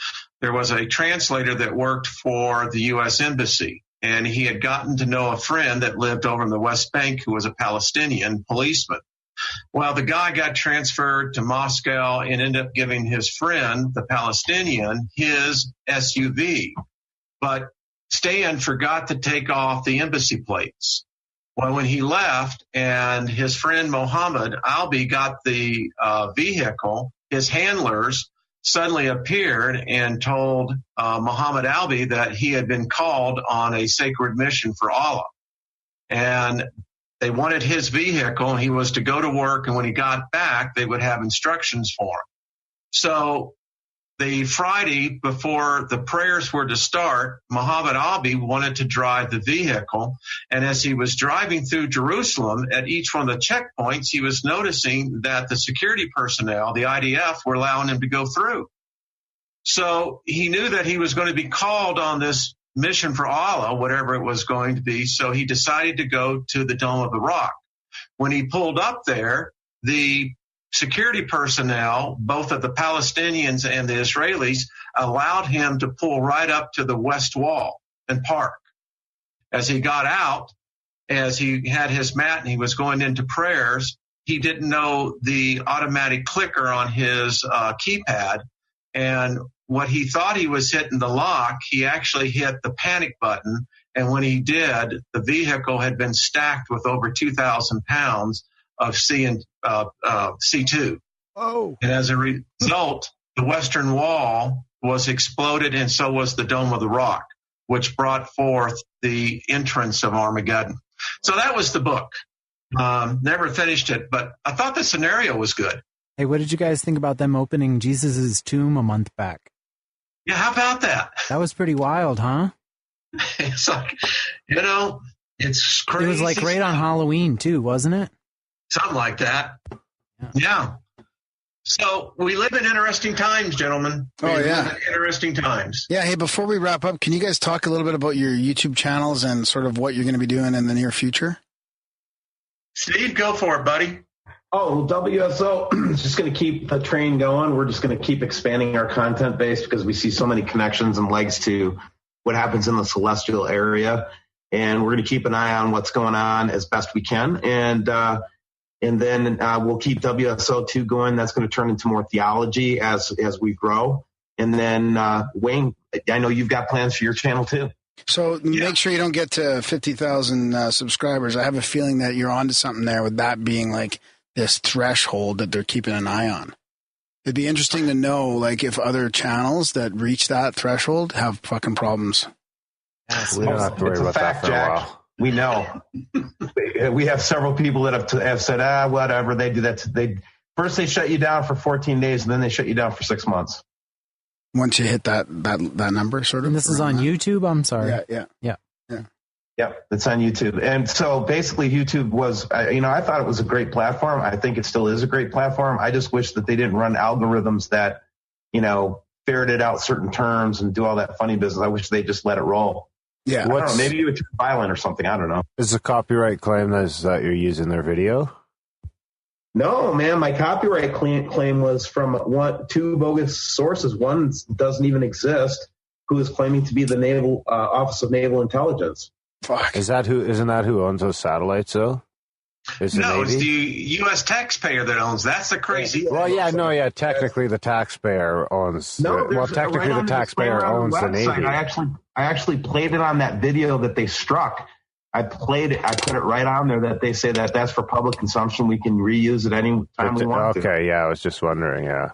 there was a translator that worked for the U.S. Embassy. And he had gotten to know a friend that lived over in the West Bank who was a Palestinian policeman. Well, the guy got transferred to Moscow and ended up giving his friend, the Palestinian, his SUV. But Stan forgot to take off the embassy plates. Well, when he left and his friend Mohammed Albi got the vehicle, his handlers suddenly appeared and told Muhammad Albi that he had been called on a sacred mission for Allah. And they wanted his vehicle, and he was to go to work, and when he got back, they would have instructions for him. So the Friday before the prayers were to start, Muhammad Albi wanted to drive the vehicle, and as he was driving through Jerusalem, at each one of the checkpoints, he was noticing that the security personnel, the IDF, were allowing him to go through. So he knew that he was going to be called on this mission for Allah, whatever it was going to be, so he decided to go to the Dome of the Rock. When he pulled up there, the security personnel, both of the Palestinians and the Israelis, allowed him to pull right up to the west wall and park. As he got out, as he had his mat and he was going into prayers, he didn't know the automatic clicker on his keypad, and what he thought he was hitting the lock, he actually hit the panic button, and when he did, the vehicle had been stacked with over 2,000 pounds of C2. Oh. And as a result, the Western Wall was exploded, and so was the Dome of the Rock, which brought forth the entrance of Armageddon. So that was the book. Never finished it, but I thought the scenario was good. Hey, what did you guys think about them opening Jesus' tomb a month back? Yeah, how about that? That was pretty wild, huh? It's like, it's crazy. It was like right on Halloween, too, wasn't it? Something like that. Yeah. So we live in interesting times, gentlemen. We live in interesting times. Yeah. Hey, before we wrap up, can you guys talk a little bit about your YouTube channels and sort of what you're going to be doing in the near future? Steve, go for it, buddy. Oh, WSO is just going to keep the train going. We're just going to keep expanding our content base because we see so many connections and legs to what happens in the celestial area. And we're going to keep an eye on what's going on as best we can. And then we'll keep WSO2 going. That's going to turn into more theology as we grow. And then, Wayne, I know you've got plans for your channel too. So make sure you don't get to 50,000 subscribers. I have a feeling that you're onto something there with that being like this threshold that they're keeping an eye on. It'd be interesting to know, like, if other channels that reach that threshold have fucking problems. We don't have to worry about that for a while. We know. We have several people that have said, whatever, they do that. First they shut you down for 14 days, and then they shut you down for 6 months. Once you hit that number, sort of. And this is on YouTube? I'm sorry. Yeah, it's on YouTube. And so basically YouTube was, I thought it was a great platform. I think it still is a great platform. I just wish that they didn't run algorithms that, ferreted out certain terms and do all that funny business. I wish they just let it roll. Yeah. I don't know, maybe it would turn violent or something. I don't know. Is the copyright claim that you're using their video? No, man. My copyright claim was from two bogus sources. One doesn't even exist, who is claiming to be the Naval Office of Naval Intelligence. Fuck. Isn't that who owns those satellites, though? It's the U.S. taxpayer that owns. That's the crazy. Well, technically the taxpayer owns. Technically the taxpayer owns the Navy. I actually played it on that video that they struck. I put it right on there that they say that's for public consumption. We can reuse it any time we want to. Okay, yeah, I was just wondering,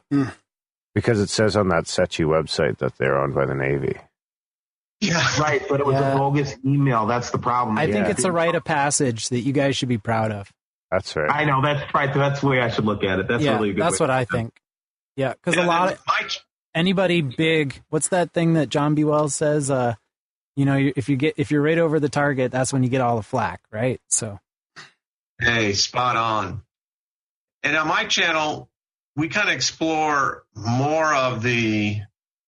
because it says on that SETI website that they're owned by the Navy. Yeah, right, but it was a bogus email. That's the problem. I think it's a rite of passage that you guys should be proud of. That's right. I know, that's right. That's the way I should look at it. That's really a good. That's what I think. Yeah, because a lot of anybody big. What's that thing that John B. Wells says? If you're right over the target, that's when you get all the flack, right? So, hey, spot on. And on my channel, we kind of explore more of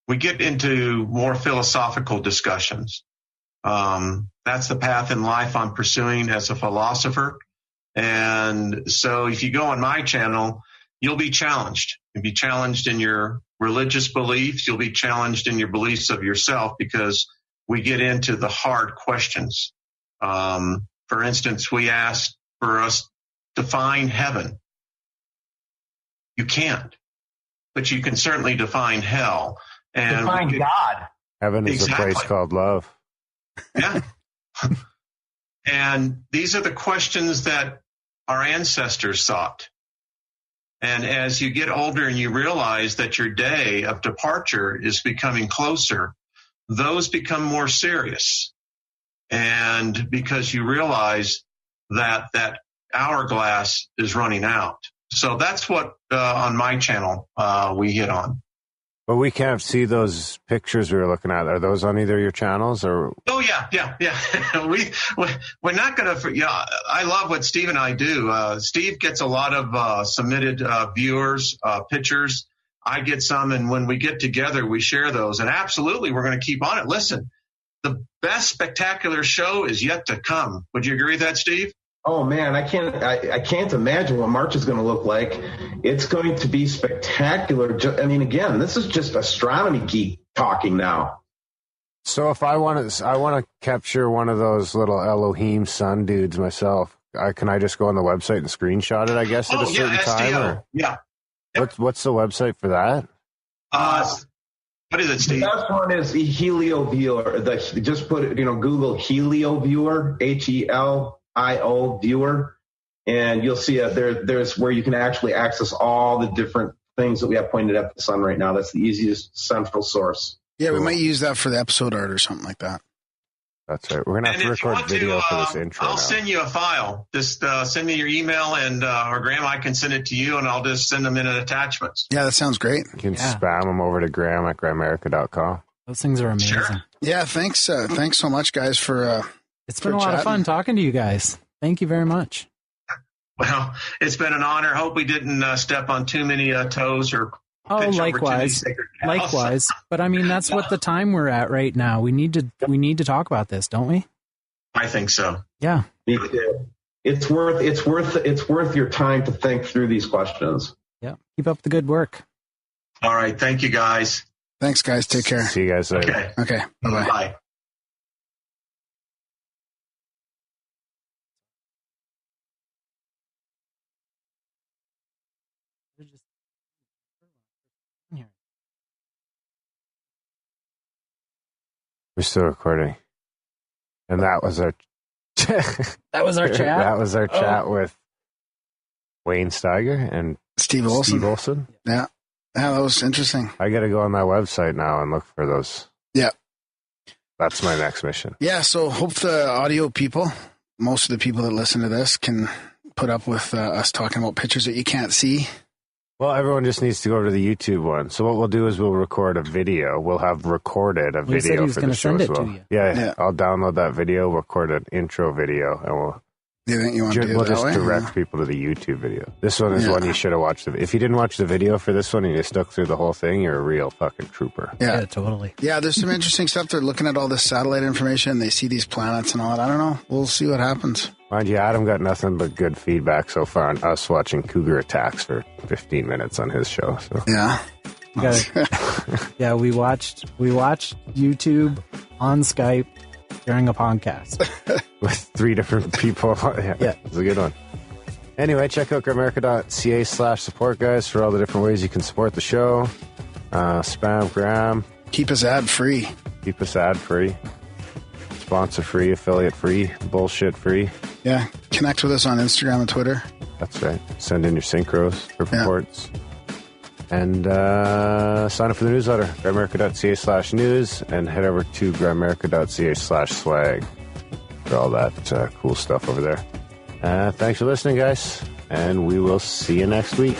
we get into more philosophical discussions. That's the path in life I'm pursuing as a philosopher. And so if you go on my channel, you'll be challenged. You'll be challenged in your religious beliefs. You'll be challenged in your beliefs of yourself, because we get into the hard questions. For instance, we asked for us to define heaven. You can't, but you can certainly define hell. And define God. Heaven is a place called love. Yeah. And these are the questions that our ancestors sought. And as you get older and you realize that your day of departure is becoming closer, those become more serious. And because you realize that hourglass is running out. So that's what on my channel we hit on. But we can't see those pictures we were looking at. Are those on either of your channels or? Oh yeah. We're not going to. I love what Steve and I do. Steve gets a lot of submitted viewers, pictures. I get some, and when we get together, we share those. And absolutely, we're going to keep on it. Listen, the best spectacular show is yet to come. Would you agree with that, Steve? Oh man, I can't imagine what March is going to look like. It's going to be spectacular. I mean, again, this is just astronomy geek talking now. So if I want to capture one of those little Elohim sun dudes myself, can I just go on the website and screenshot it? I guess at a certain time. Or? Yeah. What's the website for that? What is it, Steve? The best one is HelioViewer. Just put it, Google HelioViewer, HELIO viewer, and you'll see there's where you can actually access all the different things that we have pointed at the sun right now. That's the easiest central source. Yeah, we might use that for the episode art or something like that. That's right. We're going to have to record video for this intro. I'll send you a file. Just send me your email, and or Graham, I can send it to you, and I'll just send them in attachments. Yeah, that sounds great. You can spam them over to Graham at Grimerica.com. Those things are amazing. Sure. Yeah, thanks. Thanks so much, guys, for it's been a lot of fun talking to you guys. Thank you very much. Well, it's been an honor. Hope we didn't step on too many toes or. Oh, likewise. But I mean, that's what the time we're at right now. We need to talk about this, don't we? I think so. Yeah. Me too. It's worth your time to think through these questions. Yeah. Keep up the good work. All right. Thank you, guys. Thanks, guys. Take care. See you guys later. Okay. Bye-bye. Bye. We're still recording. And that was our chat. That was our chat with Wayne Steiger and Steve Olson. Yeah. Yeah, that was interesting. I got to go on that website now and look for those. Yeah. That's my next mission. Yeah, so hope the audio people, most of the people that listen to this, can put up with us talking about pictures that you can't see. Well, everyone just needs to go to the YouTube one. So what we'll do is we'll record a video. We'll have recorded a video for the show as well. Yeah, I'll download that video, record an intro video, and we'll just direct people to the YouTube video. This one is one you should have watched. If you didn't watch the video for this one and you stuck through the whole thing, you're a real fucking trooper. Yeah, totally. Yeah, there's some interesting stuff. They're looking at all this satellite information. They see these planets and all that. I don't know. We'll see what happens. Mind you, Adam got nothing but good feedback so far on us watching cougar attacks for 15 minutes on his show. So. Yeah. Yeah, we watched YouTube on Skype during a podcast. With 3 different people. Yeah, it's a good one. Anyway, check out Grimerica.ca/support, guys, for all the different ways you can support the show. Spam Gram. Keep us ad-free. Sponsor-free, affiliate-free, bullshit-free. Yeah, connect with us on Instagram and Twitter. That's right. Send in your synchros for reports. And sign up for the newsletter, Grimerica.ca/news, and head over to Grimerica.ca/swag for all that cool stuff over there. Thanks for listening, guys, and we will see you next week.